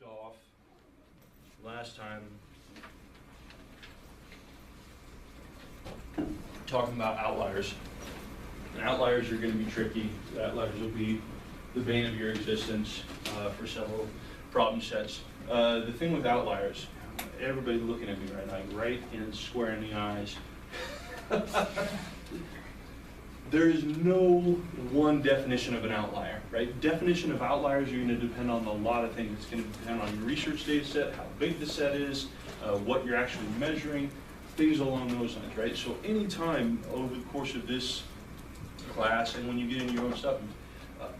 left off last time talking about outliers. And outliers are going to be tricky. Outliers will be the bane of your existence for several problem sets. The thing with outliers, everybody looking at me right now, right in square in the eyes. There is no one definition of an outlier, right? Definition of outliers are going to depend on a lot of things. It's going to depend on your research data set, how big the set is, what you're actually measuring, things along those lines, right? So anytime over the course of this class and when you get into your own stuff,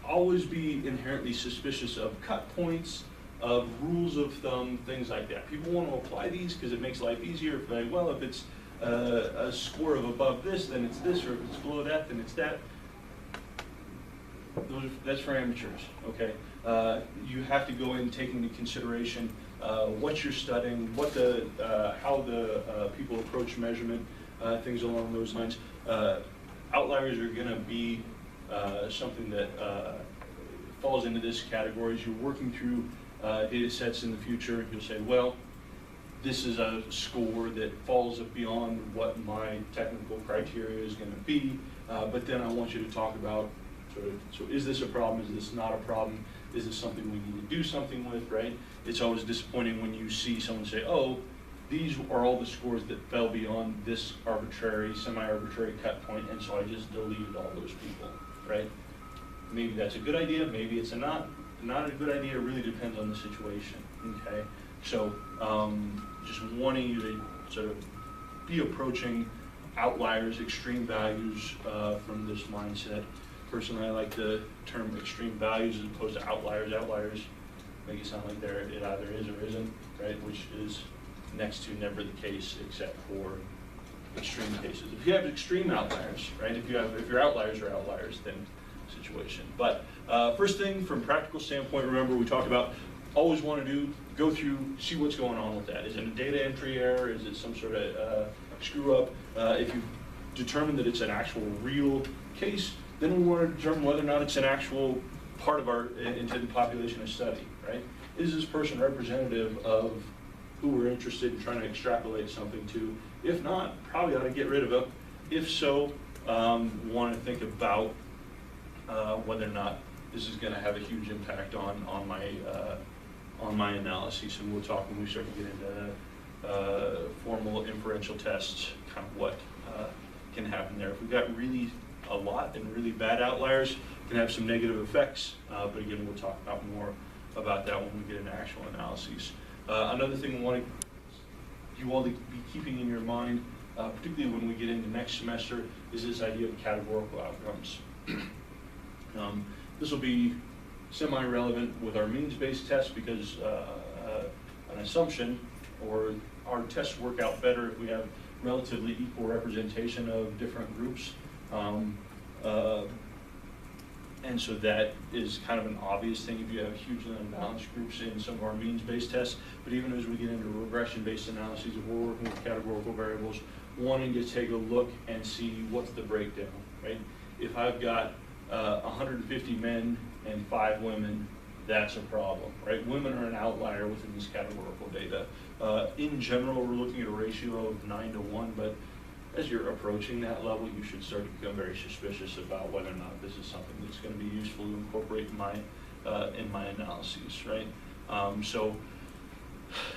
always be inherently suspicious of cut points, of rules of thumb, things like that. People want to apply these because it makes life easier. Like, well, if it's a score of above this, then it's this, or if it's below that, then it's that. That's for amateurs, okay? You have to go in taking into consideration what you're studying, what how the people approach measurement, things along those lines. Outliers are going to be something that falls into this category. As you're working through data sets in the future, you'll say, well, this is a score that falls beyond what my technical criteria is going to be, but then I want you to talk about so is this a problem, is this not a problem, is this something we need to do something with, right? It's always disappointing when you see someone say, oh, these are all the scores that fell beyond this arbitrary, semi-arbitrary cut point, and so I just deleted all those people, right? Maybe that's a good idea, maybe it's not a good idea. It really depends on the situation, okay? So just wanting you to sort of be approaching outliers, extreme values from this mindset. Personally, I like the term extreme values as opposed to outliers. Outliers make it sound like it either is or isn't, right? Which is next to never the case except for extreme cases. If you have extreme outliers, right? If your outliers are outliers, then situation. But first thing from practical standpoint, remember we talked about always want to go through, see what's going on with that. Is it a data entry error? Is it some sort of screw up? If you determine that it's an actual real case, then we want to determine whether or not it's an actual part of our intended population of study, right? Is this person representative of who we're interested in trying to extrapolate something to? If not, probably ought to get rid of it. If so, want to think about whether or not this is going to have a huge impact on my analyses, and we'll talk when we start to get into formal inferential tests, kind of what can happen there. If we've got really a lot and really bad outliers, can have some negative effects, but again, we'll talk about more about that when we get into actual analyses. Another thing we want you all to be keeping in your mind, particularly when we get into next semester, is this idea of categorical outcomes. This will be semi-relevant with our means-based tests because an assumption, or our tests work out better if we have relatively equal representation of different groups. And so that is kind of an obvious thing if you have hugely unbalanced groups in some of our means-based tests. But even as we get into regression-based analyses, if we're working with categorical variables, wanting to take a look and see what's the breakdown, right? If I've got 150 men and 5 women, that's a problem, right? Women are an outlier within this categorical data. In general, we're looking at a ratio of 9 to 1, but as you're approaching that level, you should start to become very suspicious about whether or not this is something that's going to be useful to incorporate in my analyses, right? So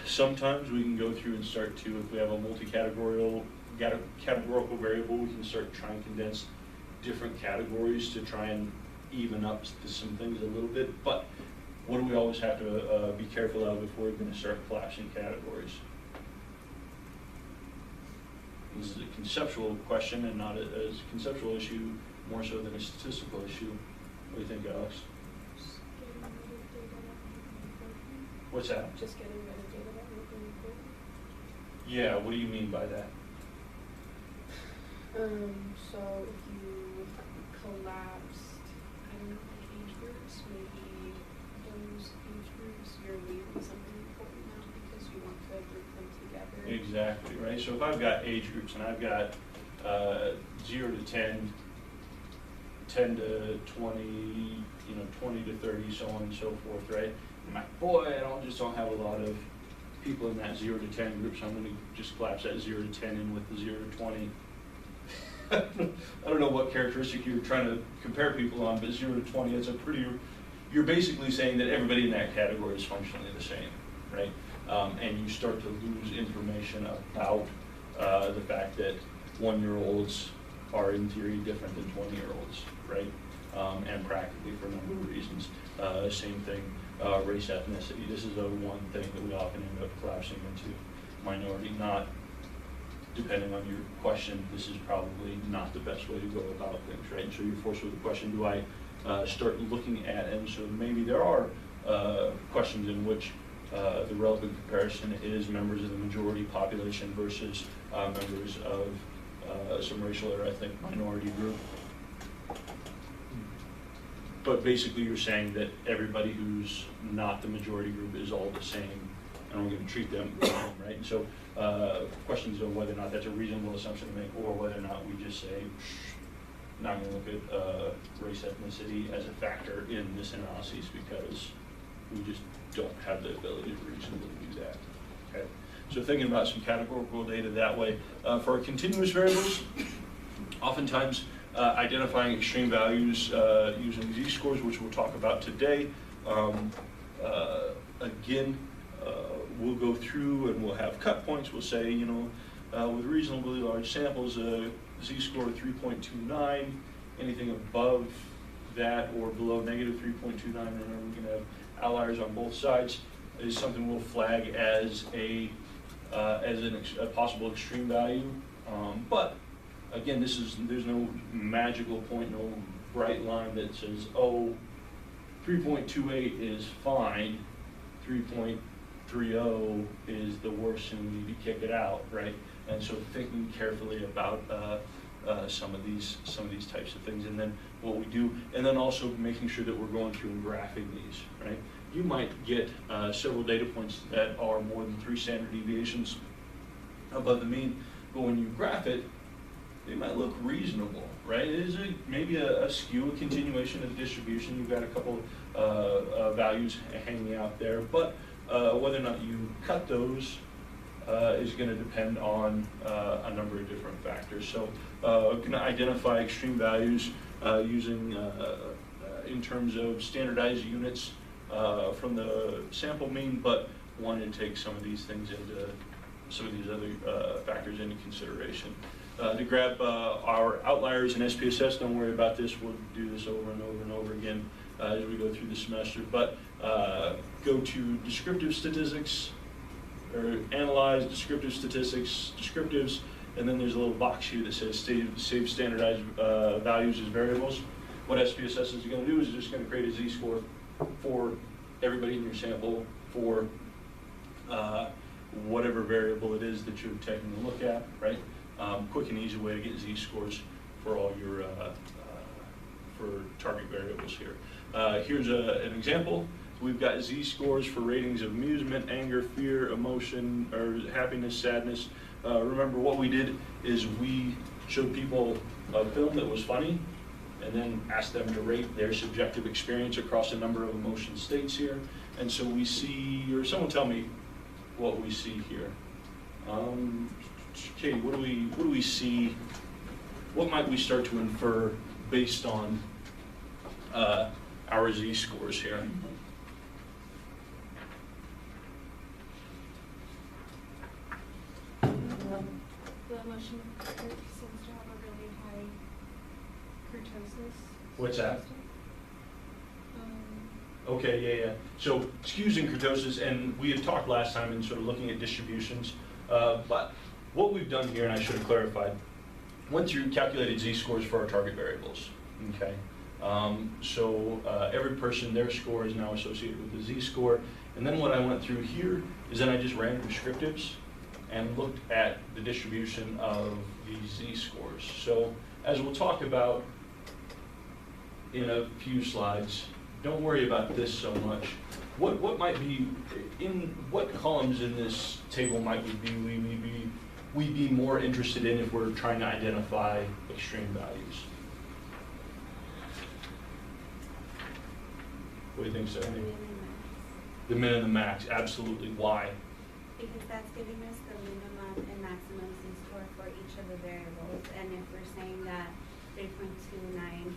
sometimes we can go through and start to, if we have a multi-categorical variable, we can start trying to condense different categories to try and even up to some things a little bit. But what do we always have to be careful of if we're going to start collapsing categories? This is a conceptual question and not a conceptual issue more so than a statistical issue. What do you think, Alex? Just getting rid of data that would be important. What's that? Just getting rid of data that would be important. Yeah, what do you mean by that? So if you collapsed, I don't know, like age groups, maybe those age groups, you're leaving something important out because you want to group them together. Exactly, right? So if I've got age groups and I've got 0 to 10, 10 to 20, 20 to 30, so on and so forth, right? boy, I just don't have a lot of people in that 0 to 10 group, so I'm going to just collapse that 0 to 10 in with the 0 to 20. I don't know what characteristic you're trying to compare people on, but 0 to 20, it's a pretty, you're basically saying that everybody in that category is functionally the same, right? And you start to lose information about the fact that 1-year-olds are in theory different than 20-year-olds, right? And practically for a number of reasons. Same thing, race, ethnicity. This is the one thing that we often end up collapsing into. Minority, not, depending on your question, this is probably not the best way to go about things, right? And so you're forced with the question, do I start looking at, and so maybe there are questions in which the relevant comparison is members of the majority population versus members of some racial or ethnic minority group. But basically you're saying that everybody who's not the majority group is all the same, and we're going to treat them the same, right? And so questions of whether or not that's a reasonable assumption to make, or whether or not we just say, not going to look at race, ethnicity as a factor in this analysis because we just don't have the ability to reasonably do that. Okay. So thinking about some categorical data that way. For our continuous variables, oftentimes identifying extreme values using z-scores, which we'll talk about today. Again, we'll go through and we'll have cut points. We'll say, you know, with reasonably large samples, z-score 3.29, anything above that or below negative 3.29, remember we can have outliers on both sides, is something we'll flag as a possible extreme value. But again, there's no magical point, no bright line that says, oh, 3.28 is fine, 3.30 is the worst and we need to kick it out, right? And so thinking carefully about some of these types of things, and then what we do, and then also making sure that we're going through and graphing these, right? You might get several data points that are more than 3 standard deviations above the mean, but when you graph it, they might look reasonable, right? It is maybe a skew, a continuation of the distribution. You've got a couple values hanging out there, but whether or not you cut those is going to depend on a number of different factors. So going to identify extreme values using, in terms of standardized units from the sample mean, but wanted to take some of these things into, some of these other factors into consideration. To grab our outliers in SPSS, don't worry about this, we'll do this over and over and over again as we go through the semester, but go to descriptive statistics, or analyze descriptive statistics, descriptives, and then there's a little box here that says save standardized values as variables. What SPSS is going to do is just going to create a z-score for everybody in your sample for whatever variable it is that you're taking a look at, right? Quick and easy way to get z-scores for all your for target variables here. Here's an example. We've got z-scores for ratings of amusement, anger, fear, emotion, or happiness, sadness. Remember what we did is we showed people a film that was funny and then asked them to rate their subjective experience across a number of emotion states here. And so we see, or someone tell me what we see here. Katie, what do we see? What might we start to infer based on our z-scores here? The emotion seems to have a really high kurtosis. What's that? Okay, yeah. So skews and kurtosis, and we had talked last time in sort of looking at distributions, but what we've done here, and I should have clarified, went through calculated z-scores for our target variables, okay? So every person, their score is now associated with the z-score, and then what I went through here is then I just ran descriptives and looked at the distribution of these z-scores. So as we'll talk about in a few slides, don't worry about this so much. What might be, in what columns in this table might we be more interested in if we're trying to identify extreme values? What do you think, Stephanie? The The min and the max, absolutely. Why? Because that's giving us the minimum and maximum Z-score for each of the variables. And if we're saying that 3.29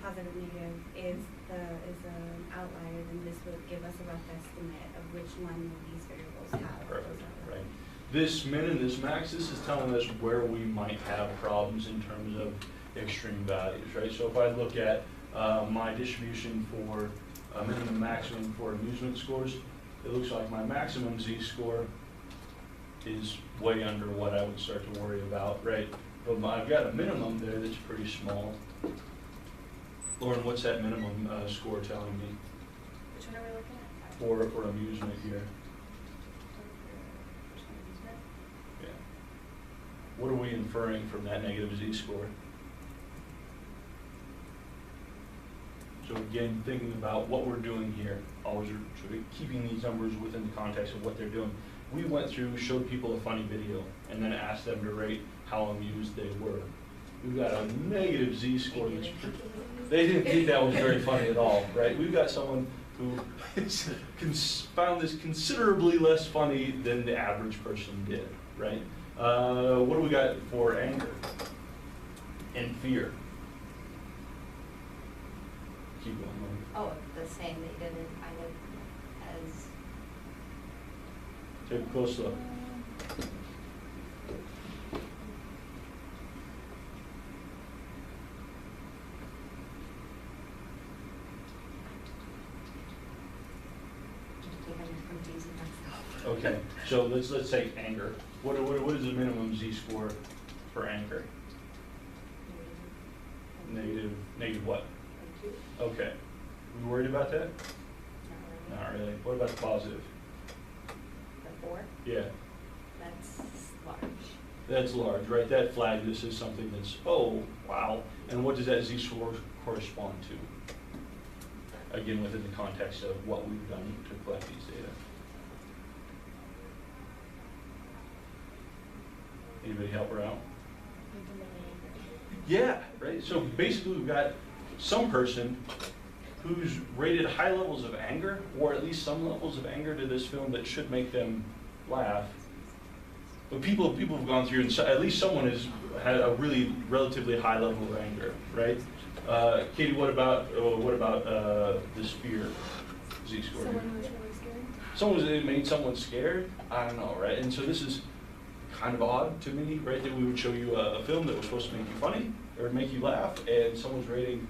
positive negative is an outlier, then this would give us a rough estimate of which one of these variables have Perfect, those outliers. right. This min and this max, this is telling us where we might have problems in terms of extreme values, right? So if I look at my distribution for minimum and maximum for amusement scores, it looks like my maximum Z-score is way under what I would start to worry about, right? But I've got a minimum there that's pretty small. Lauren, what's that minimum score telling me Which one are we looking at? for amusement here? Yeah. What are we inferring from that negative Z-score? So again, thinking about what we're doing here, always sort of keeping these numbers within the context of what they're doing. We went through, showed people a funny video, and then asked them to rate how amused they were. We've got a negative Z-score that's they didn't think that was very funny at all, right? We've got someone who found this considerably less funny than the average person did, right? What do we got for anger and fear? Keep going. Oh, the same, they did it kind of as, Take a close look. confusing myself. Okay, so let's say anger. What is the minimum Z-score for anger? Negative what? Okay. We worried about that? Not really. What about the positive? The 4, Yeah, that's large. that's large, right? That flag, this is something that's, oh, wow. And what does that Z-score correspond to? Again, within the context of what we've done to collect these data. Anybody help her out? Yeah, right? So basically we've got some person who's rated high levels of anger, or at least some levels of anger to this film that should make them laugh. But people have gone through, and so at least someone has had a really relatively high level of anger, right? Katie, what about this fear Z-score? Someone who was really scared? It made someone scared? I don't know, right? And so this is kind of odd to me, right? That we would show you a film that was supposed to make you funny or make you laugh, and someone's rating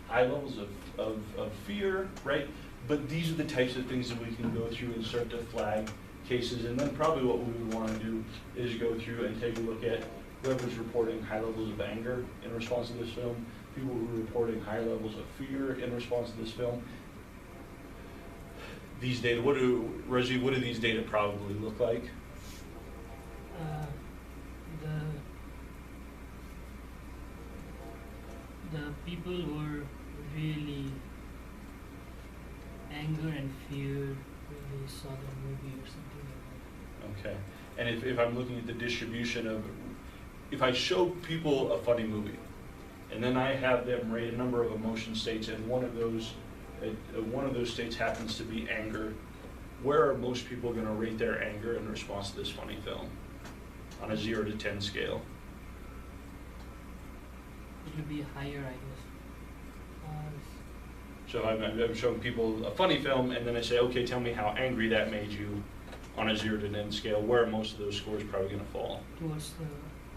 high levels of fear, right? But these are the types of things that we can go through and start to flag cases. And then probably what we would want to do is go through and take a look at whoever's reporting high levels of anger in response to this film, people who are reporting high levels of fear in response to this film. These data, Reggie, what do these data probably look like? The people were really anger and fear when they saw the movie or something like that. Okay, and if I'm looking at the distribution of, if I show people a funny movie, and then I have them rate a number of emotion states, and one of those states happens to be anger, where are most people going to rate their anger in response to this funny film on a 0 to 10 scale? It would be higher, I guess. So I'm showing people a funny film, and then I say, okay, tell me how angry that made you on a 0 to 10 scale. Where are most of those scores probably going to fall? Towards the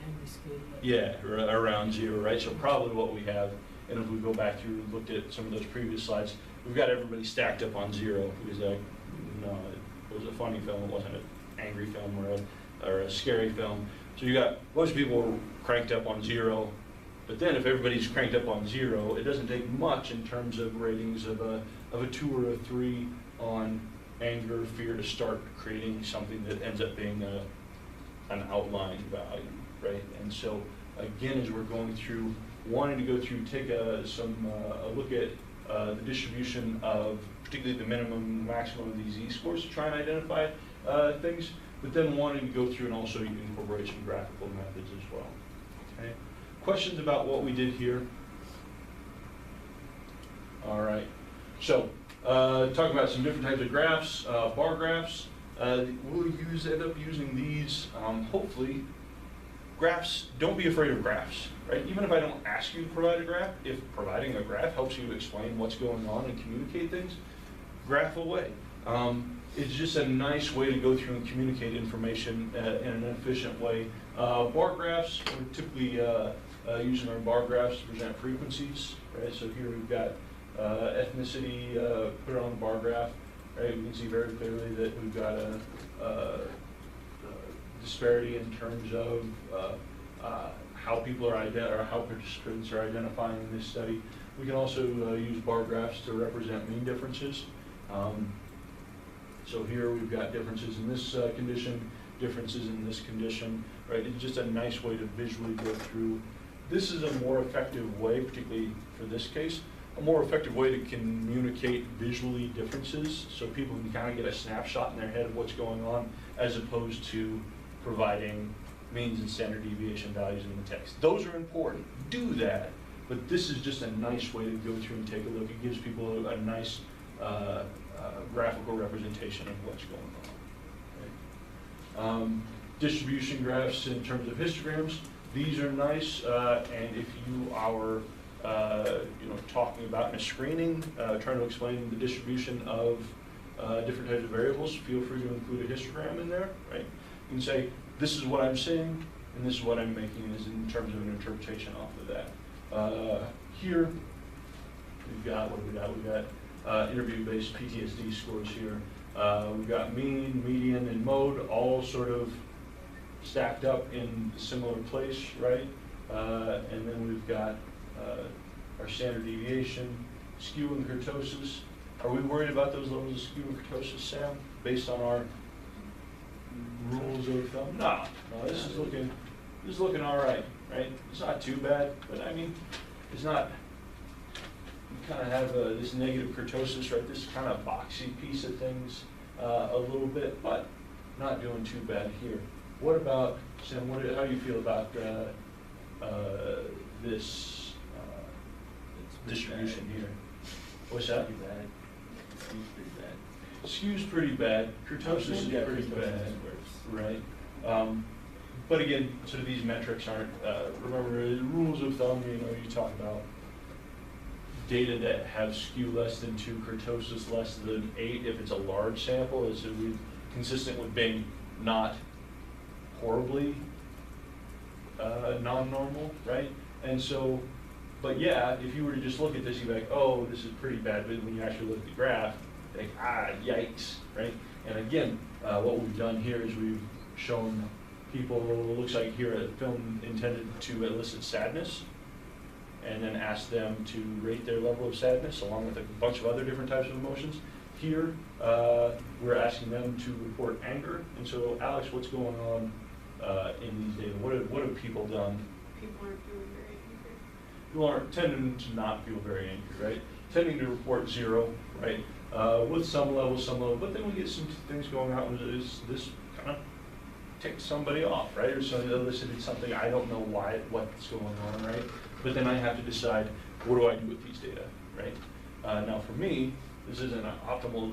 angry scale. Yeah, around 0, right? So probably what we have, and if we go back through and looked at some of those previous slides, we've got everybody stacked up on 0 because no, it was a funny film. It wasn't an angry film or a scary film. So you got most people cranked up on 0. But then if everybody's cranked up on 0, it doesn't take much in terms of ratings of a 2 or a 3 on anger, fear to start creating something that ends up being an outlying value, right? And so again, as we're going through, wanting to go through, take a look at the distribution of particularly the minimum, maximum of these Z-scores to try and identify things, but then wanting to go through and also incorporate some graphical methods as well. Okay. Questions about what we did here? All right. So talking about some different types of graphs, bar graphs. We'll end up using these, hopefully. Graphs, don't be afraid of graphs, right? Even if I don't ask you to provide a graph, if providing a graph helps you explain what's going on and communicate things, graph away. It's just a nice way to go through and communicate information in an efficient way. Bar graphs, we're typically using our bar graphs to present frequencies, right? So here we've got ethnicity, put it on the bar graph, right? We can see very clearly that we've got a disparity in terms of how people are or how participants are identifying in this study. We can also use bar graphs to represent mean differences. So here we've got differences in this condition, differences in this condition, right? It's just a nice way to visually go through. This is a more effective way, particularly for this case, a more effective way to communicate visually differences so people can kind of get a snapshot in their head of what's going on, as opposed to providing means and standard deviation values in the text. Those are important, do that, but this is just a nice way to go through and take a look. It gives people a nice graphical representation of what's going on. Right? Distribution graphs in terms of histograms, these are nice, and if you are talking about in a screening, trying to explain the distribution of different types of variables, feel free to include a histogram in there, right? You can say, this is what I'm seeing, and this is what I'm making is in terms of an interpretation off of that. Here, we've got, what do we got? We've got interview-based PTSD scores here. We've got mean, median, and mode all sort of stacked up in a similar place, right? And then we've got our standard deviation, skew and kurtosis. Are we worried about those levels of skew and kurtosis, Sam, based on our rules of thumb? No, this is looking all right, right? It's not too bad, but I mean, it's not. You kind of have this negative kurtosis, right? This kind of boxy piece of things a little bit, but not doing too bad here. What about, Sam, how do you feel about this distribution here? What's that? Pretty bad. Skew's pretty bad. Skew's pretty bad. Kurtosis is pretty bad, right? But again, sort of these metrics aren't, remember, rules of thumb, you talk about data that have skew less than 2, kurtosis less than 8, if it's a large sample, is consistent with being not horribly non-normal, right? And so, but yeah, if you were to just look at this, you'd be like, oh, this is pretty bad, but when you actually look at the graph, you're like, yikes, right? And again, what we've done here is we've shown people, it looks like here a film intended to elicit sadness, and then ask them to rate their level of sadness along with a bunch of other different types of emotions. Here, we're asking them to report anger. And so, Alex, what's going on in these data? What have people done? People aren't feeling very angry. People are tending to not feel very angry, right? Tending to report 0, right? With some level, but then we get some things going on. This kind of ticked somebody off, right? Or somebody elicited something, I don't know what's going on, right? But then I have to decide, what do I do with these data, right? Now for me, this isn't an optimal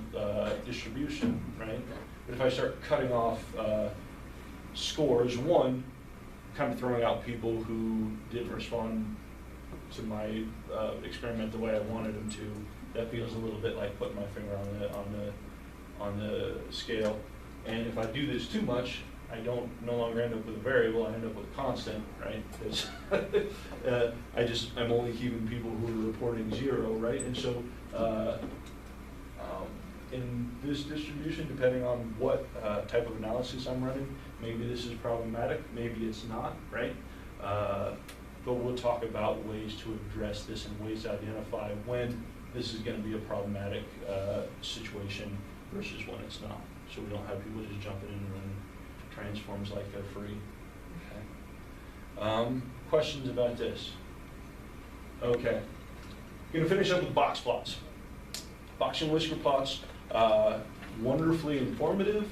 distribution, right? But if I start cutting off scores, one, kind of throwing out people who didn't respond to my experiment the way I wanted them to, that feels a little bit like putting my finger on the scale. And if I do this too much, I don't no longer end up with a variable, I end up with a constant, right? Because I'm only keeping people who are reporting 0, right? And so in this distribution, depending on what type of analysis I'm running, maybe this is problematic, maybe it's not, right? But we'll talk about ways to address this and ways to identify when this is going to be a problematic situation versus when it's not. So we don't have people just jumping in and running transforms like they're free. Okay. Questions about this? Okay. Going to finish up with box plots. Box and whisker plots, wonderfully informative.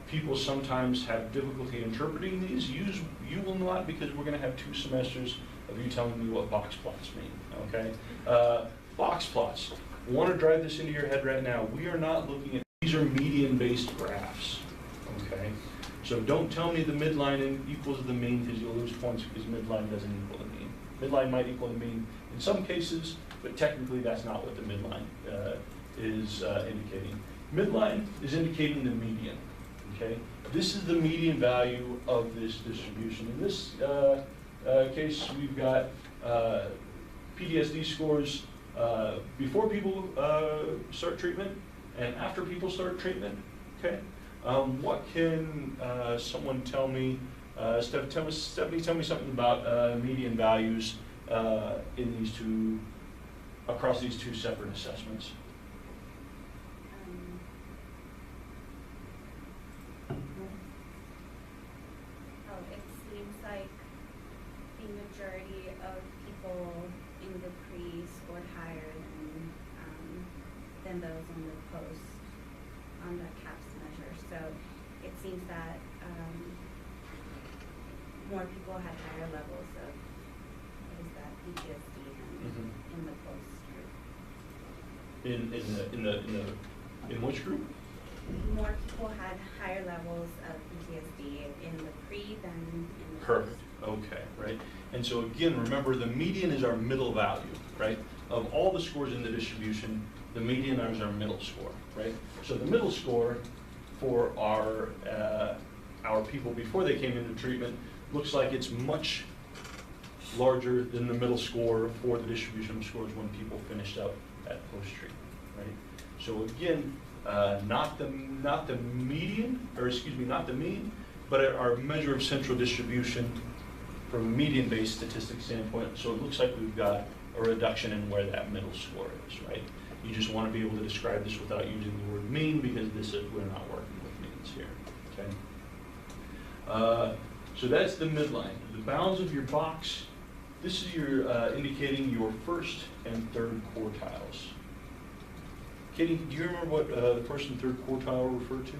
People sometimes have difficulty interpreting these. You will not, because we're going to have 2 semesters of you telling me what box plots mean. Okay. box plots. I want to drive this into your head right now. We are not looking at, these are median-based graphs, okay? So don't tell me the midline equals the mean, because you'll lose points because midline doesn't equal the mean. Midline might equal the mean in some cases, but technically that's not what the midline is indicating. Midline is indicating the median, okay? This is the median value of this distribution. In this case, we've got PTSD scores before people start treatment and after people start treatment, okay? What can someone tell me, Stephanie, tell me something about median values in these two, across these two separate assessments. It seems like the majority of people in the pre scored higher than those on the post, on the CAPS measure. So it seems that more people had higher levels of, what is that, PTSD in the post group. In which group? More people had higher levels of PTSD in the pre than in the Perfect. post. Okay, right. And so again, remember the median is our middle value, right? Of all the scores in the distribution, the median is our middle score, right? So the middle score for our people before they came into treatment looks like it's much larger than the middle score for the distribution of scores when people finished up at post-treatment, right? So again, not the median, or excuse me, not the mean, but our measure of central distribution from a median-based statistics standpoint. So it looks like we've got a reduction in where that middle score is, right? You just want to be able to describe this without using the word mean, because we're not working with means here, okay? So that's the midline. The bounds of your box, this is your indicating your first and third quartiles. Katie, do you remember what the first and third quartile refer to?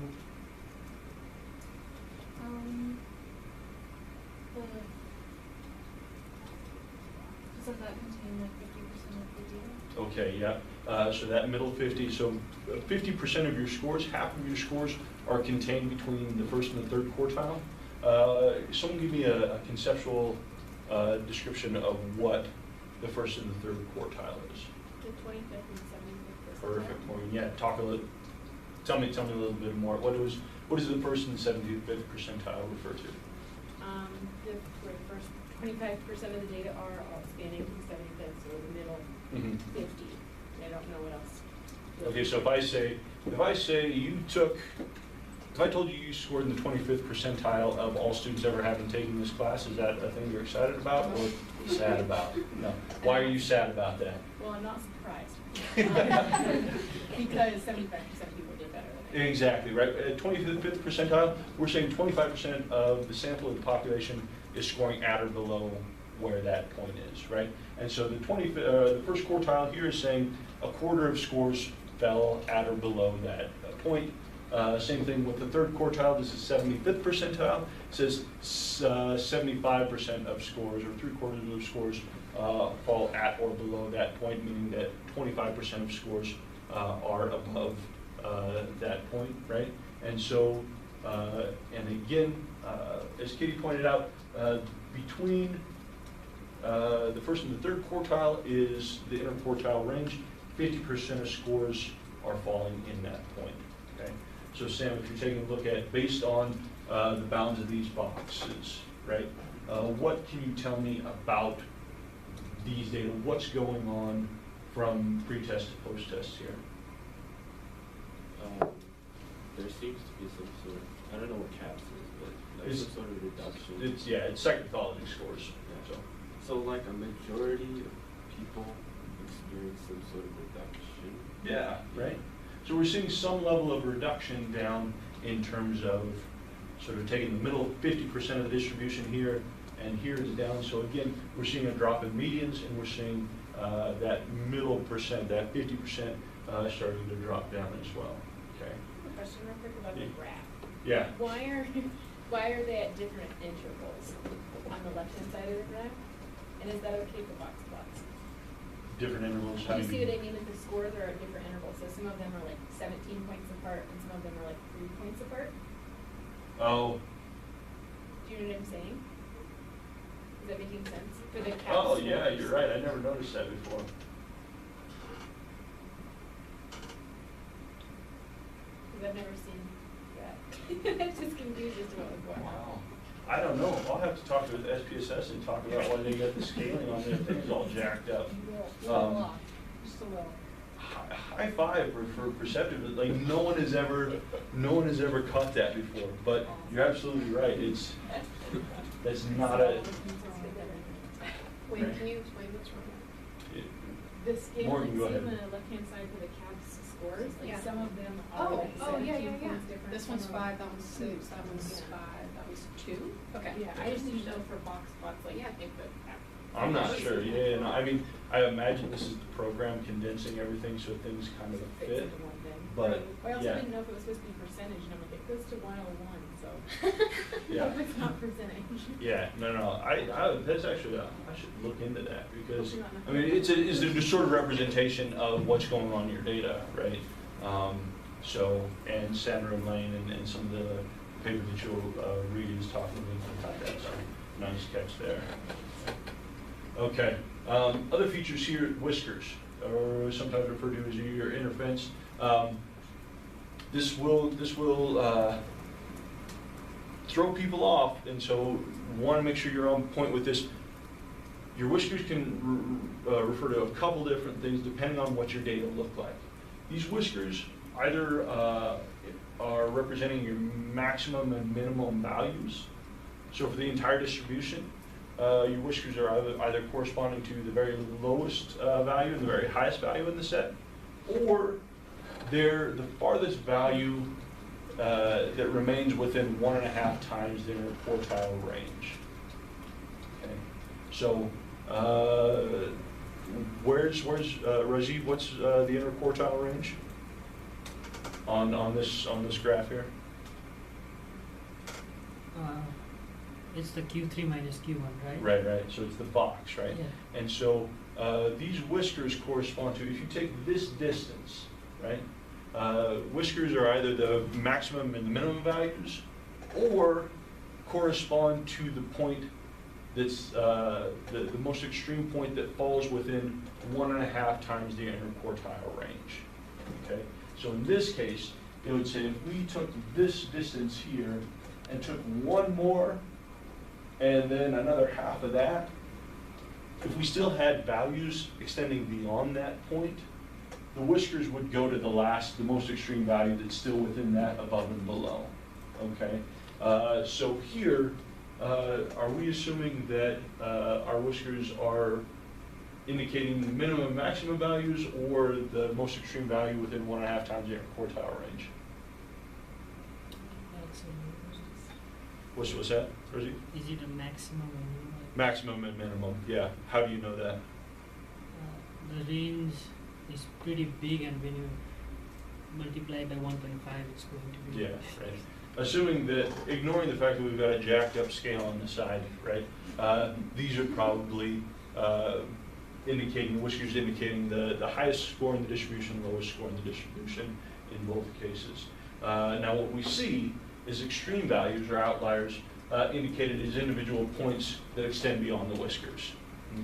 Doesn't that contain like 50% of the data? Okay, yeah. So that middle 50, so 50% of your scores, half of your scores are contained between the first and the third quartile. Someone give me a conceptual description of what the first and the third quartile is. The 25th and 75th. Perfect, Maureen. Yeah, talk a little. Tell me a little bit more. What does the first and 75th percentile refer to? The first 25% of the data are all spanning from 75th, so the middle 50. I don't know what else. Okay, so if I told you you scored in the 25th percentile of all students ever having taken this class, is that a thing you're excited about or sad about? No. Why are you sad about that? Well, I'm not surprised. Because 75% of people did better than I did. Exactly, right. At 25th percentile, we're saying 25% of the sample of the population is scoring at or below where that point is, right? And so the first quartile here is saying a quarter of scores fell at or below that point. Same thing with the third quartile. This is 75th percentile. It says 75% of scores, or 3/4 of scores, fall at or below that point, meaning that 25% of scores are above that point, right? And so, and again, as Katie pointed out, between the first and the third quartile is the interquartile range. 50% of scores are falling in that point, okay? So Sam, if you're taking a look at, based on the bounds of these boxes, right? What can you tell me about these data? What's going on from pre-test to post-test here? There seems to be some sort of, I don't know what CAPS is, but like It's- some sort of reduction. It's psychopathology scores. Yeah. So like a majority of people experience some sort of reduction. Yeah, right. So we're seeing some level of reduction down in terms of sort of taking the middle 50% of the distribution here, and here is down. So again, we're seeing a drop in medians, and we're seeing that middle percent, that 50%, starting to drop down as well. Okay. A question real quick about the graph. Yeah. Why are they at different intervals on the left-hand side of the graph? And is that okay for box plots? different intervals, how You do see you? what I mean? Like the scores are at different intervals, so some of them are like 17 points apart, and some of them are like 3 points apart. Oh, Do you know what I'm saying? Is that making sense for the CAP oh, yeah, scores? you're right, I never noticed that before. Because I've never seen that. It's just confused as to what was going on. Wow. I don't know, I'll have to talk to SPSS and talk about why they got the scaling on their things all jacked up. Just a little. High five for perceptive, like no one has ever caught that before, but you're absolutely right, that's not a. Wait, can you explain what's wrong? The scale, Morgan, go see on ahead. the left-hand side for the CAPS scores, like Yeah. some of them are like Oh, yeah, 17 yeah, yeah. points different. This some one's are like 5, that one's 6, that one's Yeah. 5, that one's 2? Okay. Yeah, I just need to know for box plots, like, yeah, I think that. I'm not sure, yeah, no, I mean, I imagine this is the program condensing everything so things kind of Fits fit, into one thing. but, I also yeah. didn't know if it was supposed to be percentage, and I'm like, it goes to 101, so. Yeah. Hope it's not percentage. Yeah, no, that's actually, I should look into that, because, Look into it. I mean, it's a sort of representation of what's going on in your data, right? So, and Sandra and Lane and some of the paper that you'll read is talking about that, so nice catch there. Okay, other features here, whiskers, or sometimes referred to as your inner fence. This will throw people off, and so want to make sure you're on point with this. Your whiskers can refer to a couple different things depending on what your data look like. These whiskers either are representing your maximum and minimum values. So for the entire distribution, your whiskers are either corresponding to the very lowest value and the very highest value in the set, or they're the farthest value that remains within 1.5 times the inner quartile range. Okay, so where's Rajiv? What's the inner quartile range on this graph here? It's the Q3 minus Q1, right? Right. So it's the box, right? Yeah. And so these whiskers correspond to, if you take this distance, right? Whiskers are either the maximum and the minimum values, or correspond to the point that's the most extreme point that falls within 1.5 times the inner quartile range. Okay. So in this case, it would say if we took this distance here and took one more, and then another half of that, if we still had values extending beyond that point, the whiskers would go to the most extreme value that's still within that above and below, okay? So here, are we assuming that our whiskers are indicating the minimum and maximum values, or the most extreme value within 1.5 times the inner quartile range? What's that, Rosie? Is it a maximum or minimum? Maximum and minimum, yeah. How do you know that? The range is pretty big, and when you multiply by 1.5, it's going to be. Yeah, right. Assuming that, ignoring the fact that we've got a jacked up scale on the side, right? These are probably whiskers indicating the highest score in the distribution, lowest score in the distribution in both cases. Now what we see is extreme values or outliers indicated as individual points that extend beyond the whiskers,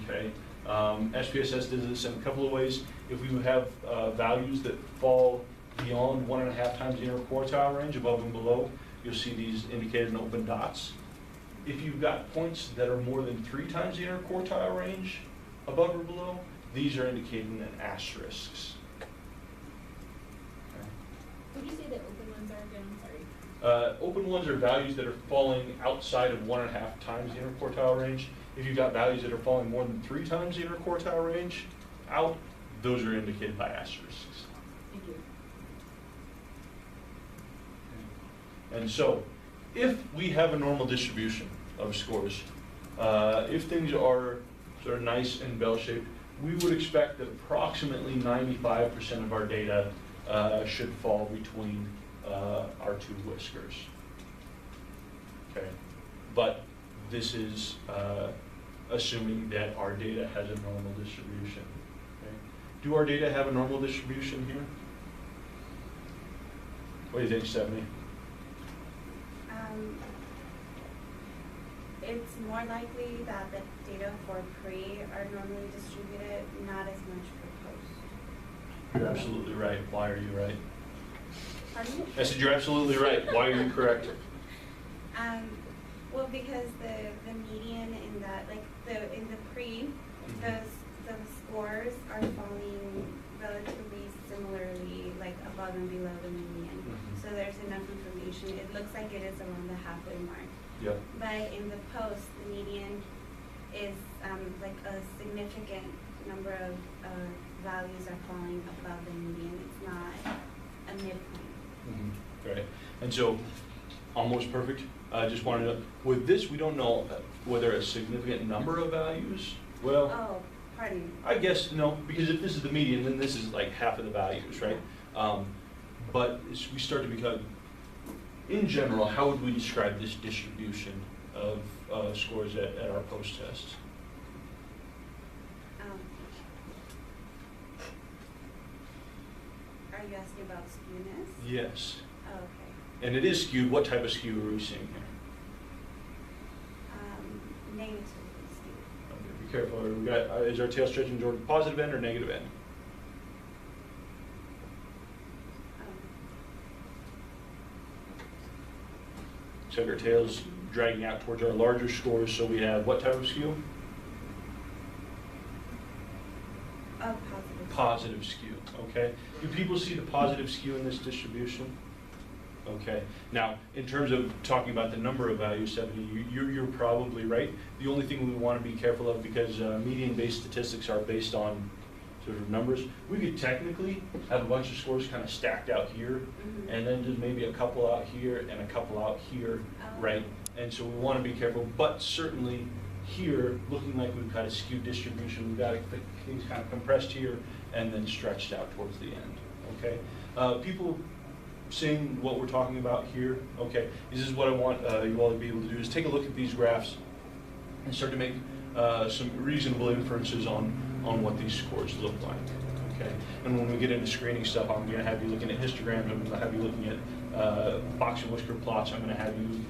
okay? SPSS does this in a couple of ways. If we have values that fall beyond 1.5 times the inner quartile range, above and below, you'll see these indicated in open dots. If you've got points that are more than 3 times the inner quartile range, above or below, these are indicated in asterisks. Okay. What did you say the open ones are again? I'm sorry. Open ones are values that are falling outside of 1.5 times the inner quartile range. If you've got values that are falling more than 3 times the inner quartile range out, those are indicated by asterisks. Thank you. And so, if we have a normal distribution of scores, if things are sort of nice and bell-shaped, we would expect that approximately 95% of our data should fall between our 2 whiskers. Okay, but this is assuming that our data has a normal distribution. Do our data have a normal distribution here? What do you think, Stephanie? It's more likely that the data for pre are normally distributed, not as much for post. You're absolutely right. Why are you right? Pardon me? I said you're absolutely right. Why are you correct? Well, because the median in that, like in the pre, the scores are falling relatively similarly, like above and below the median. Mhm. So there's enough information. It looks like it is around the halfway mark. Yep. But in the post, the median is like a significant number of values are falling above the median. It's not a midpoint. Mm-hmm. Right. And so, almost perfect. I just wanted to, with this, we don't know whether a significant number of values. Well, Oh, pardon. I guess no, because if this is the median, then this is like half of the values, right? But as we start to become, in general, how would we describe this distribution of scores at our post tests? Are you asking about skewness? Yes. Oh, okay. And it is skewed. What type of skew are we seeing here? Negatively skewed. Okay, be careful. We got, is our tail stretching toward positive end or negative end? So our tail's dragging out towards our larger scores, so we have what type of skew? Positive. Positive skew, okay? Do people see the positive skew in this distribution? Okay. Now, in terms of talking about the number of values, 70, you're probably right. The only thing we want to be careful of, because median-based statistics are based on sort of numbers, we could technically have a bunch of scores kind of stacked out here, Mhm. and then just maybe a couple out here and a couple out here, Oh. right? And so we want to be careful, but certainly here, looking like we've got a skewed distribution, we've got things kind of compressed here and then stretched out towards the end, okay? People seeing what we're talking about here, okay, this is what I want you all to be able to do, is take a look at these graphs and start to make some reasonable inferences on what these scores look like, okay? And when we get into screening stuff, I'm going to have you looking at histograms, I'm going to have you looking at box and whisker plots, I'm going to have you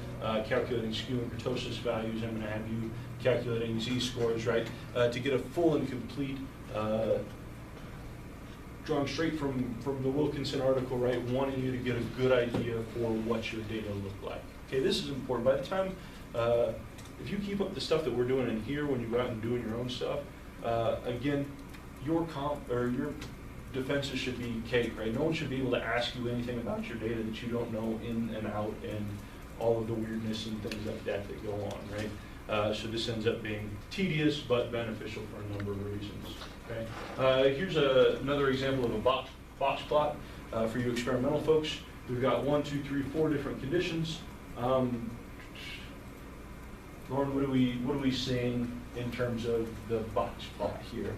calculating skew and kurtosis values, I'm going to have you calculating z-scores, right, to get a full and complete, drawn straight from the Wilkinson article, right, wanting you to get a good idea for what your data look like. Okay, this is important. By the time, if you keep up the stuff that we're doing in here when you go out and doing your own stuff, again, your defenses should be cake, right? No one should be able to ask you anything about your data that you don't know in and out and all of the weirdness and things like that go on, right? So this ends up being tedious but beneficial for a number of reasons, okay? Here's another example of a box plot for you experimental folks. We've got 1, 2, 3, 4 different conditions. Lauren, what are we seeing in terms of the box plot here?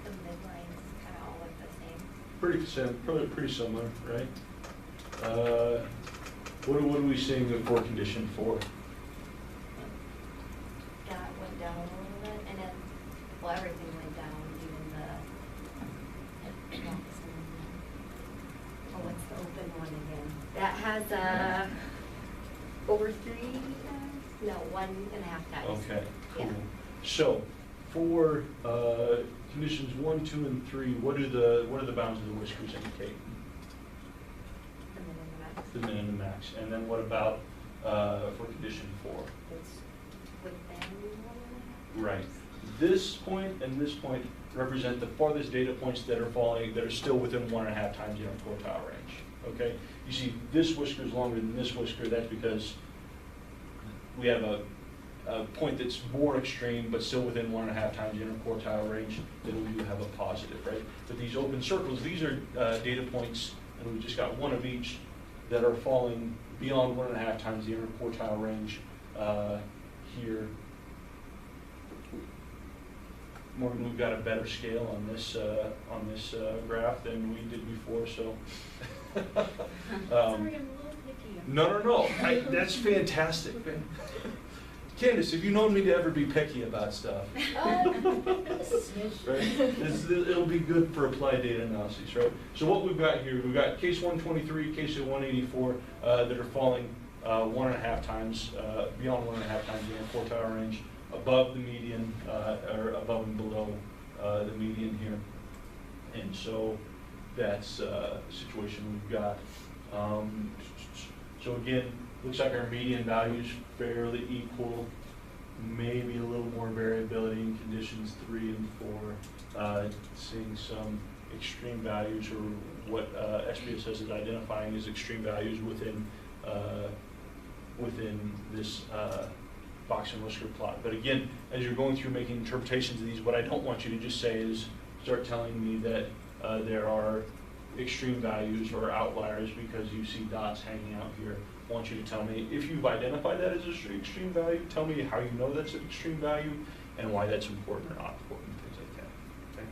The midlines kind of all look the same. Pretty similar, right? What are we seeing for condition 4? Yeah, it went down a little bit, and then, well, everything went down, even oh, what's the open one again? That has, over 3 times? No, 1.5 times. Okay, cool. Yeah. So for conditions 1, 2, and 3, what are the bounds of the whiskers indicate? The minimum max. The min and the max. And then what about for condition 4? It's within 1.5. Right. This point and this point represent the farthest data points that are still within 1.5 times the interquartile range. Okay. You see, this whisker is longer than this whisker. That's because we have a point that's more extreme, but still within 1.5 times the interquartile range. Then we do have a positive, right? But these open circles, these are data points, and we've just got one of each that are falling beyond 1.5 times the interquartile range here. Morgan, we've got a better scale on this graph than we did before, so. Sorry, I'm a little picky. No, that's fantastic. Candace, have you known me to ever be picky about stuff? Smidge. Right? It'll be good for applied data analyses, right? So what we've got here, we've got case 123, case 184 that are falling 1.5 times, beyond 1.5 times the quartile range, above the median, or above and below the median here. And so that's the situation we've got. So again, looks like our median values fairly equal, maybe a little more variability in conditions 3 and 4, seeing some extreme values, or what SPSS is identifying as extreme values within this box and whisker plot. But again, as you're going through making interpretations of these, what I don't want you to just say is start telling me that there are extreme values or outliers because you see dots hanging out here. I want you to tell me, if you've identified that as an extreme value, tell me how you know that's an extreme value and why that's important or not important, things like that. Okay?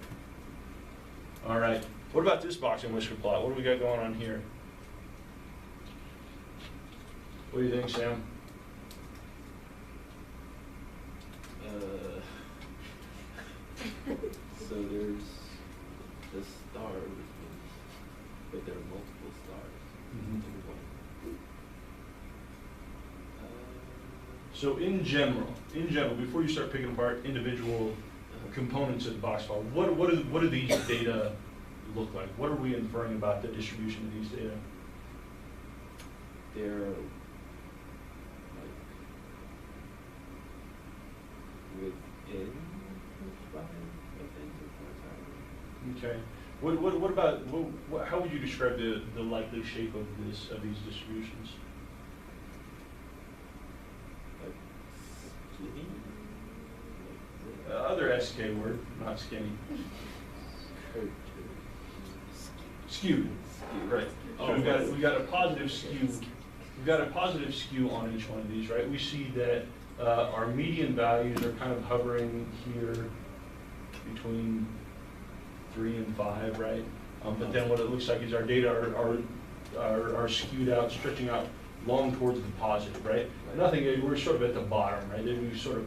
All right. What about this box and whisker plot? What do we got going on here? What do you think, Sam? So there's the star, which means, but there are multiple stars in one. So in general, before you start picking apart individual components of the box plot, what do these data look like? What are we inferring about the distribution of these data? They're like within Okay. What about how would you describe the likely shape of these distributions? like skinny. Other SK word, not skinny. Skewed. Right. So we've got a positive skew. We've got a positive skew on each one of these, right? We see that our median values are kind of hovering here between 3 and 5, right? But then what it looks like is our data are skewed out, stretching out long towards the positive, right? Nothing, we're sort of at the bottom, right? We sort of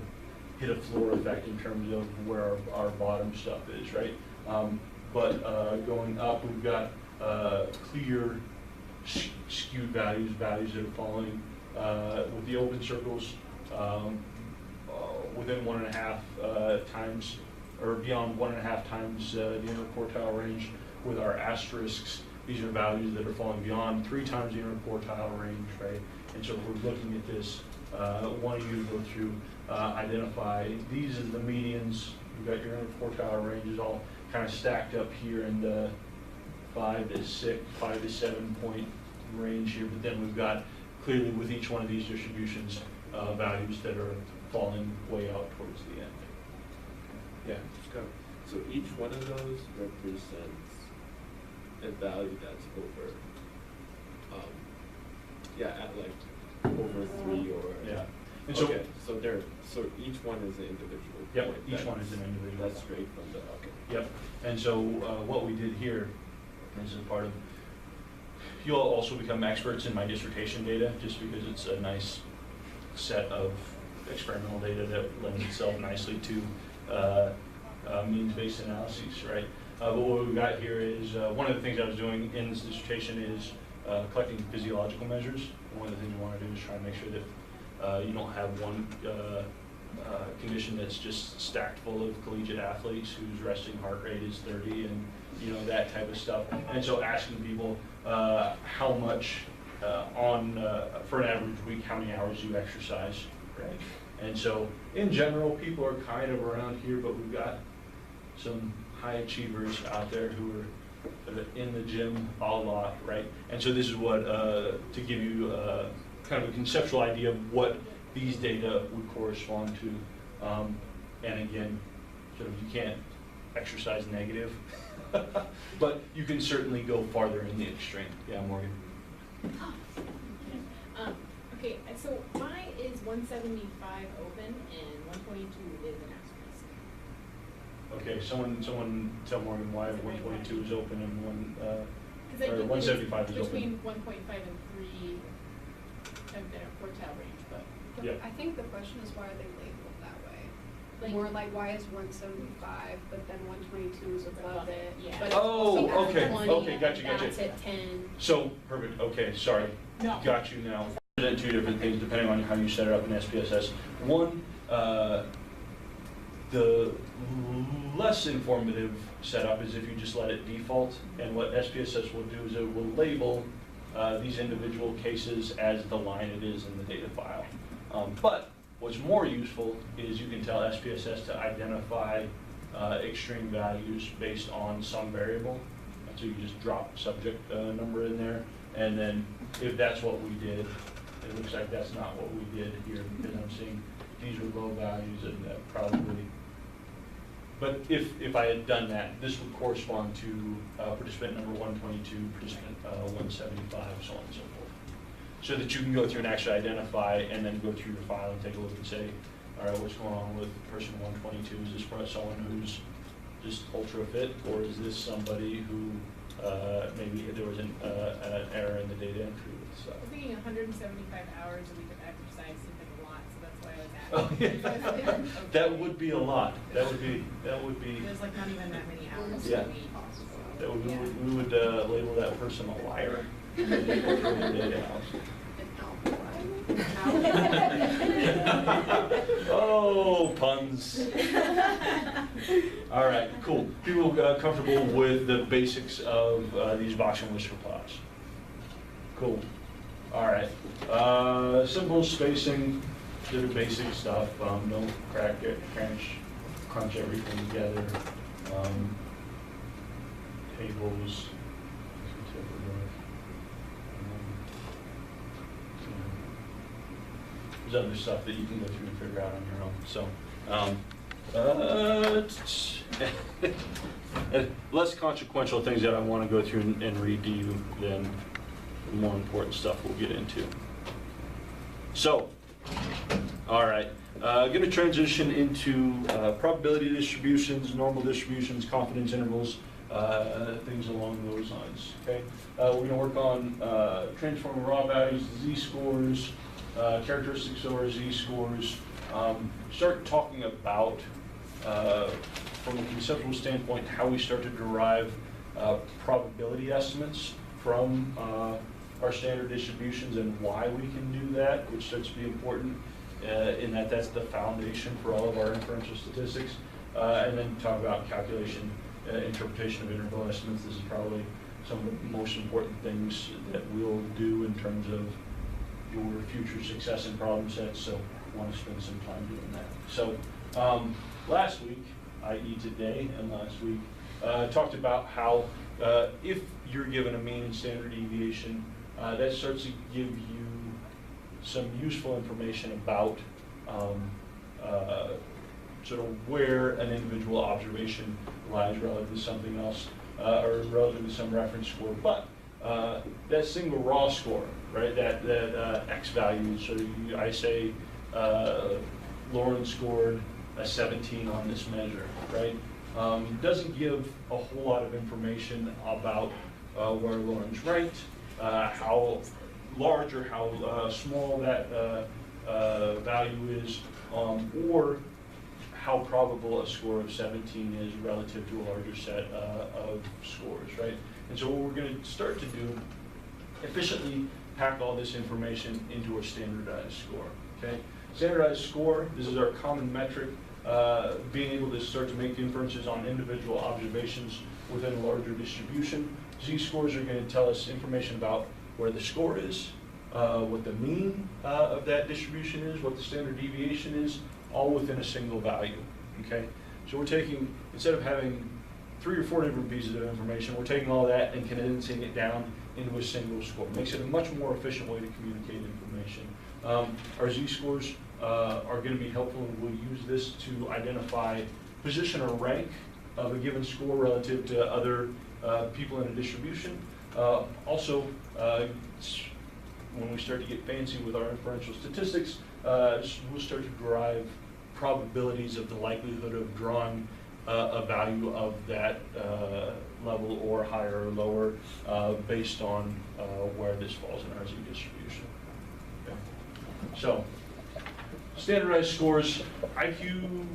hit a floor effect in terms of where our bottom stuff is, right? But going up, we've got clear skewed values that are falling with the open circles within 1.5 times, or beyond 1.5 times the inner quartile range. With our asterisks, these are values that are falling beyond 3 times the inner quartile range, right? And so if we're looking at this, wanting you to go through, identify these are the medians. You've got your inner quartile ranges all kind of stacked up here in the 5 to 7 point range here, but then we've got clearly with each one of these distributions values that are falling way out towards the end. Yeah. So each one of those represents a value that's over, at like over 3 or. Yeah. And so, okay, so each one is an individual. Yep, point. each one is an individual. That's straight from the, okay. Yep. And so what we did here is a part of, you'll also become experts in my dissertation data just because it's a nice set of experimental data that lends itself nicely to means-based analyses, right? But what we've got here is, one of the things I was doing in this dissertation is collecting physiological measures. One of the things we want to do is try and make sure that you don't have one condition that's just stacked full of collegiate athletes whose resting heart rate is 30 and that type of stuff. And so asking people how much for an average week, how many hours do you exercise, right? And so in general, people are kind of around here, but we've got some high achievers out there who are in the gym a lot, right? And so this is what, to give you kind of a conceptual idea of what these data would correspond to. And again, sort of you can't exercise negative, but you can certainly go farther in the extreme. Yeah, Morgan. Okay, so why is 175 open and 122 is an asterisk? Okay, someone tell Morgan why 122 is open and Because I or think 175 is between open. 1.5 and 3 have been a quartile range, but Yeah. I think the question is why are they labeled that way? Like- More like why is 175, but then 122 is above it? Yeah. But it's Oh, also at okay, 20. okay, gotcha. That's at 10. So, perfect, okay, sorry. No. Got you now. Present two different things depending on how you set it up in SPSS. One, the less informative setup is if you just let it default, and what SPSS will do is it will label these individual cases as the line it is in the data file. But what's more useful is you can tell SPSS to identify extreme values based on some variable. And so you just drop subject number in there, and then if that's what we did, it looks like that's not what we did here, because I'm seeing these are low values, and that probably. But if I had done that, this would correspond to participant number 122, participant 175, so on and so forth. So that you can go through and actually identify, and then go through your file and take a look and say, all right, what's going on with person 122? Is this for someone who's just ultra fit, or is this somebody who maybe there was an error in the data entry with stuff? I was thinking 175 hours a week of exercise seemed like a lot, so that's why I was Oh, asking. yeah. That would be a lot. That would be. There's like not even that many hours Yeah. a week. That would, Yeah. we would label that person a liar. Oh, puns. All right, cool. People comfortable with the basics of these boxing lists for plots? Cool. All right. Simple spacing, do the basic stuff. Don't crack it, crunch everything together. Tables. There's other stuff that you can go through and figure out on your own. Less consequential things that I want to go through and read to you than the more important stuff we'll get into. So, all right, going to transition into probability distributions, normal distributions, confidence intervals, things along those lines. Okay, we're going to work on transforming raw values to z-scores. Characteristics over z-scores, start talking about, from a conceptual standpoint, how we start to derive probability estimates from our standard distributions and why we can do that, which starts to be important in that that's the foundation for all of our inferential statistics. And then talk about calculation, interpretation of interval estimates. This is probably some of the most important things that we'll do in terms of your future success in problem sets, so I want to spend some time doing that. So last week, i.e. today and last week, talked about how if you're given a mean and standard deviation, that starts to give you some useful information about sort of where an individual observation lies relative to something else, or relative to some reference score. But that single raw score, right, that X value, so I say Lauren scored a 17 on this measure, right? Doesn't give a whole lot of information about where Lauren's ranked, how large or how small that value is, or how probable a score of 17 is relative to a larger set of scores, right? And so what we're going to start to do, efficiently pack all this information into a standardized score, okay? Standardized score, this is our common metric, being able to start to make inferences on individual observations within a larger distribution. Z-scores are going to tell us information about where the score is, what the mean of that distribution is, what the standard deviation is, all within a single value, okay? So we're taking, instead of having 3 or 4 different pieces of information, we're taking all that and condensing it down into a single score. Makes it a much more efficient way to communicate information. Our z-scores are going to be helpful, and we'll use this to identify position or rank of a given score relative to other people in a distribution. Also, when we start to get fancy with our inferential statistics, we'll start to derive probabilities of the likelihood of drawing a value of that level, or higher or lower, based on where this falls in our z distribution. Okay. So Standardized scores, IQ,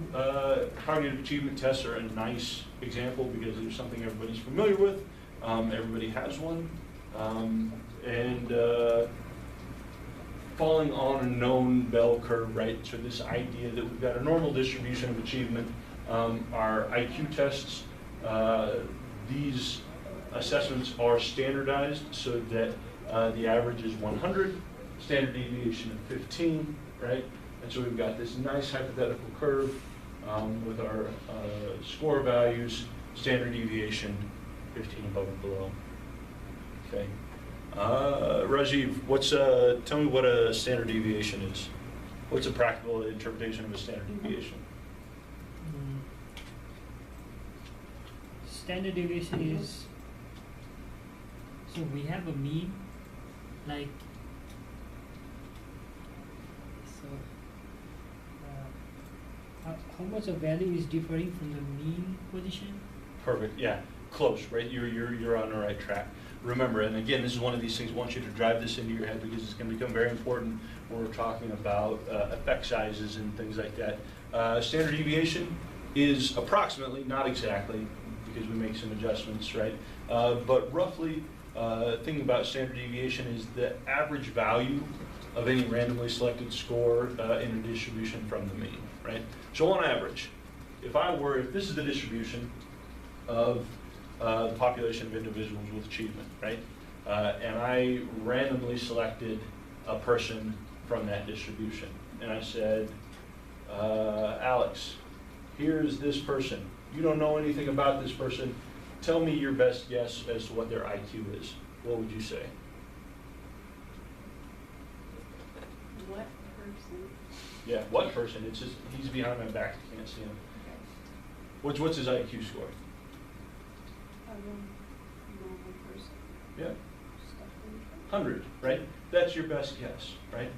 cognitive achievement tests are a nice example because they're something everybody's familiar with. Everybody has one. And falling on a known bell curve, right? So this idea that we've got a normal distribution of achievement. Our IQ tests, these assessments are standardized so that the average is 100, standard deviation of 15, right? And so we've got this nice hypothetical curve with our score values, standard deviation 15 above and below. Okay. Rajiv, tell me what a standard deviation is. What's a practical interpretation of a standard deviation? Standard deviation is, so we have a mean, like, so how much a value is differing from the mean position? Perfect, yeah, close, right? You're on the right track. Remember, and again, this is one of these things, I want you to drive this into your head because it's going to become very important when we're talking about effect sizes and things like that. Standard deviation is approximately, not exactly, because we make some adjustments, right? But roughly, thinking about standard deviation is the average value of any randomly selected score in a distribution from the mean, right? So on average, if this is the distribution of the population of individuals with achievement, right? And I randomly selected a person from that distribution. And I said, Alex, here's this person. You don't know anything about this person. Tell me your best guess as to what their IQ is. What would you say? What person? Yeah, what person? It's just, he's behind my back, I can't see him. What's his IQ score? A normal person. Yeah, Stuff in 100, right? That's your best guess, right?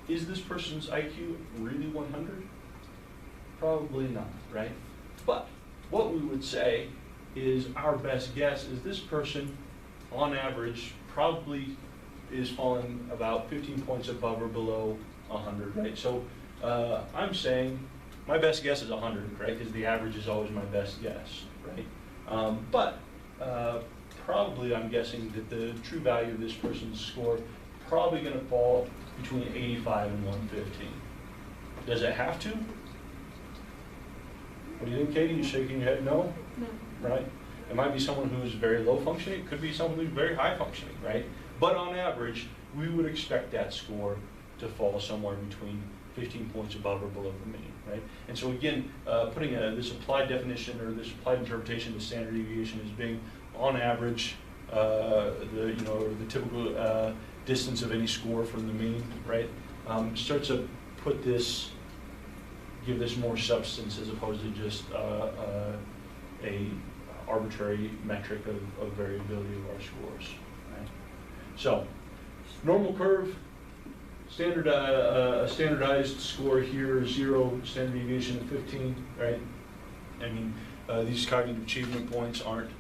Is this person's IQ really 100? Probably not, right? But what we would say is our best guess is this person, on average, probably is falling about 15 points above or below 100, right? So I'm saying my best guess is 100, right? Because the average is always my best guess, right? But probably I'm guessing that the true value of this person's score probably going to fall between 85 and 115. Does it have to? What do you think, Katie? You shaking your head no? No. Right? It might be someone who's very low functioning. It could be someone who's very high functioning, right? But on average, we would expect that score to fall somewhere between 15 points above or below the mean, right? And so again, putting this applied definition or this applied interpretation of standard deviation as being on average the typical distance of any score from the mean, right? Starts to give this more substance as opposed to just a arbitrary metric of variability of our scores, right? So, normal curve, a standardized score here, 0, standard deviation of 15, right? I mean, these cognitive achievement points aren't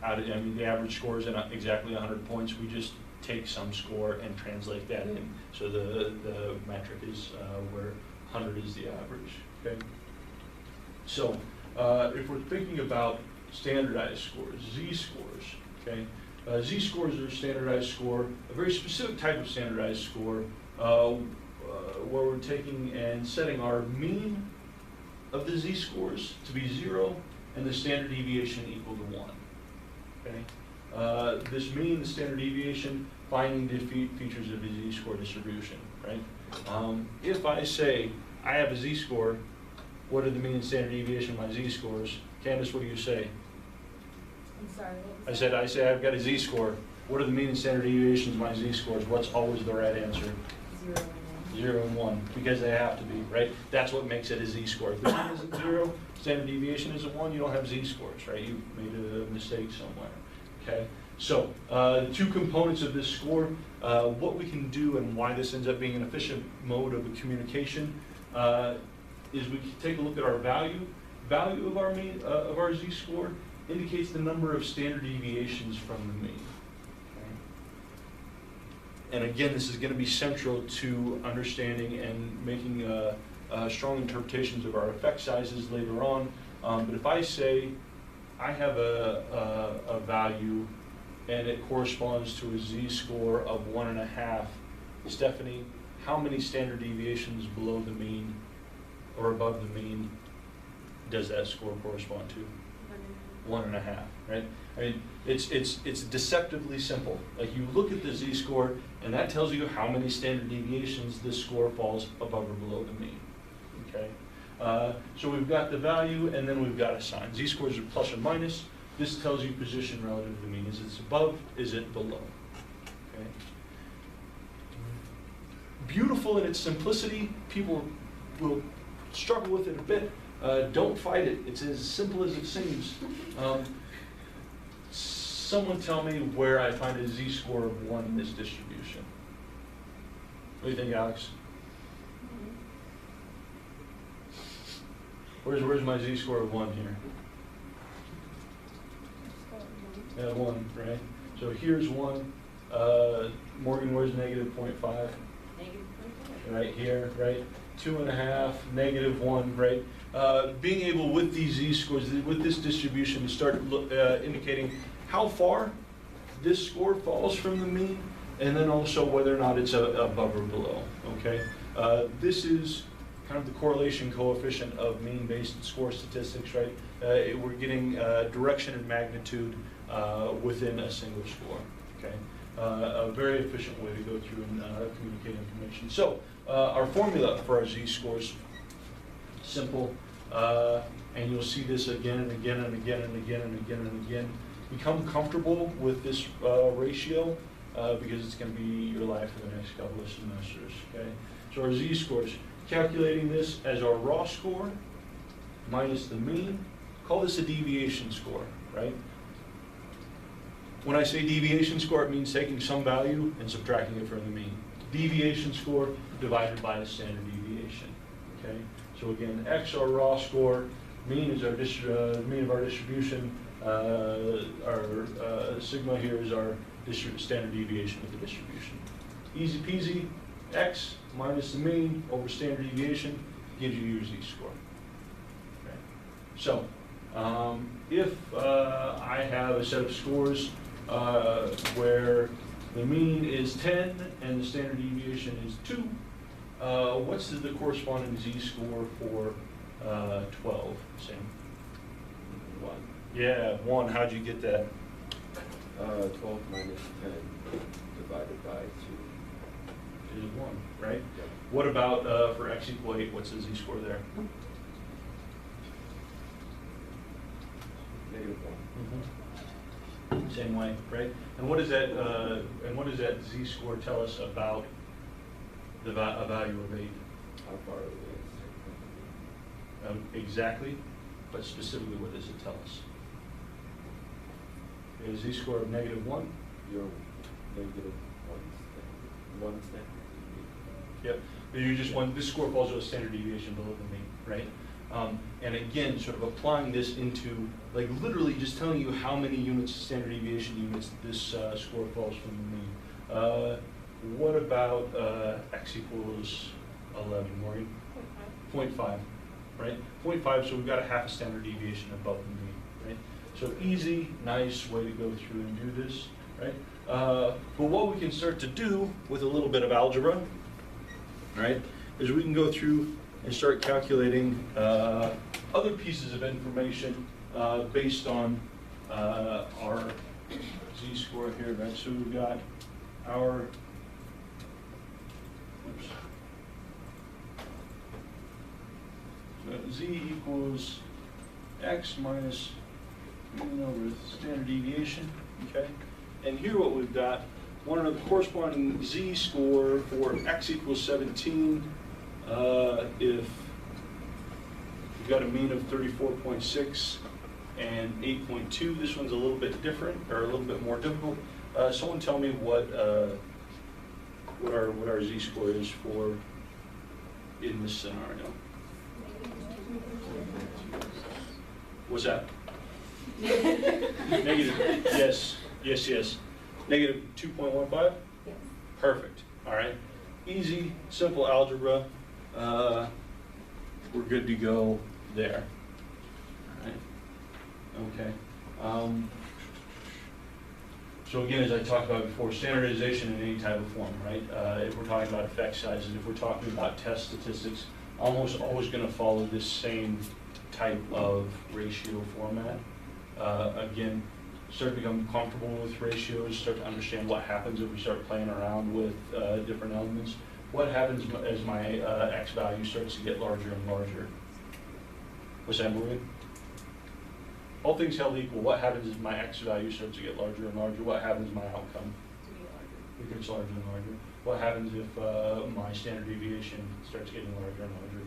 the average score is not exactly 100 points. We just take some score and translate that in. So the metric is where 100 is the average, okay? So if we're thinking about standardized scores, Z-scores, okay? Z-scores are a standardized score, a very specific type of standardized score where we're taking and setting our mean of the Z-scores to be 0 and the standard deviation equal to 1, okay? This mean, the standard deviation, finding the features of the Z-score distribution, right? If I say I have a Z-score, what are the mean and standard deviation of my Z-scores? Candace, what do you say? I'm sorry, what was I say I've got a Z-score. What are the mean and standard deviations of my Z-scores? What's always the right answer? 0 and 1. 0 and 1, because they have to be, right? That's what makes it a Z-score. If the mean isn't 0, standard deviation isn't 1, you don't have Z-scores, right? You've made a mistake somewhere, okay? So, the two components of this score, what we can do and why this ends up being an efficient mode of communication is we can take a look at our value. Value of our mean, of our Z-score indicates the number of standard deviations from the mean. and again, this is going to be central to understanding and making strong interpretations of our effect sizes later on. But if I say I have a value and it corresponds to a z-score of 1.5, Stephanie, how many standard deviations below the mean or above the mean does that score correspond to? 1.5, right? I mean, it's deceptively simple. Like, you look at the z-score, and that tells you how many standard deviations this score falls above or below the mean. Okay. So we've got the value, and then we've got a sign. Z-scores are plus or minus. This tells you position relative to the mean. Is it above? Is it below? Okay. Beautiful in its simplicity. People will struggle with it a bit. Don't fight it. It's as simple as it seems. Someone tell me where I find a z-score of 1 in this distribution. What do you think, Alex? Where's my z-score of 1 here? Yeah, 1, right? So here's 1. Morgan, where's negative 0.5? -0.5. Right here, right? 2.5, -1, right? Being able with these z-scores, with this distribution, to start indicating how far this score falls from the mean, and then also whether or not it's above or below, okay? This is kind of the correlation coefficient of mean-based score statistics, right? We're getting direction and magnitude within a single score, okay? A very efficient way to go through and communicate information. So, our formula for our z-scores, simple, and you'll see this again and again and again and again and again and again. Become comfortable with this ratio because it's going to be your life for the next couple of semesters, okay? So our z-scores, calculating this as our raw score minus the mean, call this a deviation score, right? When I say deviation score, it means taking some value and subtracting it from the mean. Deviation score divided by the standard deviation, okay? So again, x our raw score, mean is our mean of our distribution, our sigma here is our standard deviation of the distribution. Easy peasy, x minus the mean over standard deviation gives you your z-score. Okay. So, if I have a set of scores where the mean is 10 and the standard deviation is 2, what's the corresponding z-score for 12, Sam? 1. Yeah, 1. How'd you get that? 12 minus 10 divided by 2. Is 1, right? Yep. What about for x equal 8? What's the z-score there? -1. Same way, right? And what does that z-score tell us about a value of 8? How far away is it? Exactly, but specifically what does it tell us? A z-score of -1? You're -1 step. Yep. You just want, this score falls to a standard deviation below the mean, right? And again, sort of applying this into, like, literally just telling you how many units, standard deviation units, this score falls from the mean. What about x equals 11, Morgan? 0.5, right? 0.5, so we've got a half a standard deviation above the mean, right? So easy, nice way to go through and do this, right? But what we can start to do with a little bit of algebra, right, is we can go through and start calculating other pieces of information based on our z-score here, right? So we've got our, so z equals x minus mean over standard deviation, okay? And here what we've got, one of the corresponding z-score for x equals 17, if we've got a mean of 34.6 and 8.2, this one's a little bit different, or a little bit more difficult. Someone tell me what our z-score is for in this scenario. What's that? Negative, yes. Negative 2.15? Yes. Perfect, all right. Easy, simple algebra. We're good to go there. All right. Okay. So again, as I talked about before, standardization in any type of form, right? If we're talking about effect sizes, if we're talking about test statistics, almost always going to follow this same type of ratio format. Again, start to become comfortable with ratios, start to understand what happens if we start playing around with different elements. What happens as my x value starts to get larger and larger? What's that, Maria? All things held equal, what happens as my x value starts to get larger and larger? What happens to my outcome? It gets larger and larger. What happens if my standard deviation starts getting larger and larger?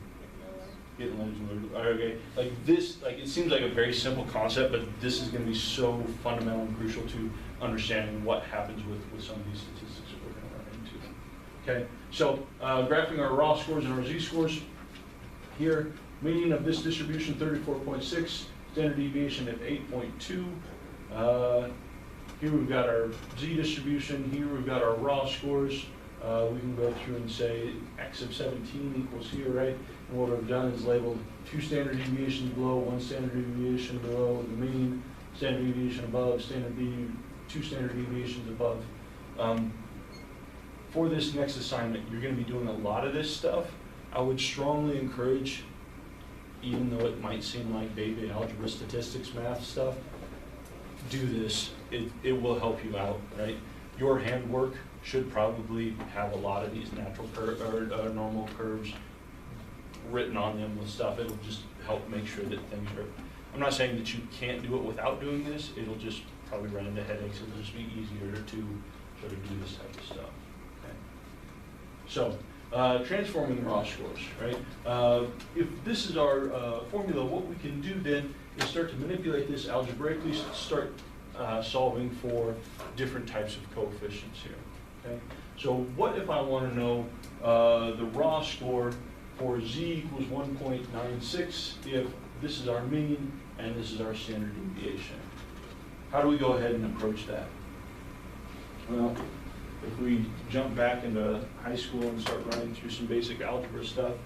Getting larger and larger. Okay, like this, like it seems like a very simple concept, but this is going to be so fundamental and crucial to understanding what happens with some of these statistics that we're going to run into. Okay, so graphing our raw scores and our z-scores here, median of this distribution 34.6, standard deviation at 8.2. Here we've got our z distribution, here we've got our raw scores. We can go through and say x of 17 equals here, right? And what I've done is labeled 2 standard deviations below, 1 standard deviation below the mean, standard deviation above, 2 standard deviations above. For this next assignment, you're going to be doing a lot of this stuff. I would strongly encourage, even though it might seem like baby algebra, statistics, math stuff, do this. It will help you out, right? Your handwork should probably have a lot of these natural curve or normal curves written on them with stuff. It'll just help make sure that things are. I'm not saying that you can't do it without doing this. It'll just probably run into headaches. It'll just be easier to sort of do this type of stuff. Okay. So. Transforming raw scores, right? If this is our formula, what we can do then is start to manipulate this algebraically, start solving for different types of coefficients here, okay? So what if I want to know the raw score for z equals 1.96 if this is our mean and this is our standard deviation? How do we go ahead and approach that? Well, if we jump back into high school and start running through some basic algebra stuff,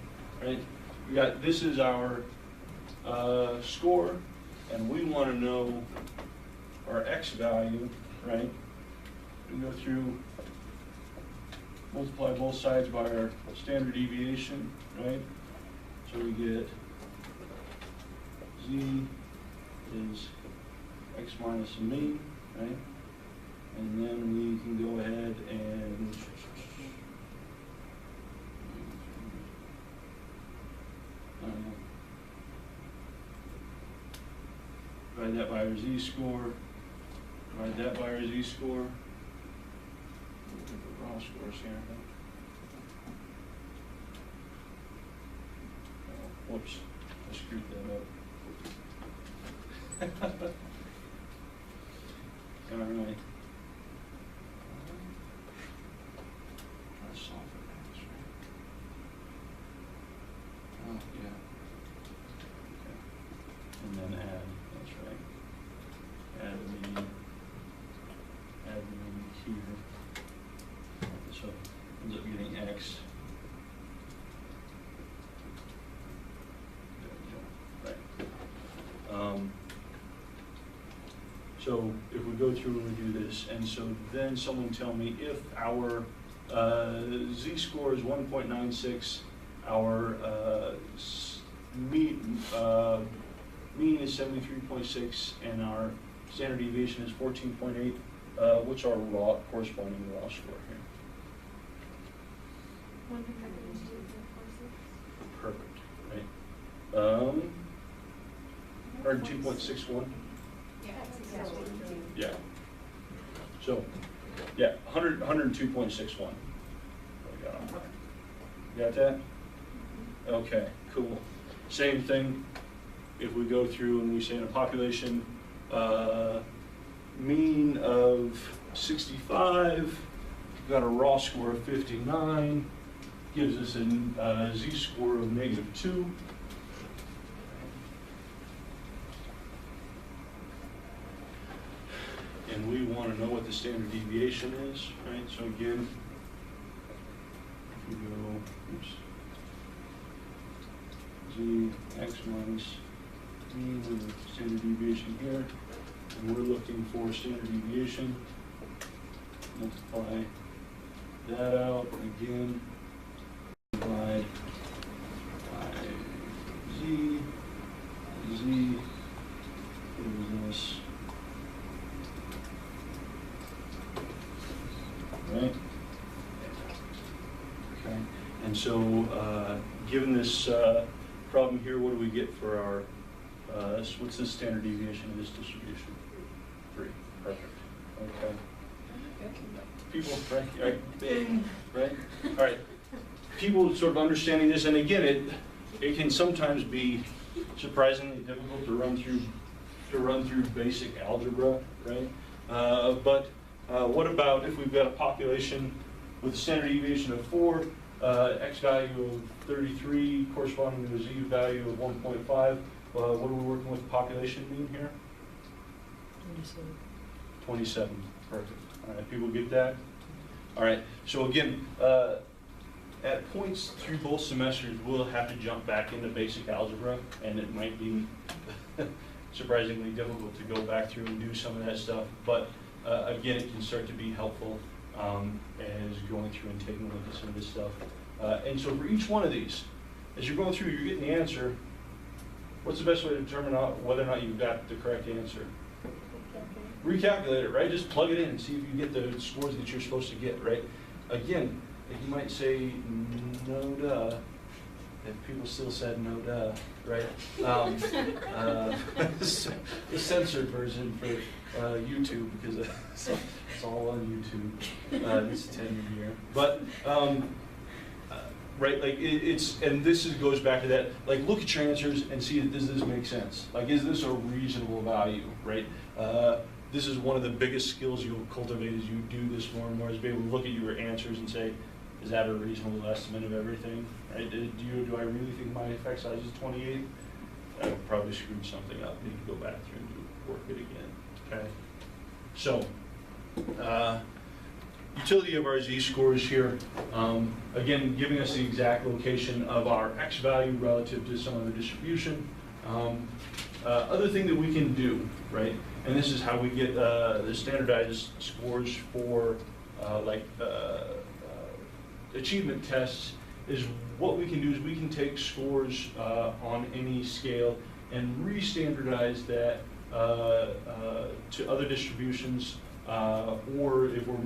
right? We got, this is our score, and we want to know our x value, right? We go through, multiply both sides by our standard deviation, right? So we get z is x minus the mean, right? And then we can go ahead and divide that by our z-score, divide that by our z-score. Look at the raw scores here. Oh, whoops, I screwed that up. All right. Oh, yeah. Okay. And then add, that's right. Add the mean here. So ends up getting x. There we go. Right. So if we go through and we do this, and so then someone tell me if our z-score is 1.96, our mean is 73.6, and our standard deviation is 14.8. What's our corresponding raw score here? 102.46. Perfect, right? 102.61. Yeah. So, yeah, 102.61. Got that? Okay, cool. Same thing, if we go through and we say in a population, mean of 65, we've got a raw score of 59, gives us a z-score of -2. And we want to know what the standard deviation is, right? So again, we go, oops, Z, X minus mean with the standard deviation here, and we're looking for standard deviation. Multiply that out again, divide by Z, Z is this, right? Okay, and so given this problem here, what do we get for our, what's the standard deviation of this distribution? 3, perfect, okay. People, right? All right. People sort of understanding this, and again, it can sometimes be surprisingly difficult to run through basic algebra, right? But what about if we've got a population with a standard deviation of 4, x value of 33 corresponding to a z value of 1.5? What are we working with population mean here? 27. 27. Perfect. All right, people get that? All right, so again, at points through both semesters, we'll have to jump back into basic algebra, and it might be surprisingly difficult to go back through and do some of that stuff, but again, it can start to be helpful as going through and taking a look at some of this stuff. And so for each one of these, as you're going through, you're getting the answer. What's the best way to determine whether or not you've got the correct answer? Recalculate it, right? Just plug it in and see if you get the scores that you're supposed to get, right? Again, you might say, no duh, if people still said no duh, right? The censored version for YouTube, because it's all on YouTube this 10 year. But, right, like and this goes back to that, like look at your answers and see, does this make sense? Like, is this a reasonable value, right? This is one of the biggest skills you'll cultivate as you do this more and more, is be able to look at your answers and say, is that a reasonable estimate of everything, right? Do I really think my effect size is 28? I probably screwed something up. Need to go back through and work it again, okay? So, utility of our z-scores here, again, giving us the exact location of our x value relative to some other distribution. Other thing that we can do, right, and this is how we get the standardized scores for achievement tests, is what we can do is we can take scores on any scale and re-standardize that to other distributions, or if we're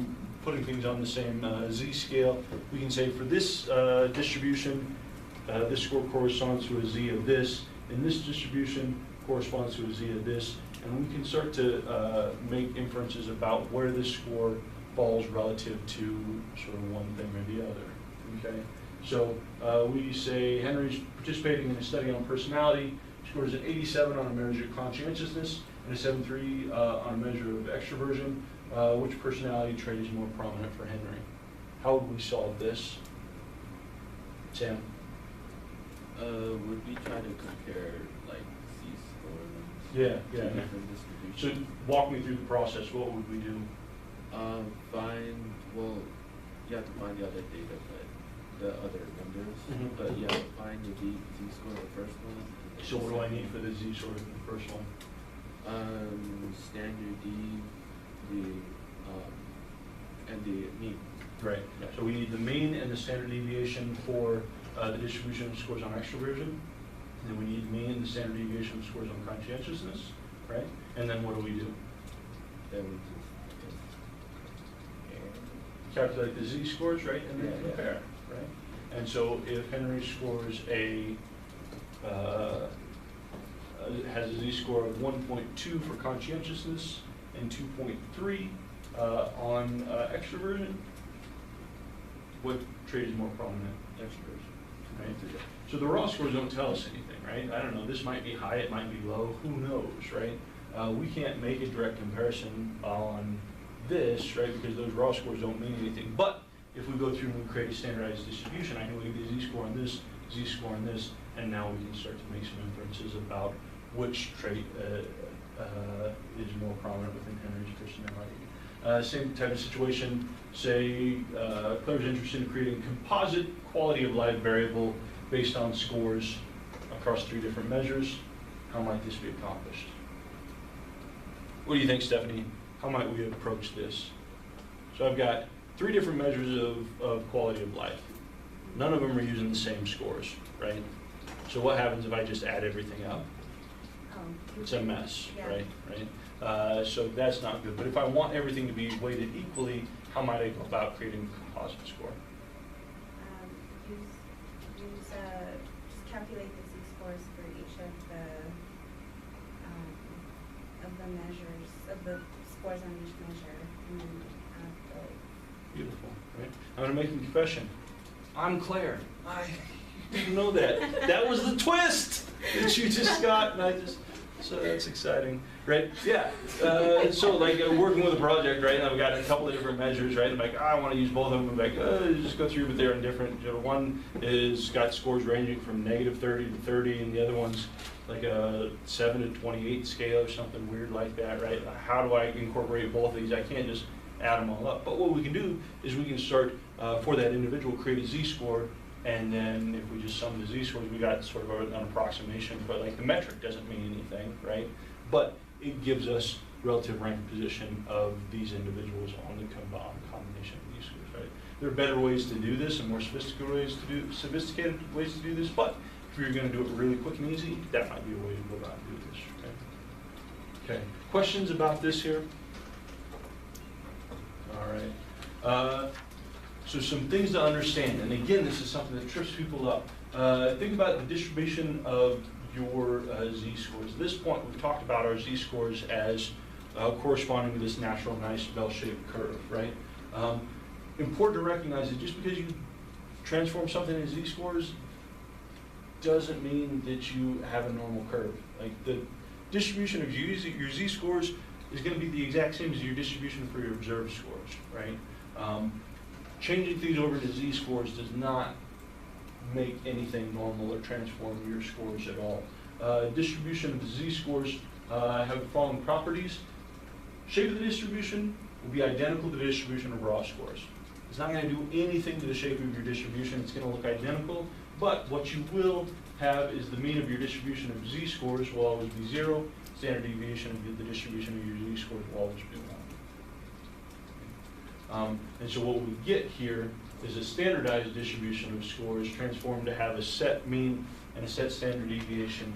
putting things on the same z-scale, we can say for this distribution, this score corresponds to a z of this, and this distribution corresponds to a z of this, and we can start to make inferences about where this score falls relative to sort of one thing or the other, okay? So we say Henry's participating in a study on personality, scores an 87 on a measure of conscientiousness, and a 73 on a measure of extroversion. Which personality trait is more prominent for Henry? How would we solve this? Sam? Would we try to compare like z-scores? Yeah. To different distributions? So walk me through the process. What would we do? You have to find the other data, but the other numbers. Mhm. But yeah, find the z-score the first one. So what do I need for the z-score in the first one? Standard D, and the mean. Right. Yeah. So we need the mean and the standard deviation for the distribution of scores on extroversion. And then we need mean and the standard deviation of scores on conscientiousness, right? And then what do we do? Then we just Calculate the z-scores, right? And then Yeah, yeah. compare, right? And so if Henry scores has a z-score of 1.2 for conscientiousness and 2.3 on extroversion, what trait is more prominent? Extroversion, right? So the raw scores don't tell us anything, right? I don't know, this might be high, it might be low, who knows, right? We can't make a direct comparison on this, right, because those raw scores don't mean anything. But if we go through and we create a standardized distribution, I can look at the z-score on this, z-score on this, and now we can start to make some inferences about which trait is more prominent within Henry's personality. Same type of situation, say Claire's interested in creating a composite quality of life variable based on scores across 3 different measures. How might this be accomplished? What do you think, Stephanie? How might we approach this? So I've got 3 different measures of quality of life. None of them are using the same scores, right? So what happens if I just add everything up? It's a mess, Yeah. right? So that's not good. But if I want everything to be weighted equally, how might I go about creating a composite score? Just calculate the Z-scores for each of the measures, of the scores on each measure, and then add those. Beautiful, right? I'm gonna make a confession. I'm Claire. I didn't know that. That was the twist that you just got, and so that's exciting, right? Yeah, so like working with a project, right, and I've got a couple of different measures, right? I'm like, I want to use both of them. I'm like, just go through, but they're indifferent. You know, one is got scores ranging from -30 to 30, and the other one's like a 7 to 28 scale or something weird like that, right? How do I incorporate both of these? I can't just add them all up. But what we can do is we can start, for that individual, create a Z-score, and then if we just sum the Z-scores, we got sort of an approximation, but like the metric doesn't mean anything, right? But it gives us relative rank position of these individuals on the combination of these scores, right? There are better ways to do this and more sophisticated ways to do this, but if you're gonna do it really quick and easy, that might be a way to go about and do this, okay? Okay, questions about this here? All right. So some things to understand, and again, this is something that trips people up. Think about the distribution of your Z-scores. At this point, we've talked about our Z-scores as corresponding to this natural, nice bell-shaped curve, right? Important to recognize that just because you transform something into Z-scores doesn't mean that you have a normal curve. Like the distribution of your Z-scores is going to be the exact same as your distribution for your observed scores, right? Changing things over to Z-scores does not make anything normal or transform your scores at all. Distribution of the Z-scores have the following properties. Shape of the distribution will be identical to the distribution of raw scores. It's not going to do anything to the shape of your distribution. It's going to look identical, but what you will have is the mean of your distribution of Z-scores will always be 0. Standard deviation of the distribution of your Z-scores will always be 1. And so what we get here is a standardized distribution of scores transformed to have a set mean and a set standard deviation,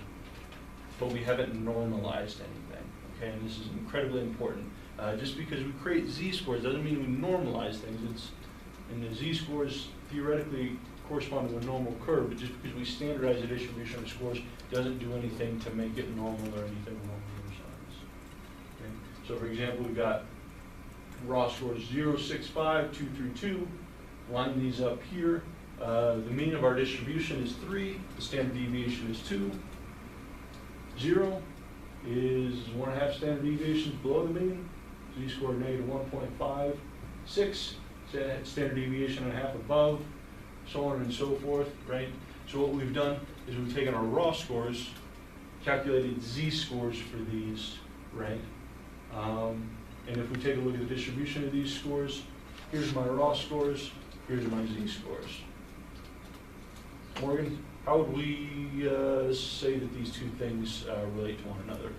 but we haven't normalized anything, okay? And this is incredibly important. Just because we create Z-scores doesn't mean we normalize things. And the Z-scores theoretically correspond to a normal curve, but just because we standardize the distribution of scores doesn't do anything to make it normal or anything along those lines. Okay? So for example, we've got raw scores 0, 6, 5, 2 through 2. Line these up here. The mean of our distribution is 3. The standard deviation is 2. 0 is 1.5 standard deviations below the mean. Z-score -1.5. 6, standard deviation and a half above, so on and so forth, right? So what we've done is we've taken our raw scores, calculated Z-scores for these, right? And if we take a look at the distribution of these scores, here's my raw scores, here's my Z-scores. Morgan, how would we say that these two things relate to one another?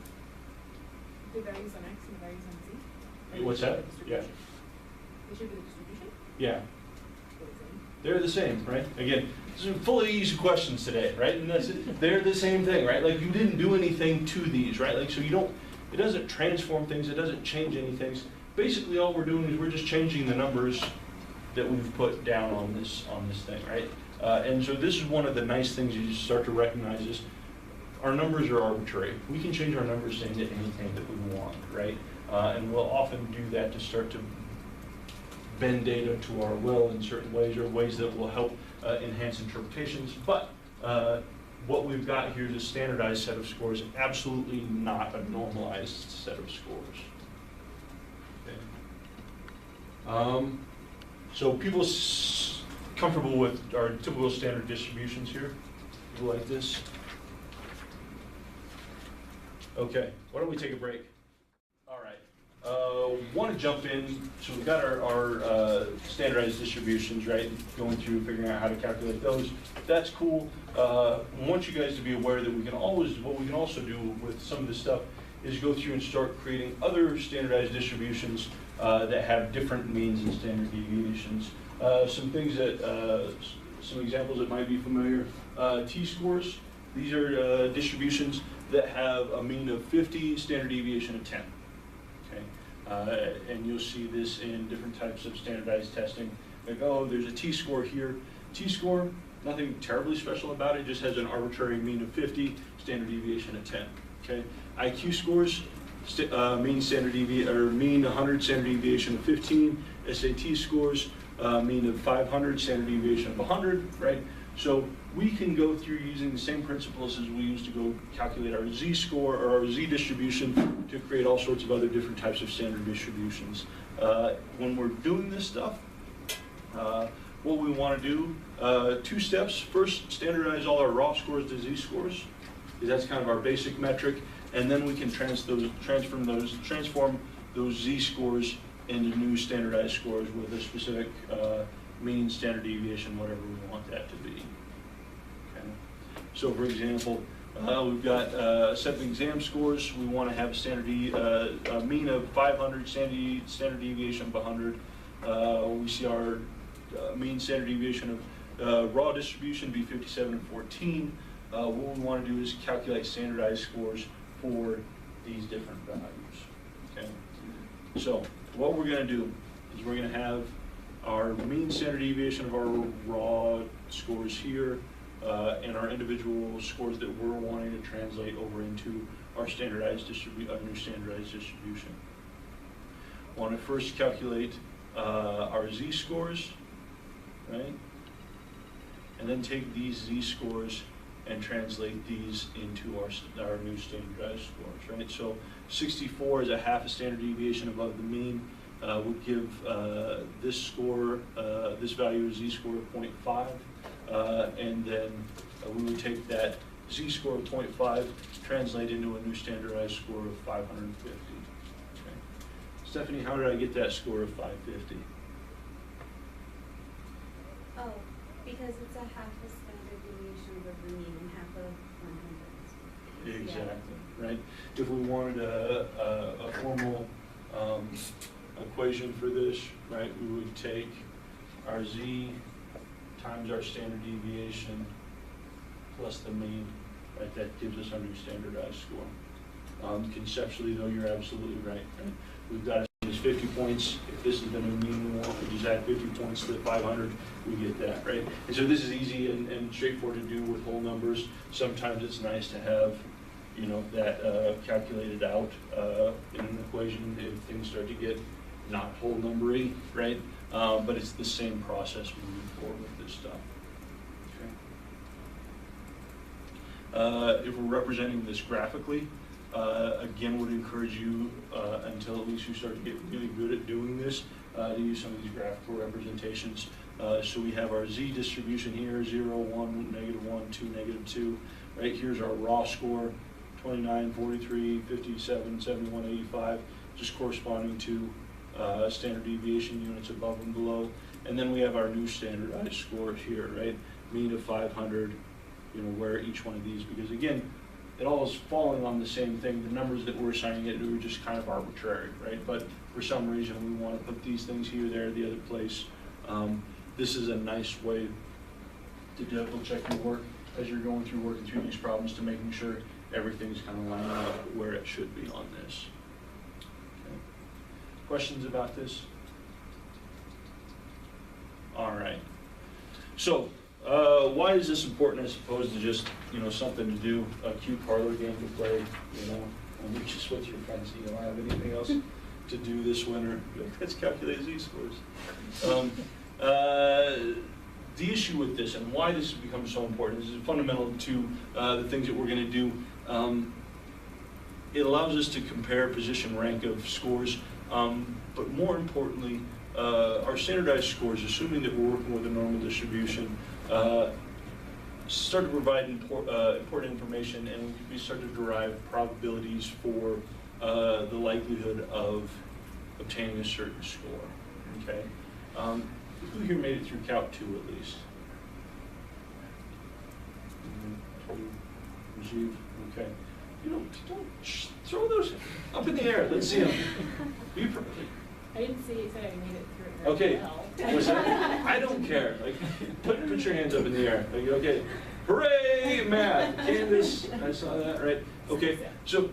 The values on X and the values on Z? What's that? Yeah. They should be the distribution? Yeah. They're They're the same, right? Again, this is full of easy questions today, right? And that's it. They're the same thing, right? Like you didn't do anything to these, right? Like so you don't, it doesn't transform things, it doesn't change anything. Basically all we're doing is we're just changing the numbers that we've put down on this thing, right? And so this is one of the nice things you just start to recognize is our numbers are arbitrary. We can change our numbers to anything that we want, right? And we'll often do that to start to bend data to our will in certain ways or ways that will help enhance interpretations. But what we've got here is a standardized set of scores, absolutely not a normalized set of scores. Okay. So people comfortable with our typical standard distributions here? People like this? Okay, why don't we take a break? All right, Want to jump in, so we've got our standardized distributions, right? Going through, figuring out how to calculate those. That's cool. I want you guys to be aware that what we can also do with some of this stuff is go through and start creating other standardized distributions that have different means and standard deviations. Some things that, some examples that might be familiar. T-scores, these are distributions that have a mean of 50, standard deviation of 10. And you'll see this in different types of standardized testing. Like, oh, there's a T-score here. T-score, nothing terribly special about it, just has an arbitrary mean of 50, standard deviation of 10. Okay. IQ scores, mean 100, standard deviation of 15. SAT scores, mean of 500, standard deviation of 100, right? So we can go through using the same principles as we used to go calculate our Z-score or our Z-distribution to create all sorts of other different types of standard distributions. When we're doing this stuff, what we want to do, 2 steps. First, standardize all our raw scores to Z-scores, because that's kind of our basic metric, and then we can transform those Z-scores into new standardized scores with a specific mean, standard deviation, whatever we want that to be. Okay. So for example, we've got set of exam scores. We want to have a mean of 500, standard deviation of 100. We see our mean standard deviation of raw distribution be 57 and 14. What we want to do is calculate standardized scores for these different values. Okay. So what we're going to do is we're going to have our mean standard deviation of our raw scores here, and our individual scores that we're wanting to translate over into our new standardized distribution. I want to first calculate our Z-scores, right? And then take these Z-scores and translate these into our new standardized scores, right? So 64 is a half a standard deviation above the mean. Would give this score, this value is Z-score of 0.5, and then we would take that Z-score of 0.5, translate into a new standardized score of 550. Okay. Stephanie, how did I get that score of 550? Oh, because it's a half a standard deviation of the mean and half of 100. Exactly, right? If we wanted a formal equation for this, right, we would take our Z times our standard deviation plus the mean, right? That gives us our new standardized score. Conceptually, though, you're absolutely right. We've got is 50 points. If this is the new mean we want, we just add 50 points to the 500, we get that, right? And so this is easy and straightforward to do with whole numbers. Sometimes it's nice to have, you know, that calculated out in an equation if things start to get not whole numbery, right? But it's the same process moving forward with this stuff. Okay. If we're representing this graphically, again, would encourage you until at least you start to get really good at doing this to use some of these graphical representations. So we have our Z distribution here, 0, 1, -1, 2, -2. Right, here's our raw score, 29, 43, 57, 71, 85, just corresponding to standard deviation units above and below. And then we have our new standardized scores here, right? Mean of 500, you know, where each one of these, because again, it all is falling on the same thing. The numbers that we're assigning it to are just kind of arbitrary, right? But for some reason, we want to put these things here, there, the other place. This is a nice way to double check your work as you're going through working through these problems to making sure everything's kind of lining up where it should be on this. Okay. Questions about this? All right. So, why is this important as opposed to just, you know, something to do, a cute parlor game to play, you know, and just with your friends? You don't have anything else to do this winter? Let's calculate Z-scores. The issue with this and why this has become so important is fundamental to the things that we're going to do. It allows us to compare position rank of scores, but more importantly, our standardized scores, assuming that we're working with a normal distribution, start to provide important information, and we start to derive probabilities for the likelihood of obtaining a certain score, okay? Who here made it through Calc 2 at least? Rajiv, okay. You don't throw those up in the air, let's see them. Be I didn't say I made it through Okay, very well. was that, I don't care, like, put your hands up in the air, like, okay, hooray, math, Candace, I saw that, right? Okay, so,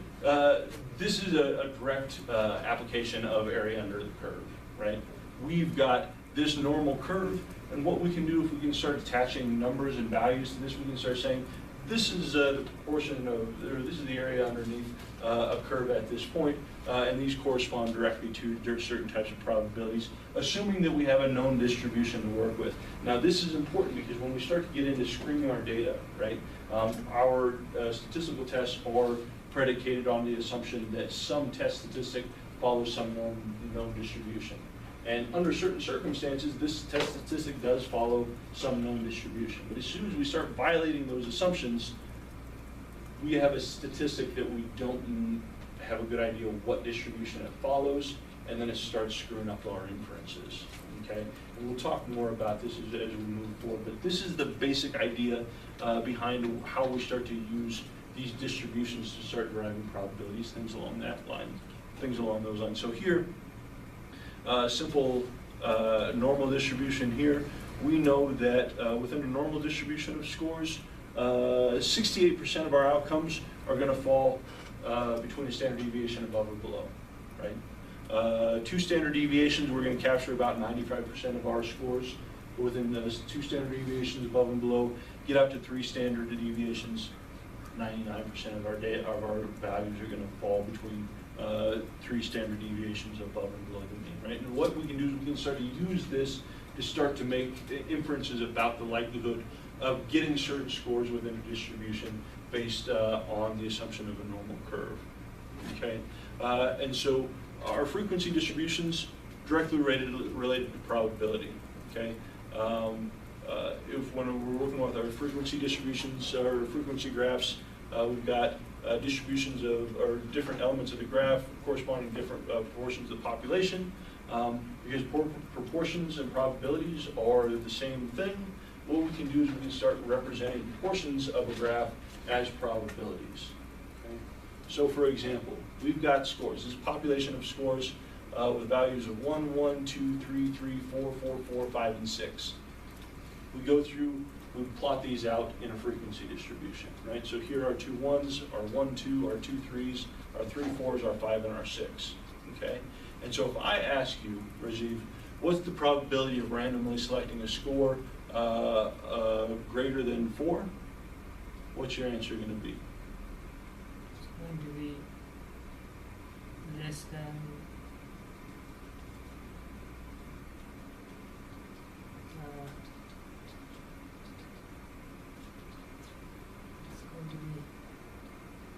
this is a direct, application of area under the curve, right? We've got this normal curve, and what we can do if we can start attaching numbers and values to this, we can start saying, this is the proportion of, or this is the area underneath a curve at this point, and these correspond directly to certain types of probabilities, assuming that we have a known distribution to work with. Now, this is important because when we start to get into screening our data, right, our statistical tests are predicated on the assumption that some test statistic follows some known distribution. And under certain circumstances, this test statistic does follow some known distribution. But as soon as we start violating those assumptions, we have a statistic that we don't have a good idea of what distribution it follows, and then it starts screwing up our inferences, okay? And we'll talk more about this as we move forward, but this is the basic idea behind how we start to use these distributions to start deriving probabilities, things along those lines. So here, simple normal distribution here. We know that within a normal distribution of scores, 68% of our outcomes are going to fall between a standard deviation above or below, right? 2 standard deviations, we're going to capture about 95% of our scores. Within those 2 standard deviations above and below, get out to 3 standard deviations, 99% of our values are going to fall between 3 standard deviations above and below the mean, right? And what we can do is we can start to use this to start to make inferences about the likelihood of getting certain scores within a distribution based on the assumption of a normal curve, okay? And so our frequency distributions directly related to probability, okay? When we're working with our frequency distributions or frequency graphs, we've got distributions or different elements of the graph corresponding to different proportions of the population. Because proportions and probabilities are the same thing, what we can do is we can start representing portions of a graph as probabilities. Okay? So for example, we've got scores. This is a population of scores with values of 1, 1, 2, 3, 3, 4, 4, 4, 5, and 6. We go through, we plot these out in a frequency distribution, right? So here are 2 1s, our 1, 2, our 2 3s, our 3 4s, our 5, and our 6, okay? And so if I ask you, Rajiv, what's the probability of randomly selecting a score greater than 4? What's your answer going to be? It's going to be less than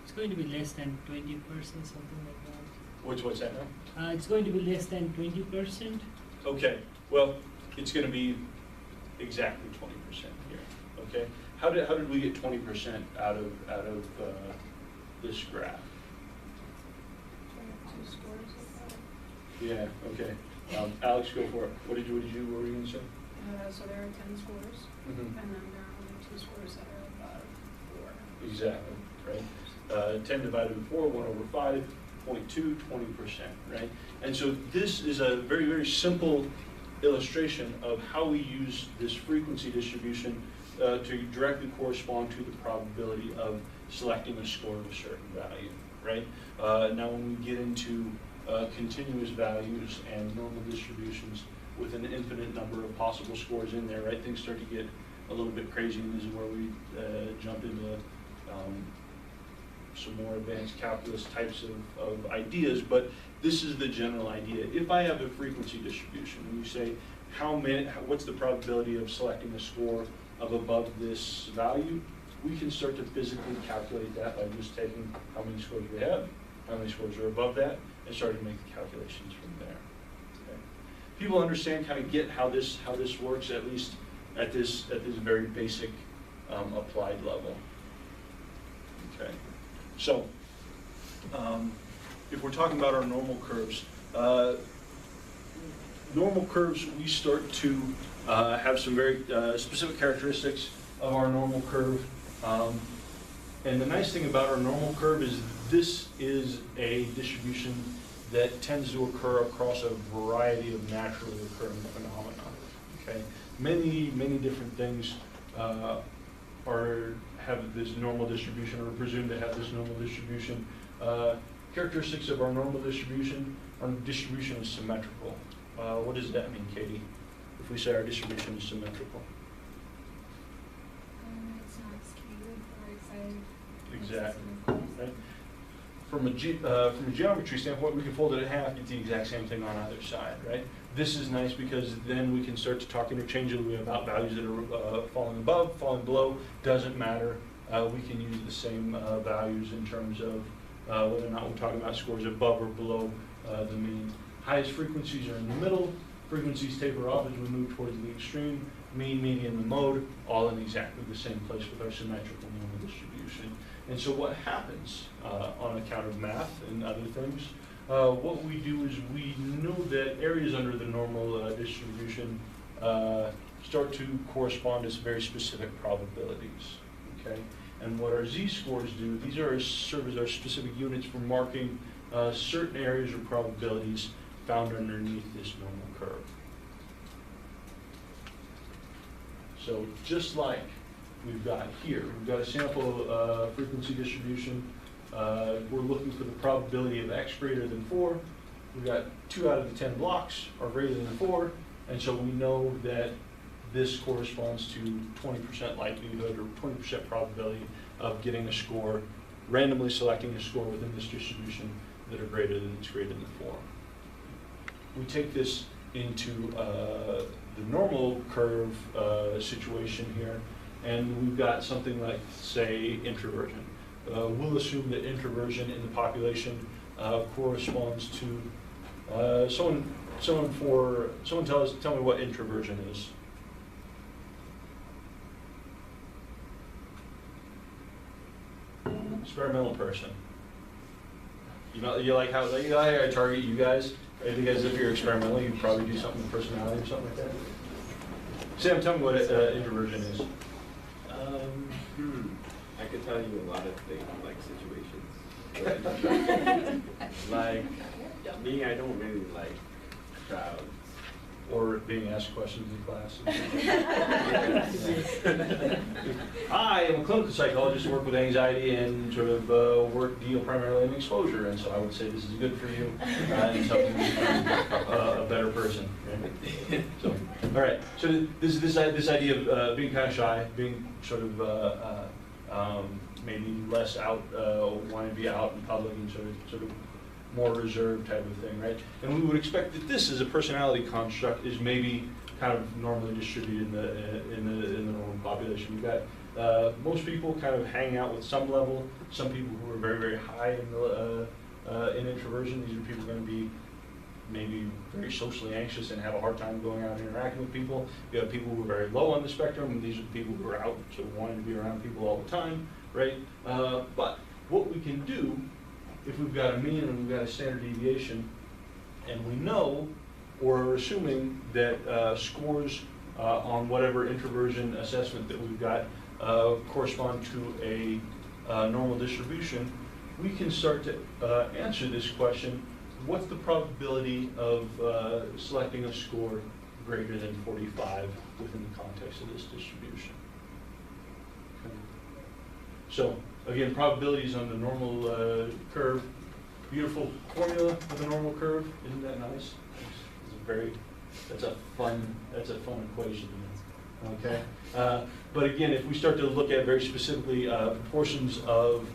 it's going to be less than 20%, something like that. What's that now? It's going to be less than 20%. Okay, well, it's going to be exactly 20% here, okay? How did we get 20% out of this graph? 2 scores of that. Yeah, okay. Alex, go for it. What were you going to say? So there are 10 scores, Mm-hmm. and then there are only 2 scores that are above 4. Exactly, right? 10 divided by 4, 1 over 5, 0.2, 20%, right? And so this is a very, very simple illustration of how we use this frequency distribution to directly correspond to the probability of selecting a score of a certain value, right? Now when we get into continuous values and normal distributions with an infinite number of possible scores in there, right, things start to get a little bit crazy, and this is where we jump into some more advanced calculus types of ideas, but this is the general idea. If I have a frequency distribution, and you say, what's the probability of selecting a score of above this value, we can start to physically calculate that by just taking how many scores we have, how many scores are above that, and starting to make the calculations from there. Okay. People understand, kind of get how this works, at least at this very basic applied level. Okay. So, if we're talking about our normal curves, normal curves, we start to have some very specific characteristics of our normal curve. And the nice thing about our normal curve is this is a distribution that tends to occur across a variety of naturally occurring phenomena. Okay, many different things have this normal distribution, or are presumed to have this normal distribution. Characteristics of our normal distribution: our distribution is symmetrical. What does that mean, Katie? If we say our distribution is symmetrical? It's not skewed or excited. Exactly. Right? From a geometry standpoint, we can fold it in half, get the exact same thing on either side, right? This is nice because then we can start to talk interchangeably about values that are falling above, falling below. Doesn't matter. We can use the same values in terms of whether or not we're talking about scores above or below the mean. Highest frequencies are in the middle. Frequencies taper off as we move towards the extreme. Mean, median, the mode, all in exactly the same place with our symmetrical normal distribution. And so what happens on account of math and other things, what we do is we know that areas under the normal distribution start to correspond to very specific probabilities, okay? And what our z-scores do, these serve as our specific units for marking certain areas or probabilities found underneath this normal curve. So just like we've got here, we've got a sample frequency distribution. We're looking for the probability of x greater than 4. We've got 2 out of the 10 blocks are greater than 4, and so we know that this corresponds to 20% likelihood or 20% probability of getting a score, randomly selecting a score within this distribution that are greater than 4. We take this into the normal curve situation here, and we've got something like, say, introversion. We'll assume that introversion in the population corresponds to someone tell me what introversion is. Experimental person. You like how I target you guys? Because if you're experimental, you'd probably do something with personality or something like that. Sam, tell me what introversion is. I could tell you a lot of things, like situations. Like me, I don't really like crowds. Or being asked questions in class. I am a clinical psychologist, work with anxiety and sort of deal primarily in exposure, and so I would say this is good for you and something to become a better person. Right? So, all right. So this idea of being kind of shy, being sort of maybe less out, wanting to be out in public, and sort of more reserved type of thing, right? And we would expect that this, as a personality construct, is maybe kind of normally distributed in the normal population. We've got most people kind of hang out with some level. Some people who are very, very high in introversion. These are people going to be maybe very socially anxious and have a hard time going out and interacting with people. You have people who are very low on the spectrum, and these are the people who are out sort of wanting to be around people all the time, right? But what we can do, if we've got a mean and we've got a standard deviation, and we know or are assuming that scores on whatever introversion assessment that we've got correspond to a normal distribution, we can start to answer this question: what's the probability of selecting a score greater than 45 within the context of this distribution? Okay. So again, probabilities on the normal curve. Beautiful formula with a normal curve. Isn't that nice? That's a fun equation. Okay. But again, if we start to look at very specifically proportions of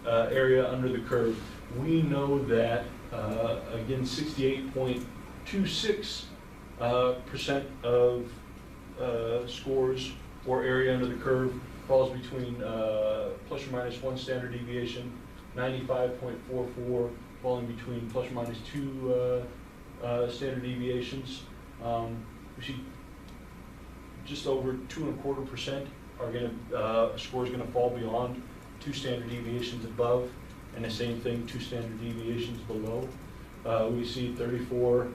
area under the curve, we know that again, 68.26% of scores or area under the curve falls between plus or minus 1 standard deviation, 95.44 falling between plus or minus 2 standard deviations. We see just over 2.25% are going to score is going to fall beyond 2 standard deviations above, and the same thing 2 standard deviations below. We see 34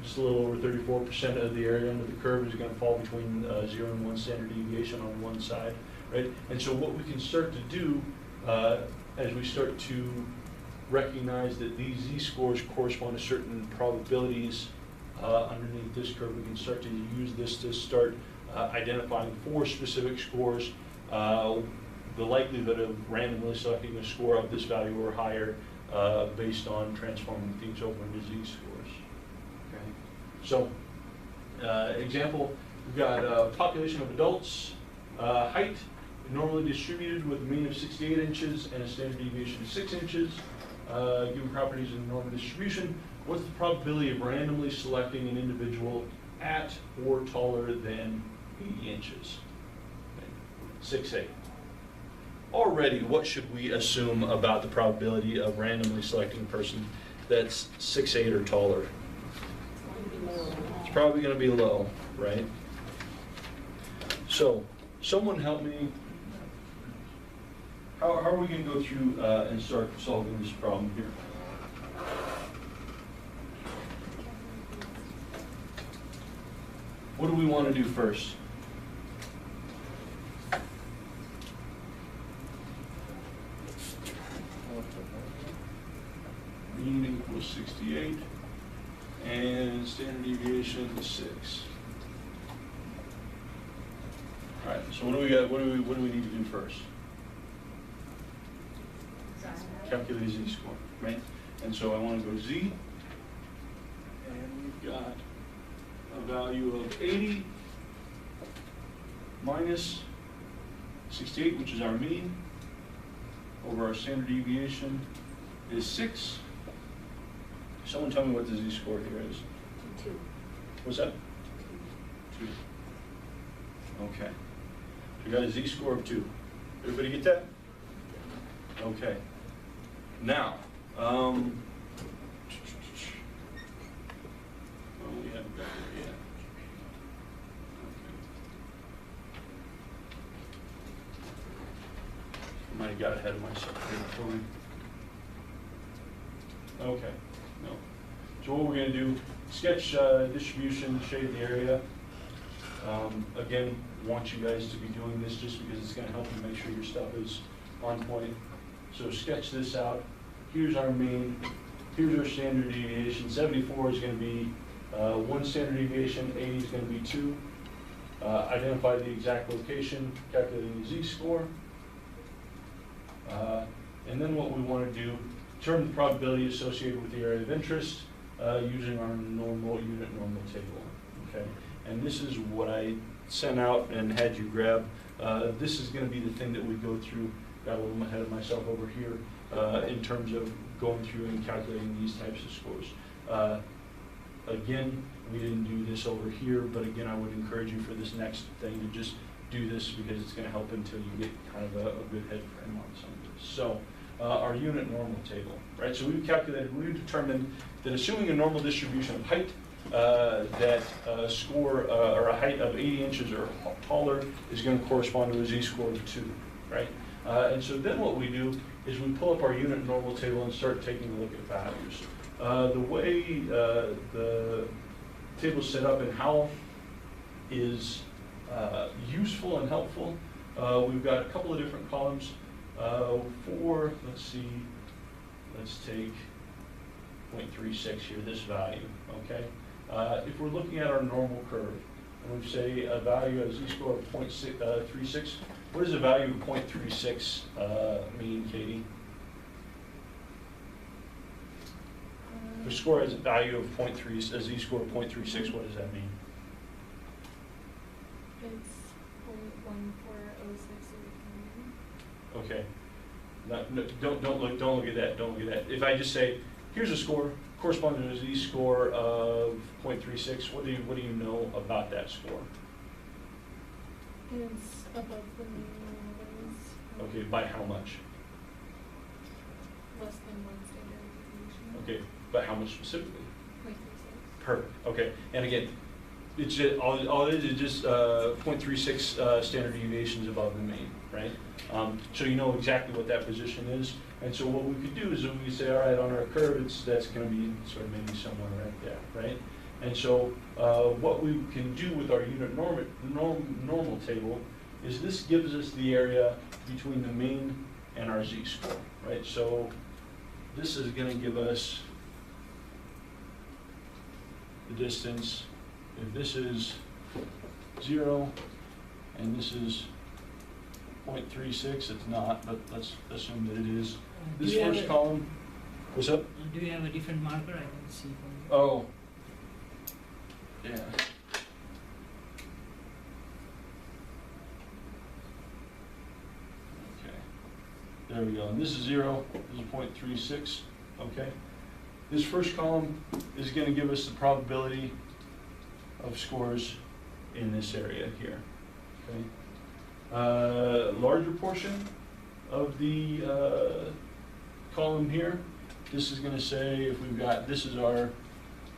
just a little over 34% of the area under the curve is going to fall between 0 and 1 standard deviation on one side, right? And so what we can start to do as we start to recognize that these z-scores correspond to certain probabilities underneath this curve, we can start to use this to start identifying for specific scores the likelihood of randomly selecting a score of this value or higher based on transforming things over into z-scores. Okay. So, example, we've got population of adults, height normally distributed with a mean of 68 inches and a standard deviation of 6 inches. Given properties in the normal distribution, what's the probability of randomly selecting an individual at or taller than 80 inches? 6'8". Already, what should we assume about the probability of randomly selecting a person that's 6'8" or taller? It's probably going to be low, right? So, someone help me. How are we going to go through and start solving this problem here? What do we want to do first? Mean equals 68, and standard deviation is 6. All right. So what do we got? What do we need to do first? Calculate z-score, right? And so I want to go z, and we've got a value of 80 minus 68, which is our mean, over our standard deviation is 6. Someone tell me what the z-score here is. 2. What's that? 2. Okay. We got a z-score of 2. Everybody get that? Okay. Now, well, we haven't got it yet. Okay. I might have got ahead of myself here before we. Okay. No. So what we're going to do, sketch distribution, shade the area. Again, want you guys to be doing this just because it's going to help you make sure your stuff is on point. So sketch this out. Here's our mean. Here's our standard deviation. 74 is going to be 1 standard deviation. 80 is going to be 2. Identify the exact location, calculating the z-score. And then what we want to do, determine the probability associated with the area of interest using our normal unit normal table. Okay. And this is what I sent out and had you grab. This is going to be the thing that we go through. Got a little ahead of myself over here in terms of going through and calculating these types of scores. Again, we didn't do this over here, but again, I would encourage you for this next thing to just do this because it's going to help until you get kind of a good head frame on some of this. So our unit normal table, right? So we've determined that assuming a normal distribution of height, that a score or a height of 80 inches or taller is going to correspond to a z-score of 2, right? And so then what we do is we pull up our unit normal table and start taking a look at values. The way the table is set up and how is useful and helpful, we've got a couple of different columns for, let's take 0.36 here, this value, okay? If we're looking at our normal curve, and we say a value of z-score of 0.36, what does a value of 0.36 mean, Katie? If a score has a value of 0.3, a z-score of 0.36, what does that mean? It's 0.1406. Okay. No, don't look at that. Don't look at that. If I just say, here's a score corresponding to a z-score of 0.36, what do you know about that score? It's above the mean levels. Okay, by how much? Less than 1 standard deviation. Okay, but how much specifically? 0.36. Perfect. Okay, and again, it's just, all it is just 0.36 standard deviations above the mean, right? So you know exactly what that position is. And so what we could do is we could say, all right, on our curve, that's going to be sort of maybe somewhere right there, right? And so what we can do with our unit normal table is this gives us the area between the mean and our z-score, right? So this is going to give us the distance. If this is 0 and this is 0.36, it's not, but let's assume that it is. Do This you have first a- column, what's up? Do you have a different marker I can see from you? Oh, yeah. Okay, there we go. And this is 0, this is 0.36, okay? This first column is going to give us the probability of scores in this area here, okay? Larger portion of the column here, this is going to say if we've got, this is our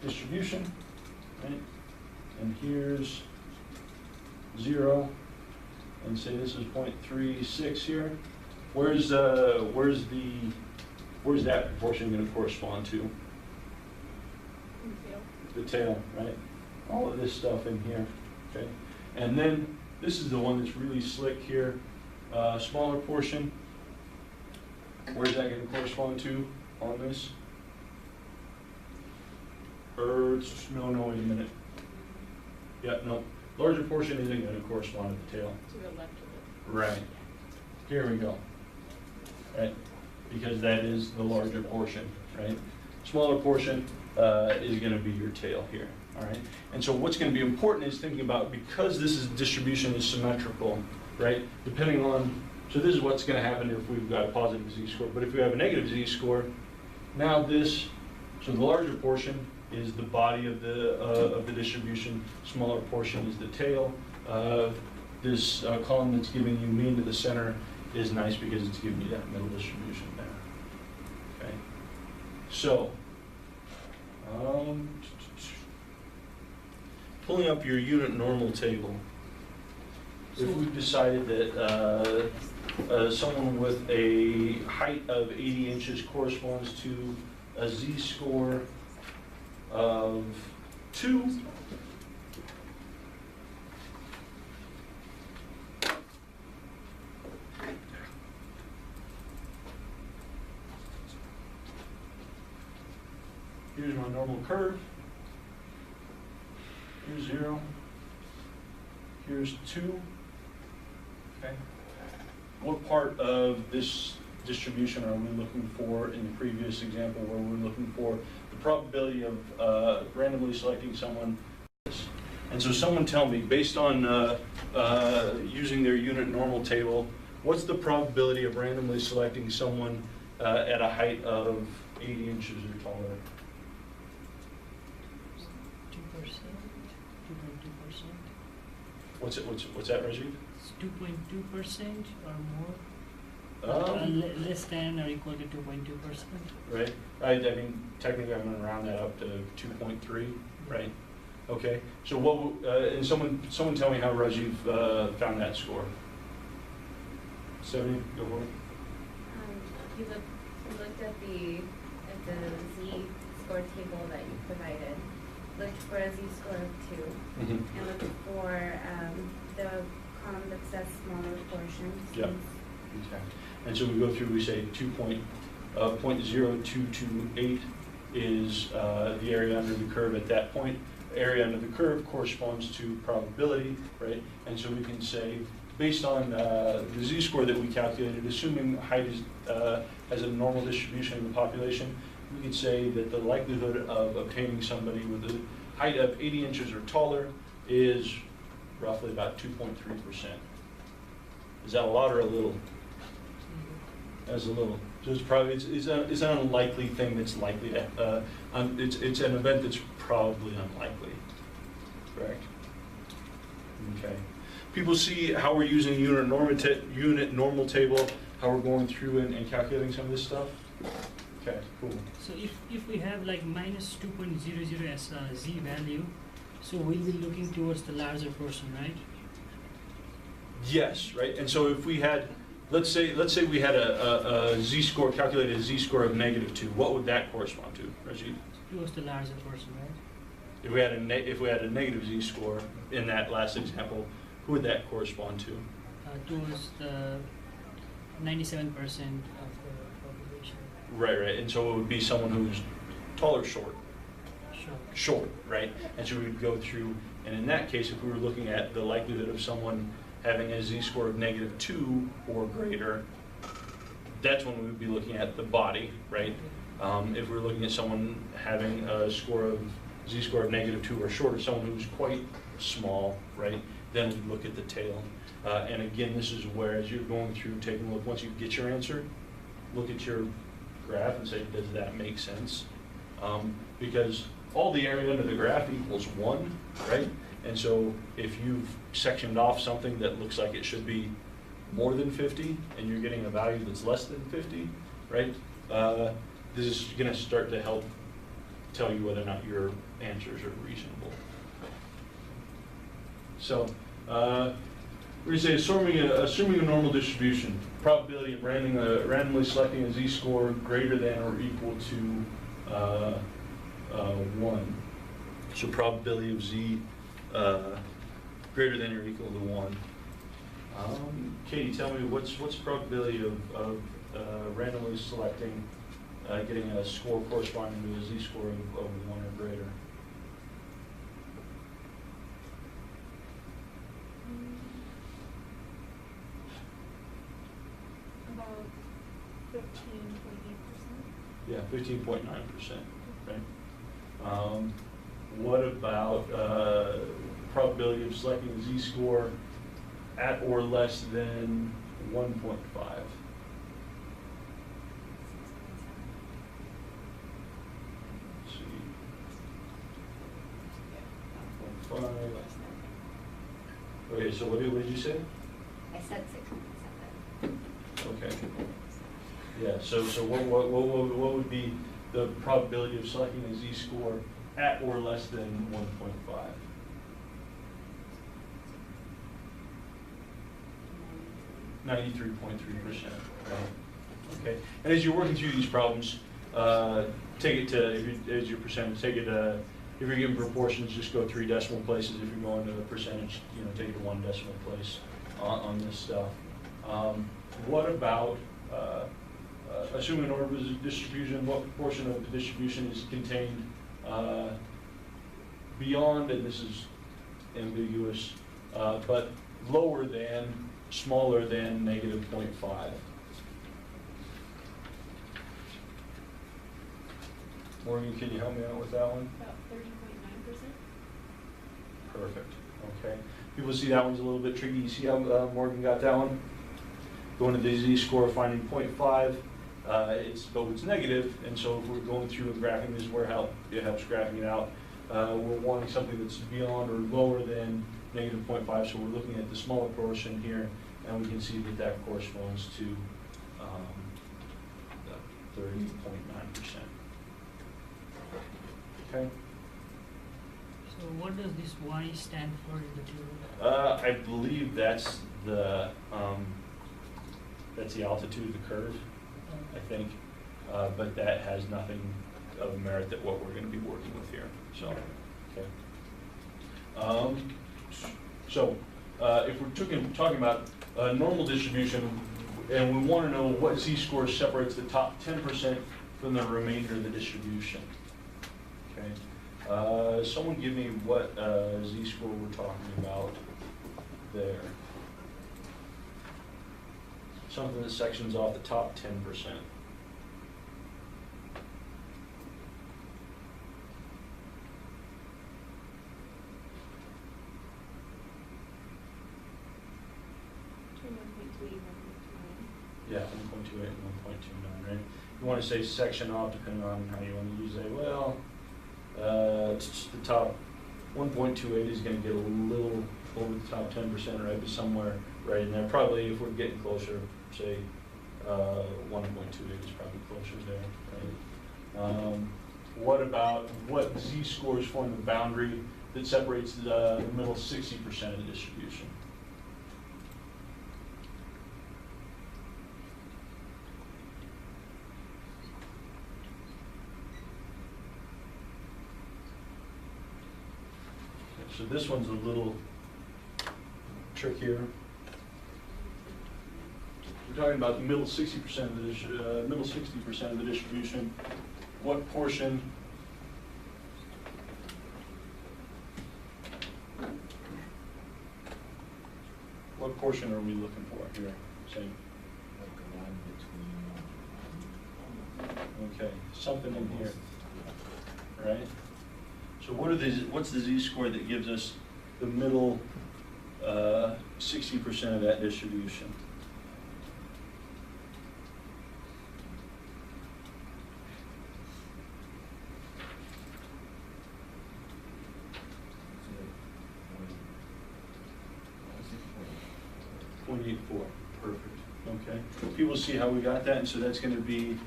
distribution, right? And here's 0, and say this is 0.36 here. Where's that proportion going to correspond to? The tail, right? All of this stuff in here, okay? And then this is the one that's really slick here, smaller portion. Where's that going to correspond to on this? No, wait a minute. Yeah, no, larger portion isn't going to correspond to the tail. To the left of it. Right. Here we go. Right, because that is the larger portion, right? Smaller portion is going to be your tail here, all right? And so what's going to be important is thinking about, because this is distribution is symmetrical, right? Depending on, so this is what's going to happen if we've got a positive z-score, but if we have a negative z-score, now this, so the larger portion is the body of the distribution, smaller portion is the tail. This column that's giving you mean to the center is nice because it's giving you that middle distribution there. Okay. So, pulling up your unit normal table, if we've decided that someone with a height of 80 inches corresponds to a z-score of 2, here's my normal curve. Here's 0. Here's 2. Okay. What part of this distribution are we looking for in the previous example where we're looking for the probability of randomly selecting someone? And so someone tell me, based on using their unit normal table, what's the probability of randomly selecting someone at a height of 80 inches or taller? 2%, 2.2%. What's that, Rajiv? It's 2.2% or more. Um, Less than or equal to 2.2%. Right. I mean, technically, I'm going to round that up to 2.3. Right. Okay. So what? And someone tell me how Rajiv found that score. 70. Go for it. You looked at the z-score table that you provided, looked for a z-score of 2, Mm-hmm. and looked for the column that says smaller portions. Yep. Okay. And so we go through, we say 0.0228 is the area under the curve at that point. Area under the curve corresponds to probability, right? And so we can say, based on the z-score that we calculated, assuming height is, has a normal distribution in the population, we could say that the likelihood of obtaining somebody with a height of 80 inches or taller is roughly about 2.3%. Is that a lot or a little? As a little. So it's probably it's an unlikely thing that's likely to. It's an event that's probably unlikely. Correct. Okay. People see how we're using unit normal table, how we're going through and calculating some of this stuff. Okay. Cool. So if we have like minus 2.00 as a z value, so we'll be looking towards the larger portion, right? Yes. Right. And so if we had, let's say we had a z-score, calculated a z-score of -2, what would that correspond to, Rajiv? Towards the larger portion, right? if we had a negative z-score in that last example, who would that correspond to? Towards the 97% of the population. Right, and so it would be someone who's tall or short? Sure. Short, right? And so we would go through, and in that case, if we were looking at the likelihood of someone having a z-score of -2 or greater, that's when we would be looking at the body, right? If we're looking at someone having a z-score of -2 or shorter, someone who's quite small, right? Then we look at the tail. And again, this is where, as you're going through, taking a look, once you get your answer, look at your graph and say, does that make sense? Because all the area under the graph equals 1, right? And so if you've sectioned off something that looks like it should be more than 50, and you're getting a value that's less than 50, right? This is going to start to help tell you whether or not your answers are reasonable. So, we're going to say assuming a normal distribution, probability of randomly selecting a z-score greater than or equal to 1. So probability of z greater than or equal to 1. Katie, tell me what's the probability of randomly selecting getting a score corresponding to a z-score of 1 or greater? About 15.8%. Yeah, 15.9%, right? What about probability of selecting a z-score at or less than 1.5? Let's see. 1.5. Okay, so what did you say? I said 6.7. Okay. Yeah, so what would be the probability of selecting a z-score at or less than 1.5? 93.3%. Right. Okay. And as you're working through these problems, take it to, as your percentage, take it, if you're given proportions, just go 3 decimal places. If you're going to a percentage, take it to 1 decimal place on this stuff. What about, assuming an order distribution, what proportion of the distribution is contained beyond, and this is ambiguous, but lower than, smaller than -0.5? Morgan, can you help me out with that one? About 30.9%. Perfect, okay. People see that one's a little bit tricky. You see how Morgan got that one? Going to the z-score, finding 0.5, but it's negative, and so if we're going through and graphing, this is where it helps graphing it out. We're wanting something that's beyond or lower than -0.5, so we're looking at the smaller portion here, and we can see that that corresponds to 30.9%. Okay. So what does this Y stand for in the table? I believe that's the altitude of the curve, I think, but that has nothing of merit that what we're going to be working with here. So, okay. If we're talking about normal distribution, and we want to know what z-score separates the top 10% from the remainder of the distribution. Okay. Someone give me what z-score we're talking about there. Something that sections off the top 10%. Yeah, 1.28 and 1.29, right? You want to say section off depending on how you want to use it. Well, the top 1.28 is going to get a little over the top 10%, right? But somewhere right in there. Probably if we're getting closer, say 1.28 is probably closer there, right? What about what z-scores form the boundary that separates the middle 60% of the distribution? So this one's a little trickier. We're talking about the middle 60% of the middle 60% of the distribution. What portion? What portion are we looking for here? Same. Okay, something in here, right? So what are these? What's the z-score that gives us the middle 60% of that distribution? .84. Perfect. Okay. People see how we got that, and so that's going to be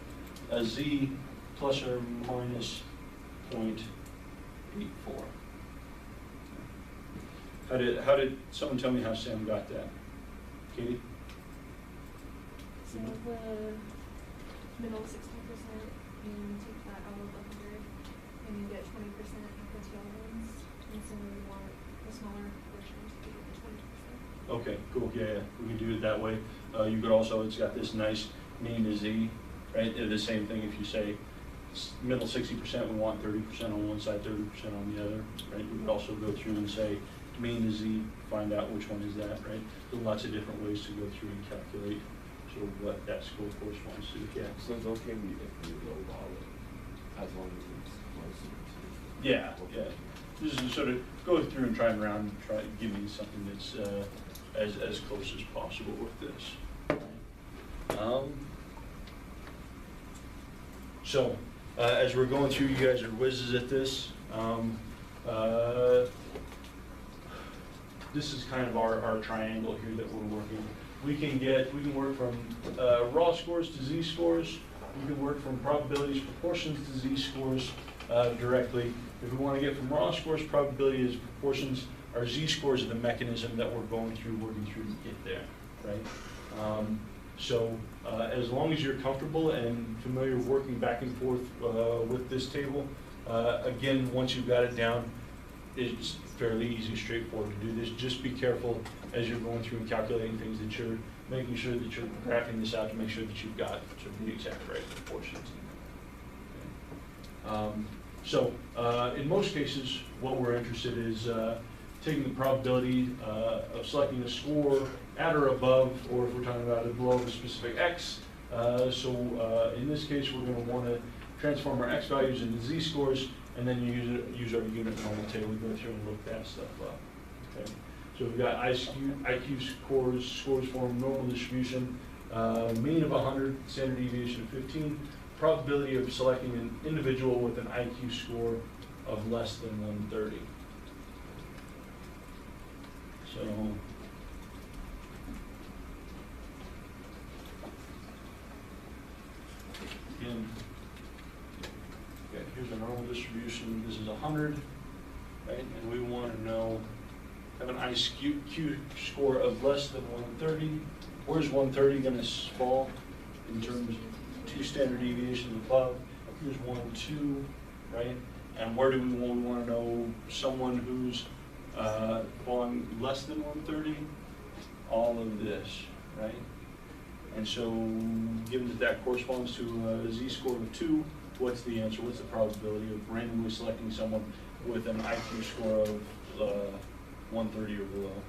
a z plus or minus 0.84. How did someone tell me how Sam got that? Katie? So the middle 60%, and take that out of 100, and you get 20% of the tailwinds. And so we want the smaller portion to be the 20%. Okay, cool. Yeah, we can do it that way. You could also, it's got this nice mean to z, right? They're the same thing if you say middle 60%, we want 30% on one side, 30% on the other, right? You could also go through and say mean to z, find out which one is that, right? There are lots of different ways to go through and calculate sort of what that score corresponds to. Yeah. So it's okay if we lowball it, as long as it's close. Yeah, yeah. Just to sort of go through and try and try to give you something that's as close as possible with this. So, as we're going through, you guys are whizzes at this. This is kind of our triangle here that we're working. We can work from raw scores to z-scores. We can work from probabilities, proportions to z-scores directly. If we want to get from raw scores, probabilities, proportions, our z-scores are the mechanism that we're working through to get there, right? So as long as you're comfortable and familiar working back and forth with this table, again, once you've got it down, it's fairly easy, straightforward to do this. Just be careful as you're going through and calculating things that you're making sure that you're graphing this out to make sure that you've got sort of the exact right proportions. Okay. In most cases, what we're interested in is taking the probability of selecting a score at or above, or if we're talking about it below a specific x. In this case, we're going to want to transform our x values into z-scores, and then use our unit normal table. We go through and look that stuff up. Okay. So we've got IQ scores form normal distribution, mean of 100, standard deviation of 15, probability of selecting an individual with an IQ score of less than 130. So again, okay, here's a normal distribution. This is 100, right? And we want to know, have an IQ score of less than 130. Where's 130 going to fall in terms of 2 standard deviations above? Here's 1, 2, right? And where do we want to know someone who's falling less than 130? All of this, right? And so, given that corresponds to a z-score of 2, what's the answer? What's the probability of randomly selecting someone with an IQ score of 130 or below?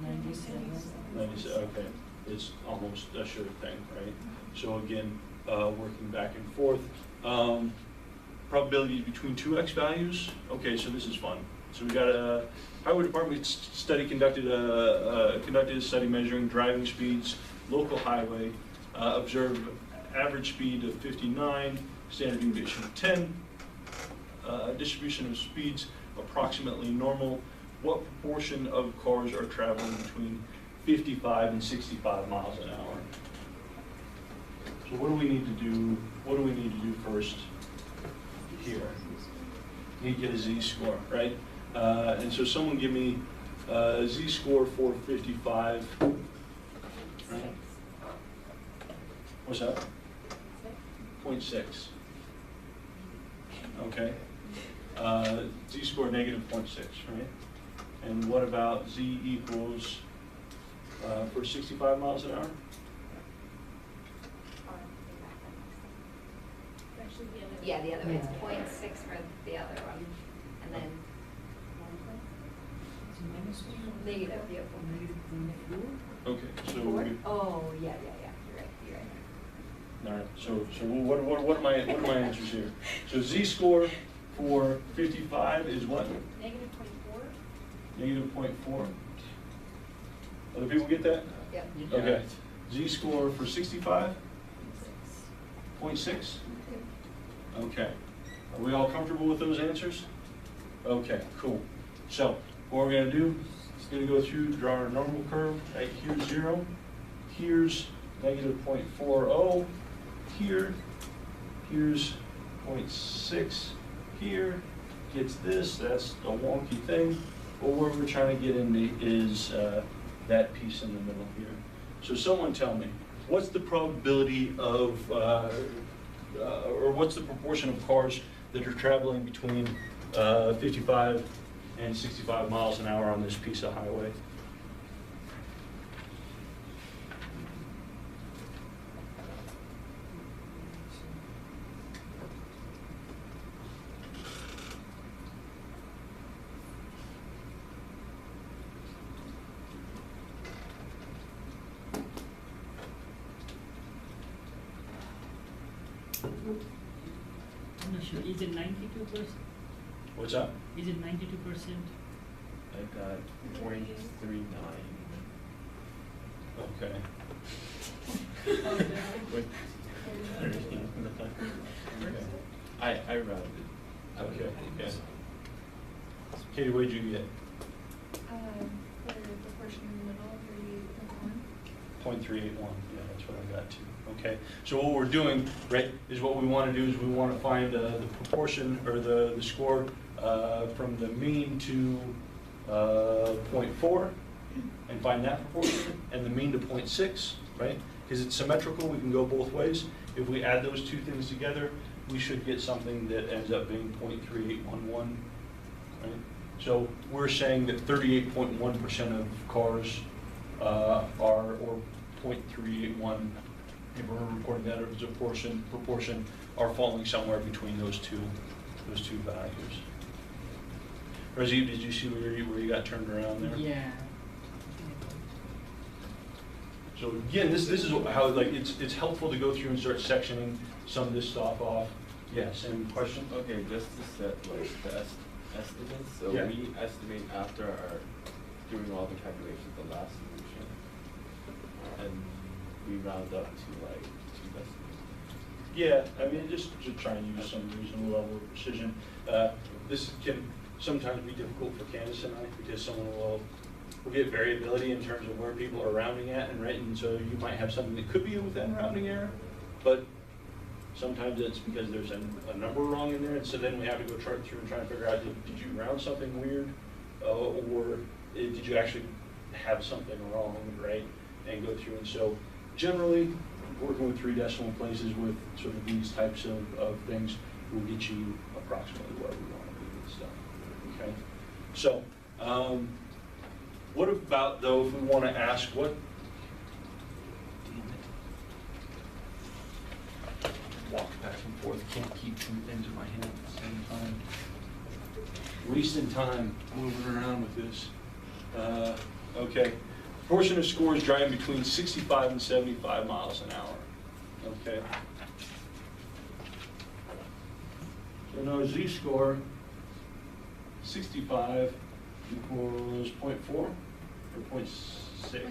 97. 97, okay. It's almost a sure thing, right? So again, working back and forth. Probabilities between 2 x values. Okay, so this is fun. So we got a highway department study conducted a study measuring driving speeds, local highway, observed average speed of 59, standard deviation of 10, distribution of speeds approximately normal. What proportion of cars are traveling between 55 and 65 miles an hour? So what do we need to do? What do we need to do first here? Need to get a z-score, right? And so someone give me a z-score for 55. Right? What's that? 0.6. Okay. Z-score negative 0.6, right? And what about Z equals for 65 miles an hour? Actually, the other. Yeah, the other way, it's Yeah. 0.6 for the other one, and then negative, yeah. Okay, so Four? we, Oh, yeah, you're right. all right, so what are my answers here? So Z-score for 55 is what? Negative 0.4. Negative 0.4. Other people get that? Yep. Okay. Z-score for 65? 0.6? Okay. Are we all comfortable with those answers? Okay, cool. So what we're going to do is going to go through, draw our normal curve. Right, here's 0. Here's negative 0.40. Here's 0.6. Here gets this. That's a wonky thing. But what we're trying to get in is that piece in the middle here. So someone tell me, what's the probability of, or what's the proportion of cars that are traveling between 55 and 65 miles an hour on this piece of highway? I'm not sure, is it 92%? What's up? Is it 92%? I got 0.39. Okay. With I rounded. Okay. Okay. Katie, what did you get? For the portion in the middle, 38.1. 0.381, yeah, that's what I got too. Okay, so what we're doing, right, is what we want to do is we want to find the proportion or the score from the mean to 0.4 and find that proportion, and the mean to 0.6, right? Because it's symmetrical, we can go both ways. If we add those two things together, we should get something that ends up being 0.3811, right? So we're saying that 38.1% of cars are, or 0.381, if we're reporting that as a proportion, are falling somewhere between those two values. Rajiv, did you see where you got turned around there? Yeah. So again, this is how, like, it's helpful to go through and start sectioning some of this stuff off. Yes, any question? Okay, just to set like the estimates. So Yeah. we estimate after doing all the calculations, the last solution, and we round up to like 2 decimals. Yeah, I mean, just to try and use some reasonable level of precision. This can sometimes be difficult for Candace and I, because someone will get variability in terms of where people are rounding at, and so you might have something that could be within rounding error, but sometimes it's because there's a number wrong in there, and so then we have to go chart through and try to figure out, did you round something weird, or did you actually have something wrong, right? And go through, and so generally, working with 3 decimal places with sort of these types of things will get you approximately where we want to be with stuff, okay? So, what about, though, if we want to ask what, walk back and forth, can't keep 2 things in my hand at the same time. Wasting time moving around with this. Okay, proportion of scores driving between 65 and 75 miles an hour. Okay. So now Z-score, 65 equals 0.4 or 0.6?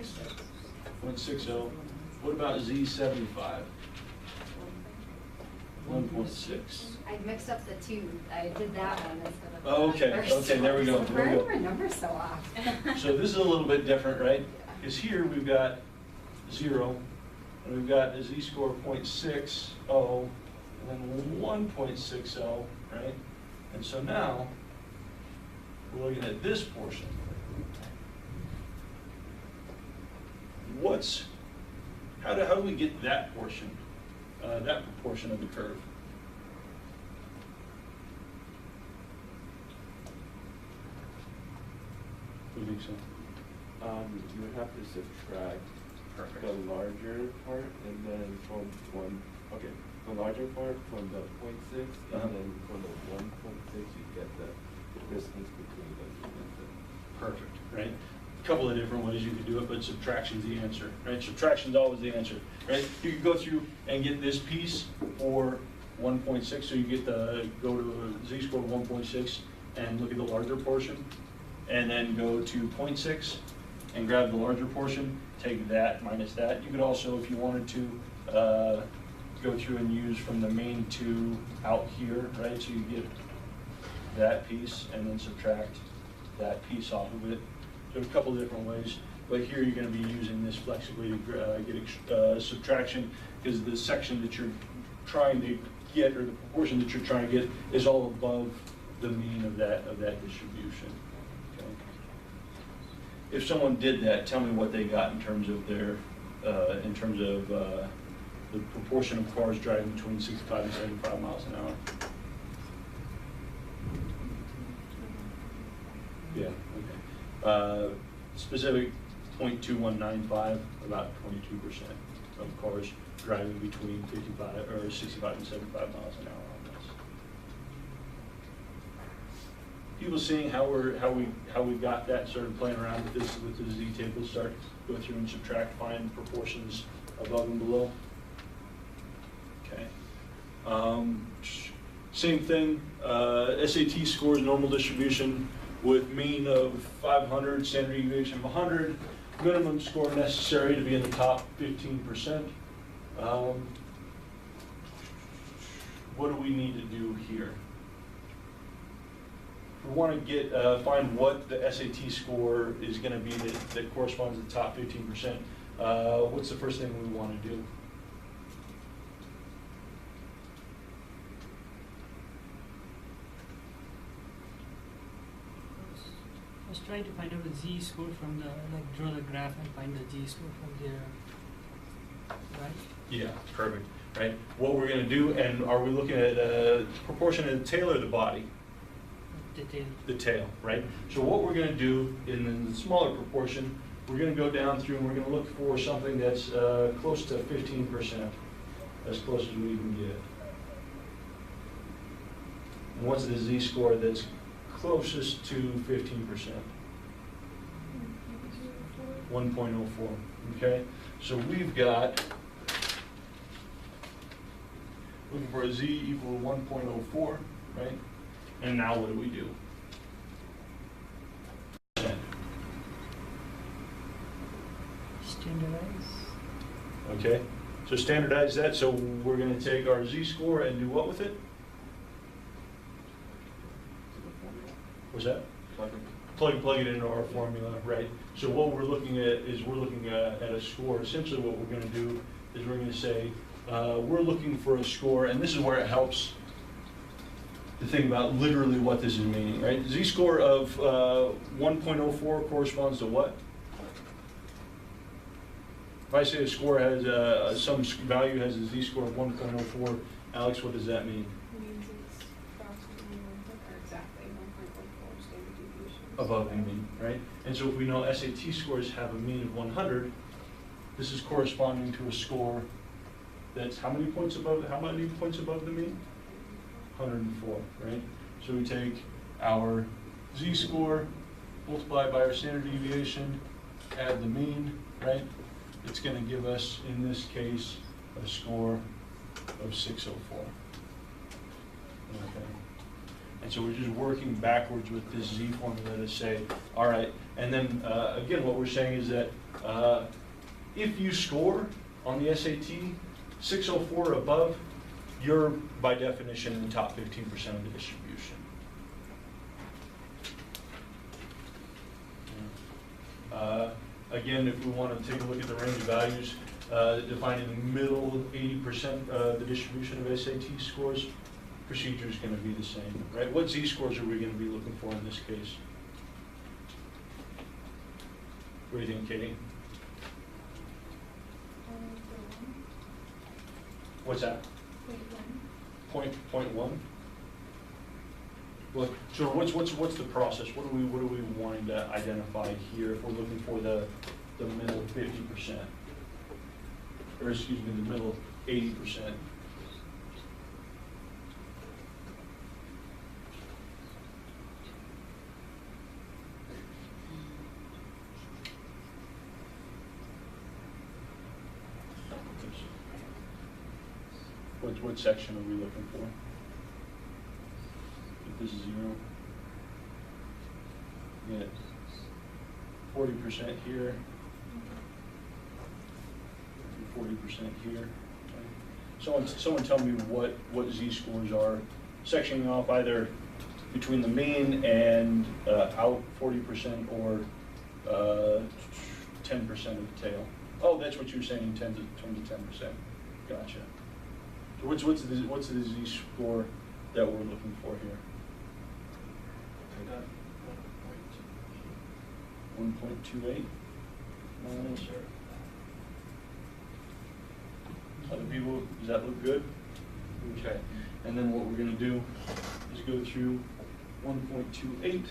0.60. What about Z75? 1.6. I mixed up the two. I did that one instead of the Oh, okay, first okay, there we go, one. there we Why go. are my numbers so off? So this is a little bit different, right? Because here we've got 0, and we've got a Z-score 0.60, and then 1.60, right? And so now, we're looking at this portion. How do we get that portion, that proportion of the curve? think so? You would have to subtract Perfect. the larger part and then from the larger part from the 0.6 Uh-huh. and then from the 1.6 you get the distance between them. Perfect, right? A couple of different ways you could do it, but subtraction's the answer, right? Subtraction's always the answer, right? You could go through and get this piece for 1.6, so you get go to a z-score of 1.6 and look at the larger portion, and then go to 0.6 and grab the larger portion, take that minus that. You could also, if you wanted to, go through and use from the main 2 out here, right? So you get that piece and then subtract that piece off of it. So a couple of different ways, but here you're going to be using this flexibly to get subtraction, because the section that you're trying to get, or the proportion that you're trying to get, is all above the mean of that distribution. Okay. If someone did that, tell me what they got in terms of their, the proportion of cars driving between 65 and 75 miles an hour. Yeah, okay. Specific 0.2195, about 22% of cars driving between 65 and 75 miles an hour on this. People seeing how we got that, started playing around with this with the Z table, start go through and subtract, find proportions above and below. Okay. Same thing. SAT scores, normal distribution with mean of 500, standard deviation of 100, minimum score necessary to be in the top 15%. What do we need to do here? We want to get find what the SAT score is going to be that corresponds to the top 15%. What's the first thing we want to do? I was trying to find out the z-score from the, like, draw the graph and find the z-score from there, right? Yeah, perfect. Right. What we're going to do, and are we looking at proportion of the tail or the body? Detail. The tail, right? So what we're going to do in the smaller proportion, we're going to go down through and we're going to look for something that's close to 15%, as close as we can get. And what's the z-score that's closest to 15%? 1.04. Okay, so we've got, looking for a z equal 1.04, right? And now what do we do? Standardize. Okay, so standardize that. So we're going to take our z-score and do what with it? What's that? Plug it into our formula, right? So what we're looking at is we're looking at a score. Essentially what we're going to do is we're going to say we're looking for a score, and this is where it helps to think about literally what this is meaning, right? Z-score of 1.04 corresponds to what? If I say a score has some value has a z-score of 1.04, Alex, what does that mean? Means it's approximately 1.0 or exactly 1.14 standard deviation. Above the mean, right? And so if we know SAT scores have a mean of 100, this is corresponding to a score that's how many points above the mean? 104, right? So we take our z-score, multiply by our standard deviation, add the mean, right? It's going to give us, in this case, a score of 604. Okay. And so we're just working backwards with this z formula to say, all right, and then again, what we're saying is that if you score on the SAT 604 or above, you're by definition in the top 15% of the distribution. Again, if we want to take a look at the range of values, defining the middle 80% of the distribution of SAT scores, procedure is going to be the same, right? What z-scores are we going to be looking for in this case? What do you think, Katie? What's that? Point one? Well, so what's the process? What are we wanting to identify here if we're looking for the middle 50%? Or excuse me, the middle 80%? What section are we looking for? If this is 0, yeah, 40% here, 40% here. Okay. Someone tell me what z-scores are, sectioning off either between the mean and out 40% or 10% of the tail. Oh, that's what you're saying, 10 to 10%. Gotcha. So what's the z-score that we're looking for here? I got 1.28. Sure. Other people, does that look good? Okay. And then what we're going to do is go through 1.28,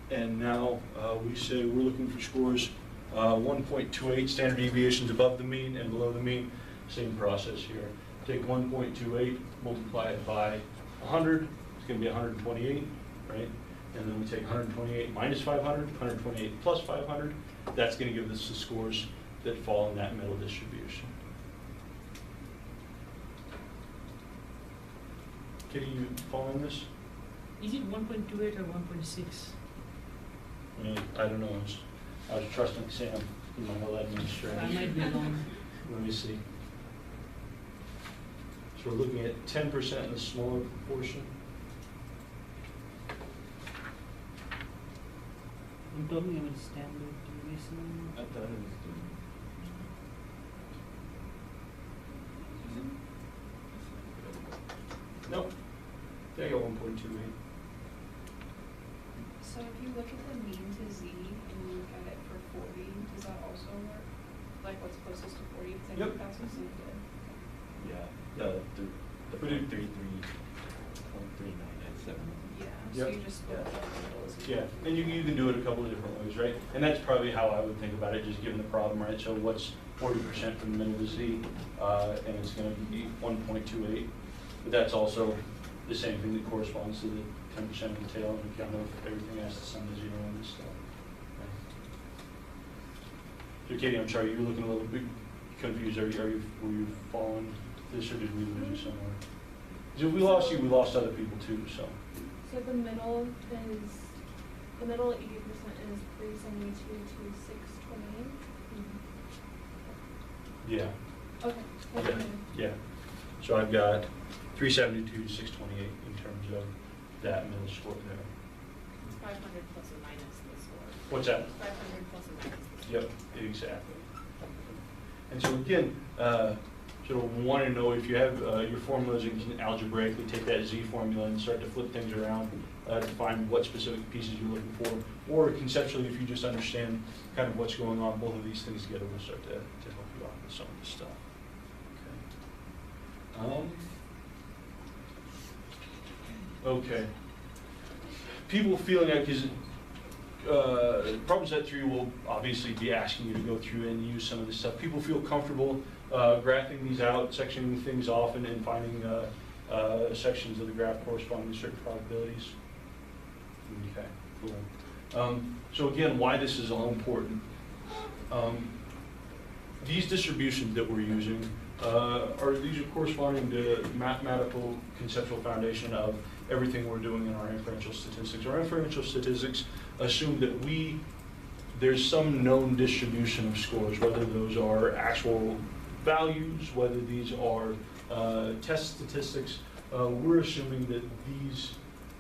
and now we say we're looking for scores 1.28 standard deviations above the mean and below the mean. Same process here. Take 1.28, multiply it by 100. It's going to be 128, right? And then we take 128 minus 500, 128 plus 500. That's going to give us the scores that fall in that middle distribution. Kitty, you following this? Is it 1.28 or 1.6? I don't know. I was trusting Sam. He might have led me astray. I might be wrong. Let me see. So we're looking at 10% in the smaller proportion. I'm talking about standard deviation. I thought it was Nope. They got 1.28. So if you look at the mean to z and you look at it for 40, does that also work? Like what's closest to 40? Because I Yep. think that's what's needed. Yeah, the 33.3997. Yeah, so Yep. you just split Yeah. the middle as Yeah, and you can do it a couple of different ways, right? And that's probably how I would think about it, just given the problem, right? So what's 40% from the middle to z, and it's going to be 1.28. But that's also the same thing that corresponds to the 10% of the tail and account of everything has to sum to 0 and this stuff. Right? So Katie, I'm sorry, you're looking a little bit confused. Were you following this, or did we lose you somewhere? 'Cause if we lost you, we lost other people too, so. So the middle 80% is 372 to 628. Yeah. Okay. Yeah, yeah. So I've got 372 to 628 in terms of that middle score there. 500 plus or minus the score. What's that? 500 plus or minus the score. Yep, exactly. And so again, sort of want to know if you have your formulas and can algebraically take that z formula and start to flip things around to find what specific pieces you're looking for, or conceptually if you just understand kind of what's going on, both of these things together will start to help you out with some of this stuff. Okay. People feeling like problem set 3 will obviously be asking you to go through and use some of this stuff. People feel comfortable graphing these out, sectioning things off, and finding sections of the graph corresponding to certain probabilities. Okay, cool. So again, why this is all important. These distributions that we're using these are corresponding to mathematical conceptual foundation of everything we're doing in our inferential statistics. Our inferential statistics assume that there's some known distribution of scores, whether those are actual values, whether these are test statistics. We're assuming that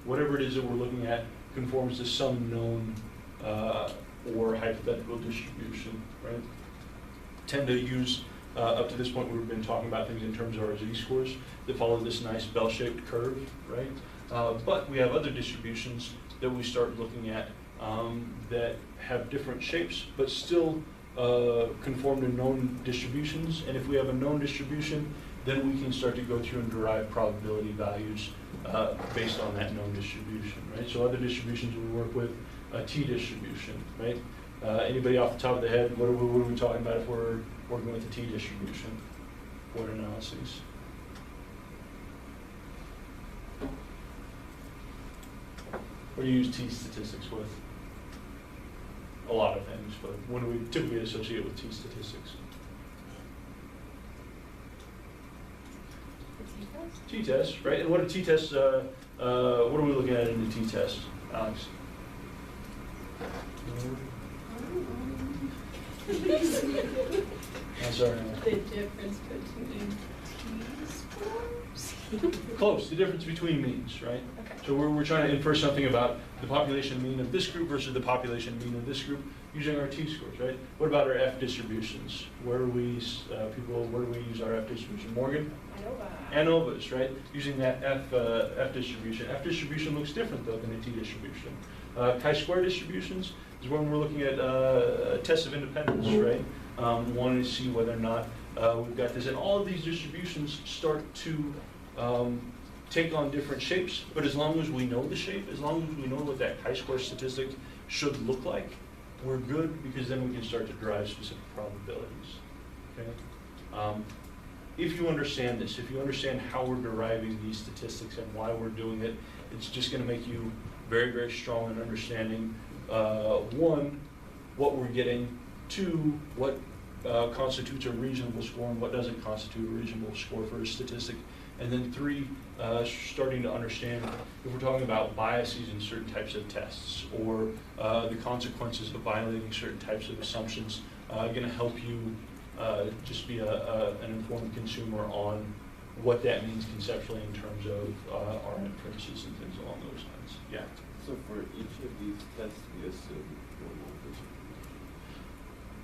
whatever it is that we're looking at, conforms to some known or hypothetical distribution, right? Tend to use, up to this point, we've been talking about things in terms of our z-scores that follow this nice bell-shaped curve, right? But we have other distributions that we start looking at that have different shapes, but still conform to known distributions. And if we have a known distribution then we can start to go through and derive probability values based on that known distribution, right? So other distributions we work with, a t-distribution, right? Anybody off the top of the head, what are we talking about if we're working with a t-distribution? What analyses? What do you use t-statistics with? A lot of things, but when do we typically associate with t-statistics? T-test, right? And what are t-tests, what are we looking at in the t-test, Alex? I'm sorry. The difference between t-scores? Close, the difference between means, right? Okay. So we're trying to infer something about the population mean of this group versus the population mean of this group using our t-scores, right? What about our F distributions? Where do we, where do we use our F distribution? Morgan? ANOVAs, right? Using that F distribution. F distribution looks different though than a t distribution. Chi-square distributions is when we're looking at tests of independence, right? Wanting to see whether or not we've got this. And all of these distributions start to take on different shapes, but as long as we know the shape, as long as we know what that chi-square statistic should look like, we're good, because then we can start to derive specific probabilities, okay? If you understand this, if you understand how we're deriving these statistics and why we're doing it, it's just gonna make you very, very strong in understanding, one, what we're getting, two, what constitutes a reasonable score and what doesn't constitute a reasonable score for a statistic, and then three, starting to understand if we're talking about biases in certain types of tests or the consequences of violating certain types of assumptions, gonna help you just be an informed consumer on what that means conceptually in terms of our inferences and things along those lines. Yeah. So for each of these tests, we assume normal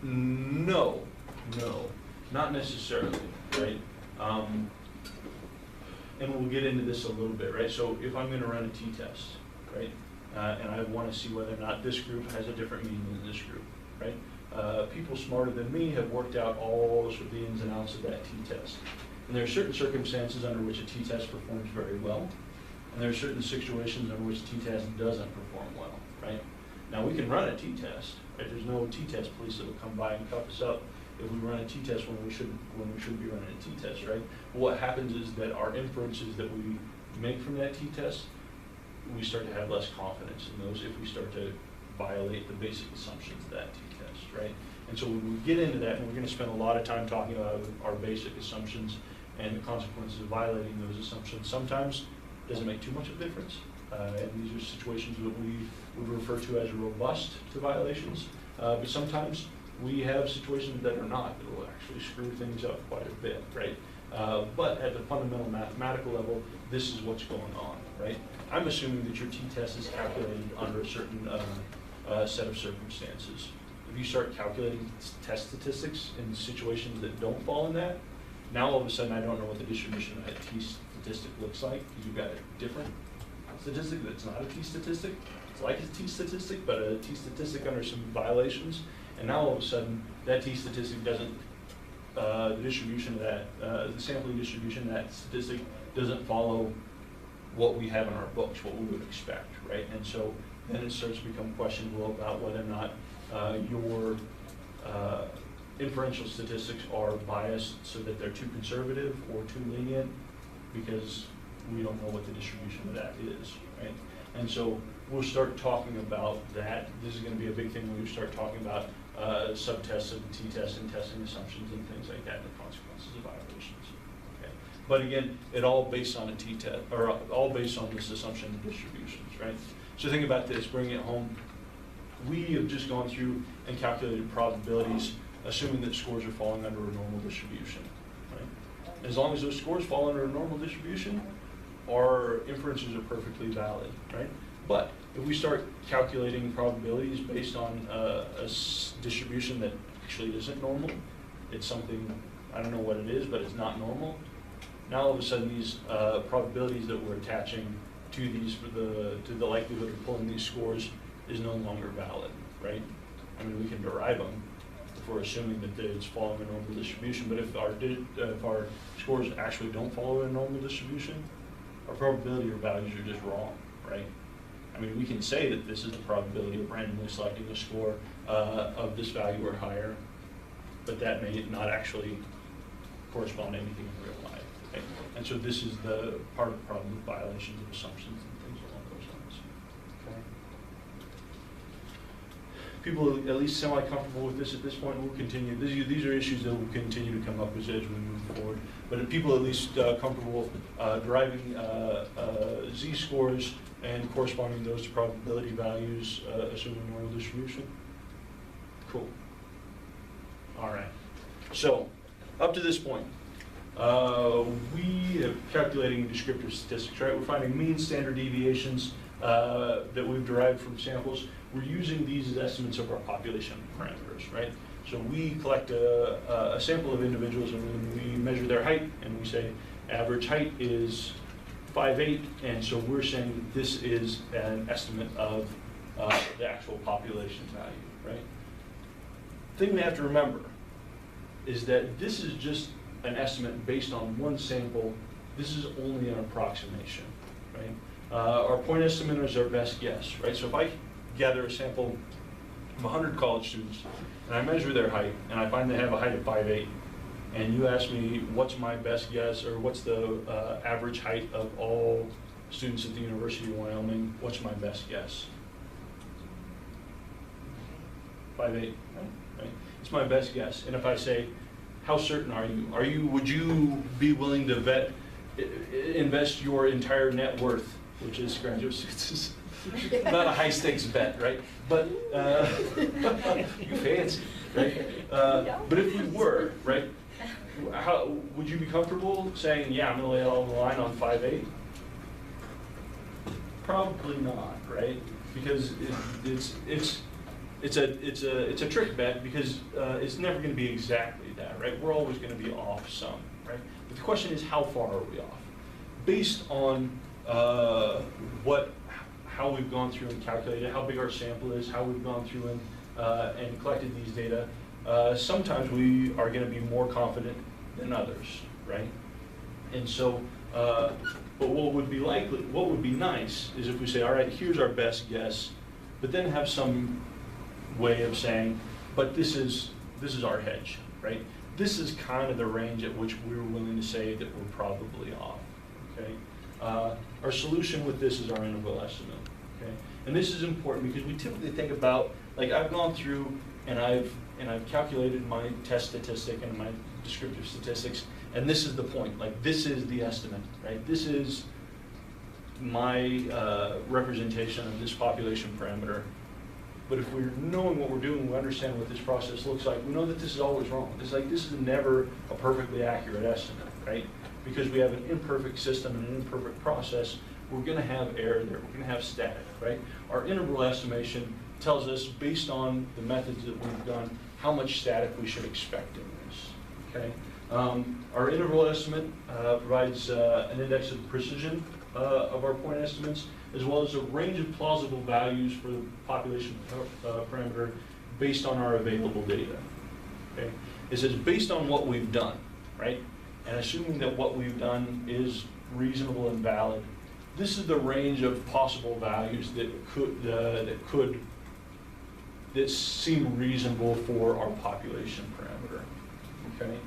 distribution? No, not necessarily, right? And we'll get into this a little bit, right? So if I'm gonna run a t-test, right? And I wanna see whether or not this group has a different meaning than this group, right? People smarter than me have worked out all sort of the ins and outs of that t-test. And there are certain circumstances under which a t-test performs very well, and there are certain situations under which a t-test doesn't perform well, right? Now we can run a t-test, right? There's no t-test police that will come by and cuff us up if we run a t-test when we should be running a t-test, right? But what happens is that our inferences that we make from that t-test, we start to have less confidence in those if we start to violate the basic assumptions of that t-test, right? And so when we get into that, and we're going to spend a lot of time talking about our basic assumptions and the consequences of violating those assumptions, sometimes it doesn't make too much of a difference. And these are situations that we would refer to as robust to violations. But sometimes we have situations that are not, that will actually screw things up quite a bit, right? But at the fundamental mathematical level, this is what's going on, right? I'm assuming that your t-test is calculated under a certain set of circumstances. If you start calculating test statistics in situations that don't fall in that, now all of a sudden I don't know what the distribution of that t-statistic looks like, because you've got a different statistic that's not a t-statistic. It's like a t-statistic, but a t-statistic under some violations. And now all of a sudden, that t-statistic doesn't, the distribution of that, the sampling distribution of that statistic doesn't follow what we have in our books, what we would expect, right? And so then it starts to become questionable about whether or not your inferential statistics are biased so that they're too conservative or too lenient, because we don't know what the distribution of that is, right? And so we'll start talking about that. This is going to be a big thing when we start talking about subtests of the t-test and testing assumptions and things like that, and the consequences of violations. Okay. But again, it all based on a t-test, or all based on this assumption of distributions, right? So think about this, bring it home. We have just gone through and calculated probabilities, assuming that scores are falling under a normal distribution, right? As long as those scores fall under a normal distribution, our inferences are perfectly valid, right? But if we start calculating probabilities based on a distribution that actually isn't normal, it's something, I don't know what it is, but it's not normal. Now all of a sudden these probabilities that we're attaching to these, to the likelihood of pulling these scores is no longer valid, right? I mean, we can derive them for assuming that it's following a normal distribution, but if our scores actually don't follow a normal distribution, our probability or values are just wrong, right? I mean, we can say that this is the probability of randomly selecting a score of this value or higher, but that may not actually correspond to anything in real life. Okay? And so this is the part of the problem with violations of assumptions and things along those lines. Okay? People at least semi-comfortable with this at this point. We'll continue. These are issues that will continue to come up as we move forward. But are people at least comfortable deriving z-scores and corresponding those to probability values, assuming normal distribution? Cool. All right. So, up to this point, we are calculating descriptive statistics, right? We're finding mean standard deviations that we've derived from samples. We're using these as estimates of our population parameters, right? So we collect a sample of individuals and then we measure their height and we say average height is 5'8", and so we're saying that this is an estimate of the actual population value, right? The thing we have to remember is that this is just an estimate based on one sample. This is only an approximation, right? Our point estimate is our best guess, right? So if I gather a sample of 100 college students and I measure their height and I find they have a height of 5'8", and you ask me what's my best guess or what's the average height of all students at the University of Wyoming, what's my best guess? 5'8", right? It's my best guess. And if I say, how certain are you? Would you be willing to invest your entire net worth, which is it's not a high stakes bet, right? But you fancy, right? But if we were, right? How would you be comfortable saying, yeah, I'm going to lay it all on the line on 5'8"? Probably not, right? Because it's a trick bet because it's never going to be exactly that, right? We're always going to be off some, right? But the question is, how far are we off? Based on how we've gone through and calculated, how big our sample is, how we've gone through and collected these data, sometimes we are going to be more confident than others, right? And so, but what would be nice is if we say, all right, here's our best guess, but then have some way of saying, but this is our hedge, right? This is kind of the range at which we're willing to say that we're probably off, okay? Our solution with this is our interval estimate, okay? And this is important because we typically think about, like I've gone through and I've calculated my test statistic and my descriptive statistics, and this is the point, like this is the estimate, right? This is my representation of this population parameter. But if we're knowing what we're doing, we understand what this process looks like, we know that this is always wrong. It's like this is never a perfectly accurate estimate, right? Because we have an imperfect system and an imperfect process, we're going to have error there, we're going to have static, right? Our interval estimation tells us, based on the methods that we've done, how much static we should expect in this, okay? Our interval estimate provides an index of precision of our point estimates, as well as a range of plausible values for the population parameter based on our available data, okay? It says based on what we've done, right? And assuming that what we've done is reasonable and valid, this is the range of possible values that seem reasonable for our population parameter, okay?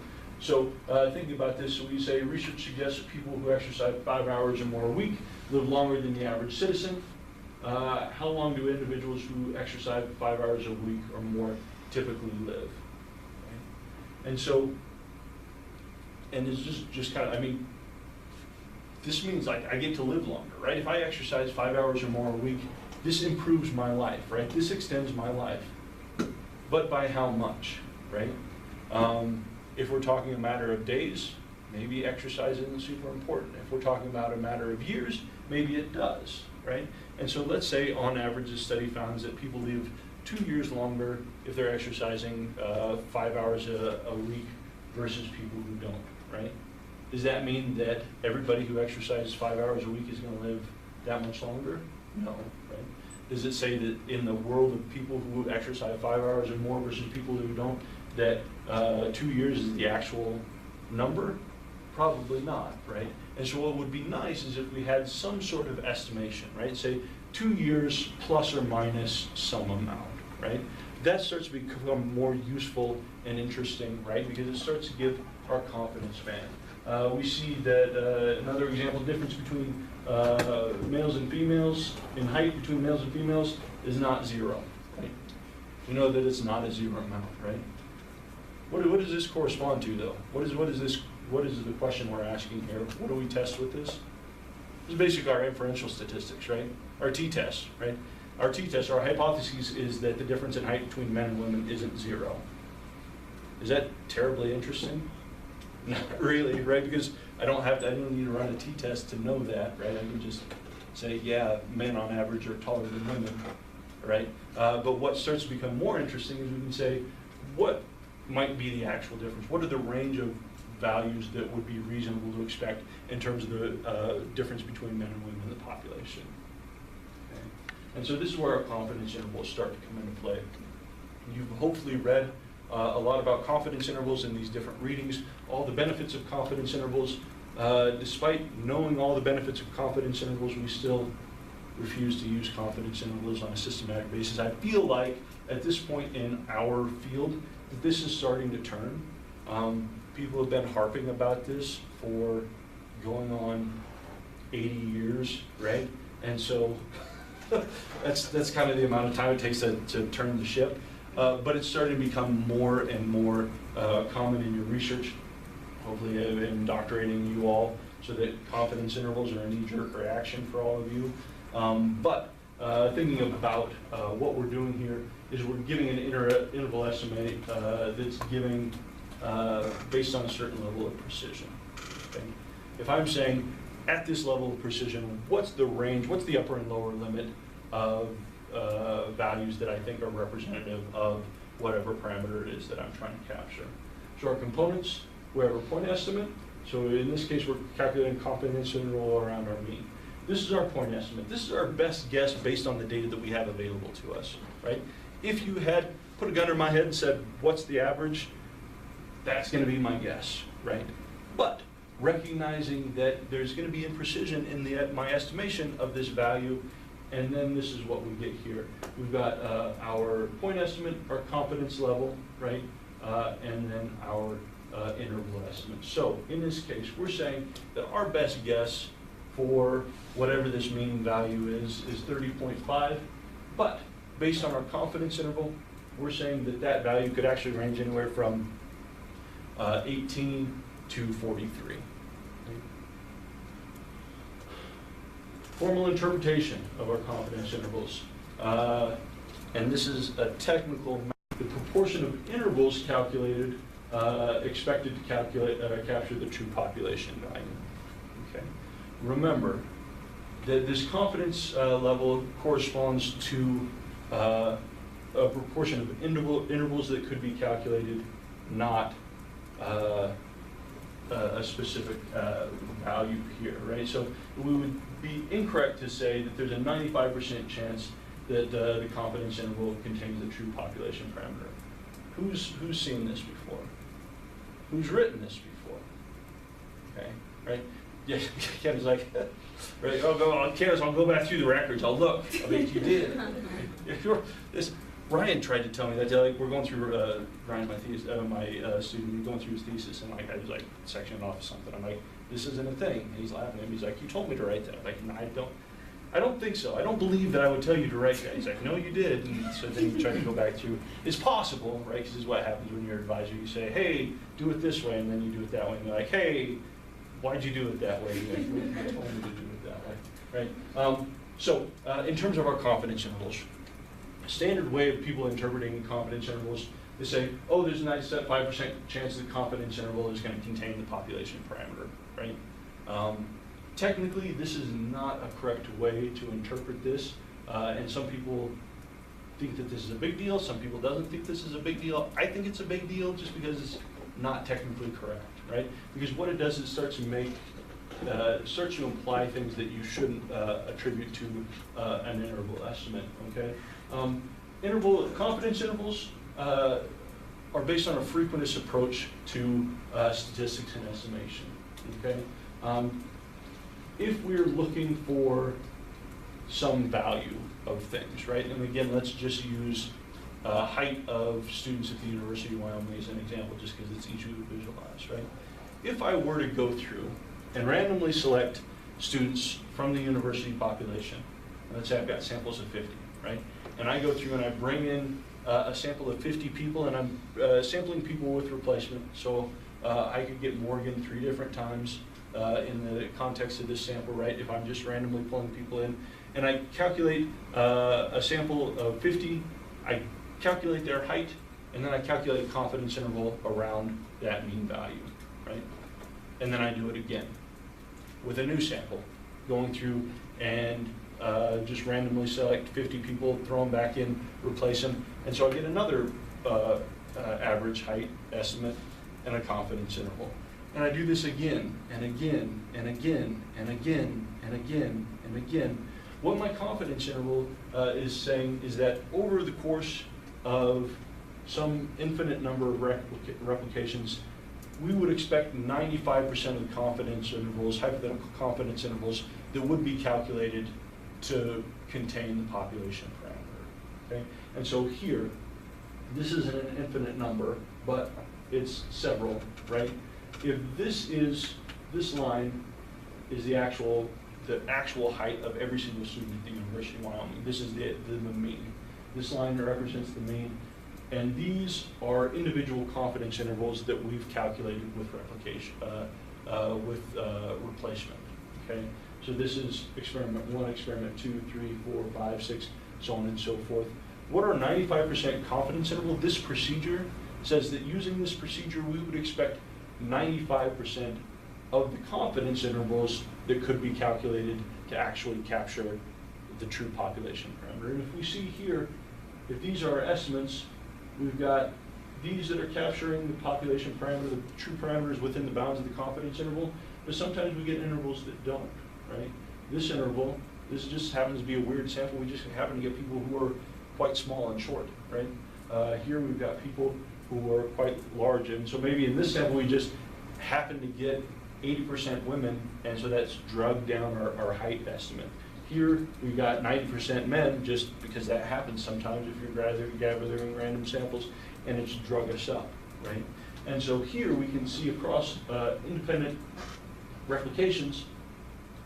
So thinking about this, so we say research suggests that people who exercise 5 hours or more a week live longer than the average citizen. How long do individuals who exercise 5 hours a week or more typically live? Okay? And so, and it's just kind of, I mean, this means like I get to live longer, right? If I exercise 5 hours or more a week, this improves my life, right? This extends my life. But by how much, right? If we're talking a matter of days, maybe exercise isn't super important. If we're talking about a matter of years, maybe it does, right? And so let's say on average, this study found that people live 2 years longer if they're exercising 5 hours a week versus people who don't, right? Does that mean that everybody who exercises 5 hours a week is going to live that much longer? No, right? Does it say that in the world of people who exercise 5 hours or more versus people who don't, that 2 years is the actual number? Probably not, right? And so what would be nice is if we had some sort of estimation, right? Say 2 years plus or minus some amount, right? That starts to become more useful and interesting, right? Because it starts to give our confidence band. We see that another example, difference between males and females in height between males and females is not 0, right? We know that it's not a 0 amount, right? What does this correspond to, though? What is the question we're asking here? What do we test with this? This is basically our inferential statistics, right? Our t-test, right? Our t-test, our hypothesis is that the difference in height between men and women isn't 0. Is that terribly interesting? Not really, right? Because I don't need to run a t-test to know that, right? I can just say, yeah, men on average are taller than women, right? But what starts to become more interesting is we can say, what might be the actual difference? What are the range of values that would be reasonable to expect in terms of the difference between men and women in the population? Okay. And so this is where our confidence intervals start to come into play. You've hopefully read a lot about confidence intervals in these different readings, all the benefits of confidence intervals. Despite knowing all the benefits of confidence intervals, we still refuse to use confidence intervals on a systematic basis. I feel like at this point in our field, that this is starting to turn. People have been harping about this for going on 80 years, right? And so that's kind of the amount of time it takes to turn the ship. But it's starting to become more and more common in your research, hopefully indoctrinating you all so that confidence intervals are a knee-jerk reaction for all of you. But thinking about what we're doing here is we're giving an interval estimate that's giving based on a certain level of precision. Okay? If I'm saying at this level of precision, what's the range, what's the upper and lower limit of values that I think are representative of whatever parameter it is that I'm trying to capture. So our components, we have a point estimate. So in this case, we're calculating confidence interval around our mean. This is our point estimate. This is our best guess based on the data that we have available to us, right? If you had put a gun to my head and said, what's the average? That's going to be my guess, right? But recognizing that there's going to be imprecision in my estimation of this value, and then this is what we get here. We've got our point estimate, our confidence level, right? And then our interval estimate. So in this case, we're saying that our best guess for whatever this mean value is 30.5, but based on our confidence interval, we're saying that that value could actually range anywhere from 18 to 43. Formal interpretation of our confidence intervals. And this is a technical method. The proportion of intervals calculated expected to capture the true population value. Okay. Remember that this confidence level corresponds to a proportion of intervals that could be calculated, not a specific value here, right? So we would be incorrect to say that there's a 95% chance that the confidence interval contains the true population parameter. Who's seen this before? Who's written this before? Okay, right? Yeah, Kevin's like, right? I'll go back through the records. I'll look. I mean, you did. Ryan tried to tell me that. Like, we're going through Ryan, my student, we're going through his thesis, and like I was like sectioning off something. I'm like, this isn't a thing. And he's laughing at me. He's like, you told me to write that. I'm like, no, I don't think so. I don't believe that I would tell you to write that. He's like, no, you did. And so then you try to go baback through. It's possible, right? Because this is what happens when you're an advisor. You say, hey, do it this way, and then you do it that way. And you're like, hey, why'd you do it that way? You're like, well, you told me to do it that way, right? So in terms of our confidence intervals, a standard way of people interpreting confidence intervals, they say, oh, there's a 95% chance the confidence interval is going to contain the population parameter, right? Technically, this is not a correct way to interpret this, and some people think that this is a big deal. Some people doesn't think this is a big deal. I think it's a big deal just because it's not technically correct, right? Because what it does is it starts to make starts to imply things that you shouldn't attribute to an interval estimate, okay? Confidence intervals are based on a frequentist approach to statistics and estimation, okay? If we're looking for some value of things, right? And again, let's just use height of students at the University of Wyoming as an example, just because it's easy to visualize, right? If I were to go through and randomly select students from the university population, let's say I've got samples of 50, right? And I go through and I bring in a sample of 50 people, and I'm sampling people with replacement. So I could get Morgan 3 different times in the context of this sample, right? If I'm just randomly pulling people in. And I calculate a sample of 50, I calculate their height, and then I calculate a confidence interval around that mean value, right? And then I do it again with a new sample, going through and just randomly select 50 people, throw them back in, replace them, and so I get another average height estimate and a confidence interval. And I do this again and again and again and again and again and again. What my confidence interval is saying is that over the course of some infinite number of replications, we would expect 95% of the confidence intervals, hypothetical confidence intervals, that would be calculated to contain the population parameter, okay? And so here, this isn't an infinite number, but it's several, right? If this line is the actual height of every single student at the University of Wyoming, this is the mean. This line represents the mean, and these are individual confidence intervals that we've calculated with replication, replacement, okay? So this is experiment 1, experiment 2, 3, 4, 5, 6, so on and so forth. What are 95% confidence interval? This procedure says that using this procedure, we would expect 95% of the confidence intervals that could be calculated to actually capture the true population parameter. And if we see here, if these are our estimates, we've got these that are capturing the population parameter, the true parameters within the bounds of the confidence interval, but sometimes we get intervals that don't, right? This interval, this just happens to be a weird sample. We just happen to get people who are quite small and short, right? Here we've got people who are quite large, and so maybe in this sample we just happen to get 80% women, and so that's drugged down our height estimate. Here we've got 90% men, just because that happens sometimes if you're gathering random samples, and it's drug us up, right? And so here we can see across independent replications,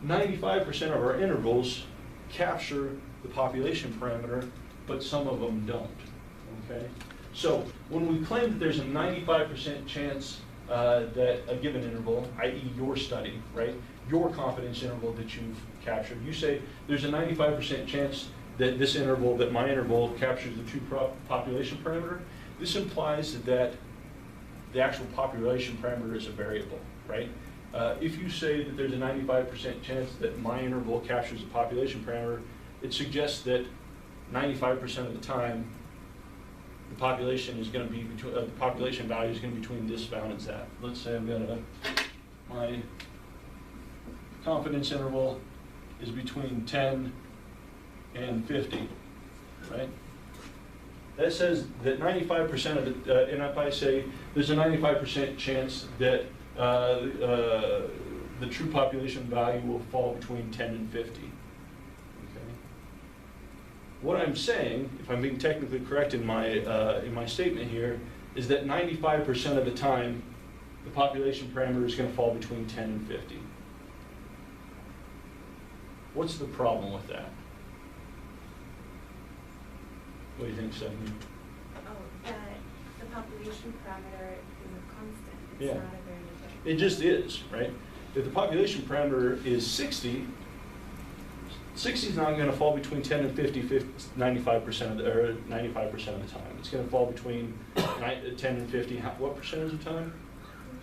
95% of our intervals capture the population parameter, but some of them don't, okay? So when we claim that there's a 95% chance that a given interval, i.e. your study, right, your confidence interval that you've captured, you say there's a 95% chance that this interval, that my interval captures the true population parameter, this implies that the actual population parameter is a variable, right? If you say that there's a 95% chance that my interval captures the population parameter, it suggests that 95% of the time, the population is going to be between, the population value is going to be between this bound and that. Let's say I've got my confidence interval is between 10 and 50, right? That says that 95% of it, and if I say there's a 95% chance that the true population value will fall between 10 and 50. What I'm saying, if I'm being technically correct in my statement here, is that 95% of the time, the population parameter is going to fall between 10 and 50. What's the problem with that? What do you think, Stephanie? Oh, that the population parameter is a constant. It's Yeah. not a variable. It just is, right? If the population parameter is 60, 60 is not going to fall between 10 and 50, 95% of the, or 95% of the time. It's going to fall between 10 and 50. What percentage of the time?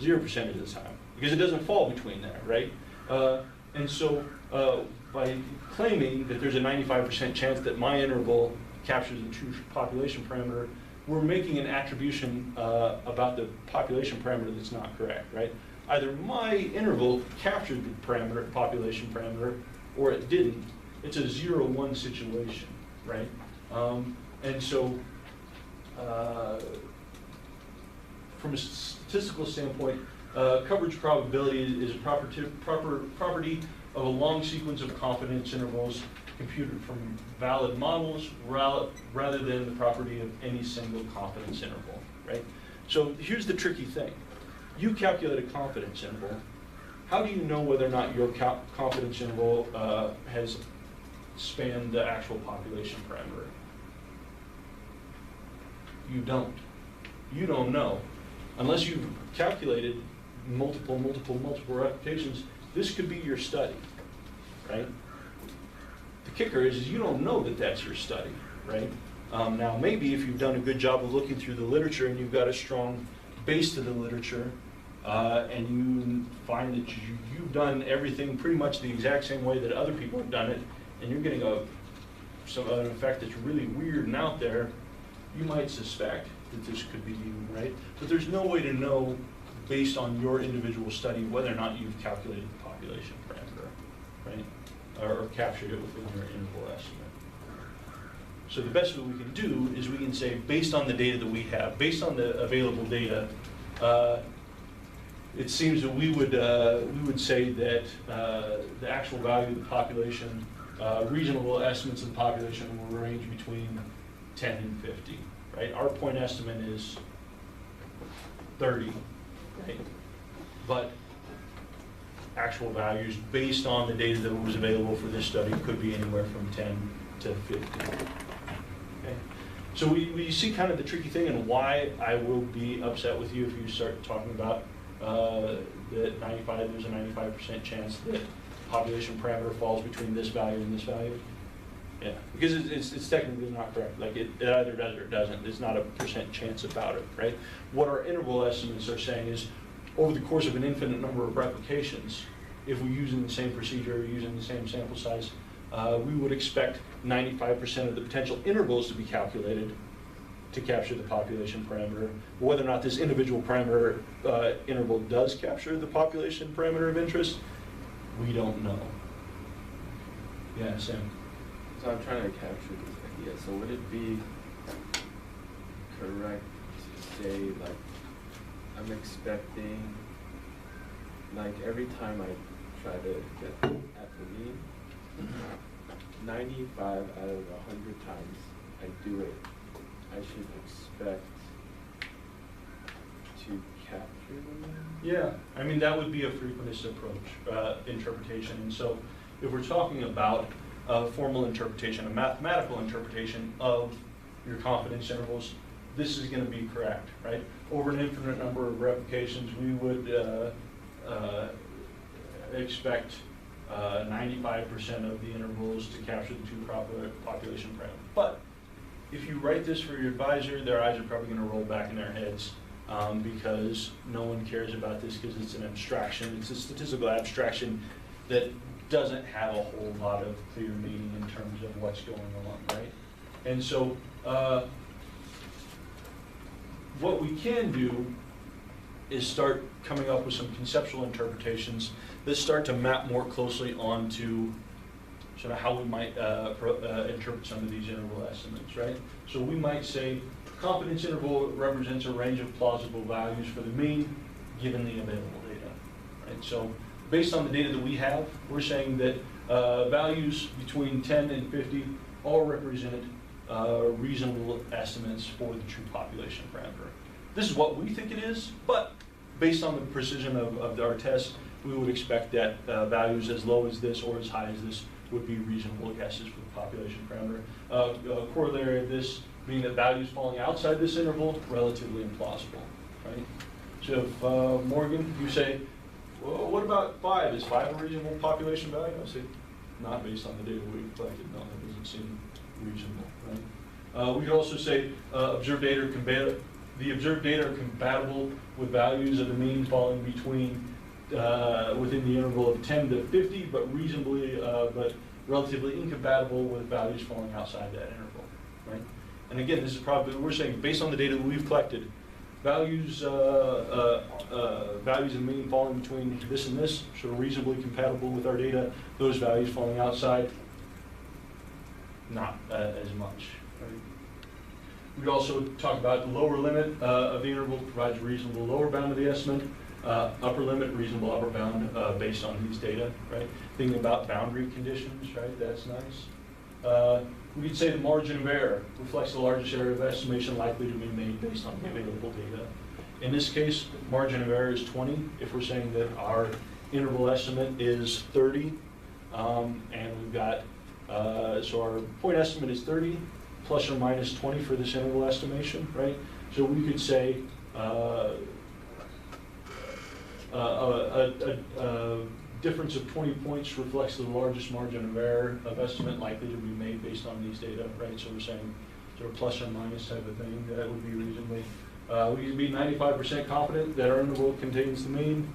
0% of the time, because it doesn't fall between there, right? And so by claiming that there's a 95% chance that my interval captures the true population parameter, we're making an attribution about the population parameter that's not correct, right? either my interval captured the parameter, population parameter, or it didn't. It's a 0-1 situation, right? And so, from a statistical standpoint, coverage probability is a property of a long sequence of confidence intervals computed from valid models rather than the property of any single confidence interval, right? So here's the tricky thing. You calculate a confidence interval. How do you know whether or not your confidence interval has spanned the actual population parameter? You don't. You don't know. Unless you've calculated multiple replications, this could be your study, right? The kicker is you don't know that that's your study, right? Now, maybe if you've done a good job of looking through the literature and you've got a strong base to the literature, and you find that you've done everything pretty much the exact same way that other people have done it, and you're getting an effect that's really weird and out there, you might suspect that this could be you, right? But there's no way to know, based on your individual study, whether or not you've calculated the population parameter, right? Or captured it within your interval estimate. So the best that we can do is we can say, based on the data that we have, based on the available data, it seems that we would say that the actual value of the population, reasonable estimates of the population will range between 10 and 50, right? Our point estimate is 30, right? But actual values based on the data that was available for this study could be anywhere from 10 to 50. Okay? So we see kind of the tricky thing and why I will be upset with you if you start talking about that there's a 95% chance that population parameter falls between this value and this value. Yeah, because it's technically not correct. Like it either does or it doesn't. There's not a % chance about it, right? What our interval estimates are saying is, over the course of an infinite number of replications, if we're using the same procedure, using the same sample size, we would expect 95% of the potential intervals to be calculated to capture the population parameter. Whether or not this individual parameter interval does capture the population parameter of interest, we don't know. Yeah, Sam. So I'm trying to capture this idea. So would it be correct to say, like, I'm expecting, like, every time I try to get at the mean, 95 out of 100 times I do it, I should expect to capture the mean? Yeah, I mean, that would be a frequentist approach, interpretation. And so if we're talking about a formal interpretation, a mathematical interpretation of your confidence intervals, this is going to be correct, right? Over an infinite number of replications, we would expect 95% of the intervals to capture the two population parameters. But if you write this for your advisor, their eyes are probably going to roll back in their heads because no one cares about this because it's an abstraction. It's a statistical abstraction that doesn't have a whole lot of clear meaning in terms of what's going on, right? And so what we can do is start coming up with some conceptual interpretations that start to map more closely onto sort of how we might interpret some of these interval estimates, right? So we might say confidence interval represents a range of plausible values for the mean given the available data, right? So based on the data that we have, we're saying that values between 10 and 50 all represent reasonable estimates for the true population parameter. This is what we think it is, but based on the precision of our test, we would expect that values as low as this or as high as this would be reasonable guesses for the population parameter. A corollary of this being that values falling outside this interval, relatively implausible, right? So if Morgan, you say, well, what about 5? Is 5 a reasonable population value? I say, not based on the data we've collected. No, that doesn't seem reasonable, right? We could also say the observed data are compatible with values of the mean falling between within the interval of 10 to 50, but but relatively incompatible with values falling outside that interval, right? And again, this is probably, we're saying based on the data that we've collected, values, values in mean falling between this and this, so reasonably compatible with our data. Those values falling outside, not as much. Right? We'd also talk about the lower limit of the interval provides a reasonable lower bound of the estimate. Upper limit, reasonable upper bound based on these data, right? Thinking about boundary conditions, right? That's nice. We could say the margin of error reflects the largest area of estimation likely to be made based on the available data. In this case, margin of error is 20. If we're saying that our interval estimate is 30, and we've got, so our point estimate is 30 plus or minus 20 for this interval estimation, right? So we could say a difference of 20 points reflects the largest margin of error of estimate likely to be made based on these data, right? So we're saying sort of plus or minus type of thing. That would be reasonably. We can be 95% confident that our interval contains the mean.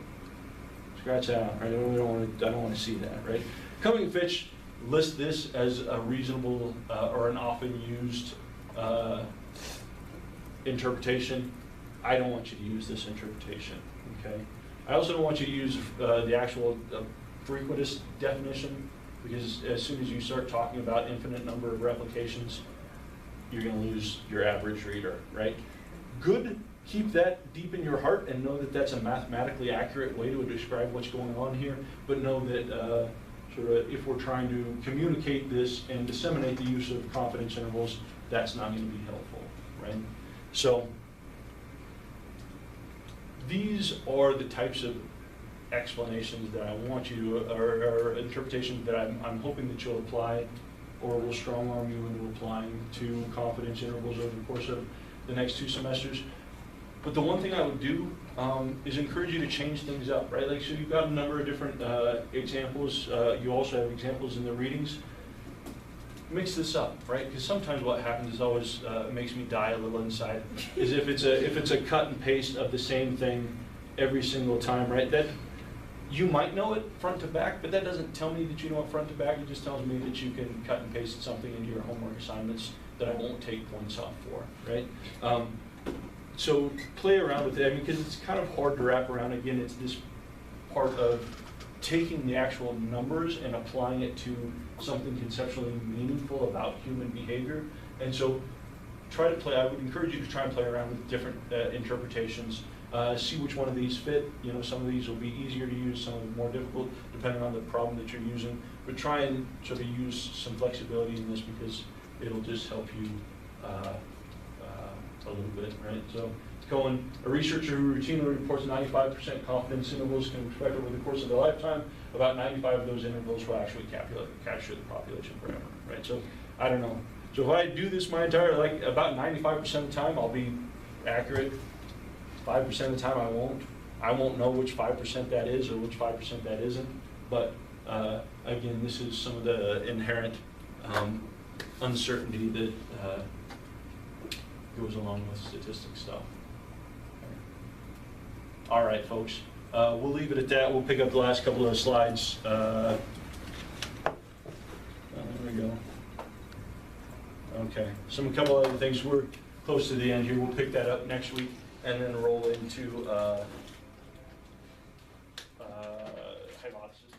Scratch that out, right? I don't want to see that, right? Cumming and Fitch list this as a reasonable or an often used interpretation. I don't want you to use this interpretation, okay? I also don't want you to use the actual frequentist definition, because as soon as you start talking about infinite number of replications, you're going to lose your average reader, right? Good, keep that deep in your heart and know that that's a mathematically accurate way to describe what's going on here, but know that sort of if we're trying to communicate this and disseminate the use of confidence intervals, that's not going to be helpful, right? So these are the types of explanations that I want you to, or interpretations that I'm hoping that you'll apply or will strong arm you into applying to confidence intervals over the course of the next 2 semesters. But the one thing I would do is encourage you to change things up, right? Like, so you've got a number of different examples. You also have examples in the readings. Mix this up, right? Because sometimes what happens is always makes me die a little inside. Is if it's a cut and paste of the same thing every single time, right? That you might know it front to back, but that doesn't tell me that you know it front to back. It just tells me that you can cut and paste something into your homework assignments that I won't take points off for, right? So play around with it, I mean, because it's kind of hard to wrap around. Again, it's this part of taking the actual numbers and applying it to something conceptually meaningful about human behavior. And so try to play, I would encourage you to try and play around with different interpretations. See which one of these fit. You know, some of these will be easier to use, some of them more difficult, depending on the problem that you're using. But try and sort of use some flexibility in this, because it'll just help you a little bit, right? So it's going, a researcher who routinely reports 95% confidence intervals can expect over the course of their lifetime, about 95 of those intervals will actually capture the population parameter, right? So I don't know. So if I do this my entire, like about 95% of the time, I'll be accurate. 5% of the time I won't. I won't know which 5% that is or which 5% that isn't. But again, this is some of the inherent uncertainty that goes along with statistics stuff. All right, folks. We'll leave it at that. We'll pick up the last couple of slides. There we go. Okay. A couple other things. We're close to the end here. We'll pick that up next week and then roll into hypothesis.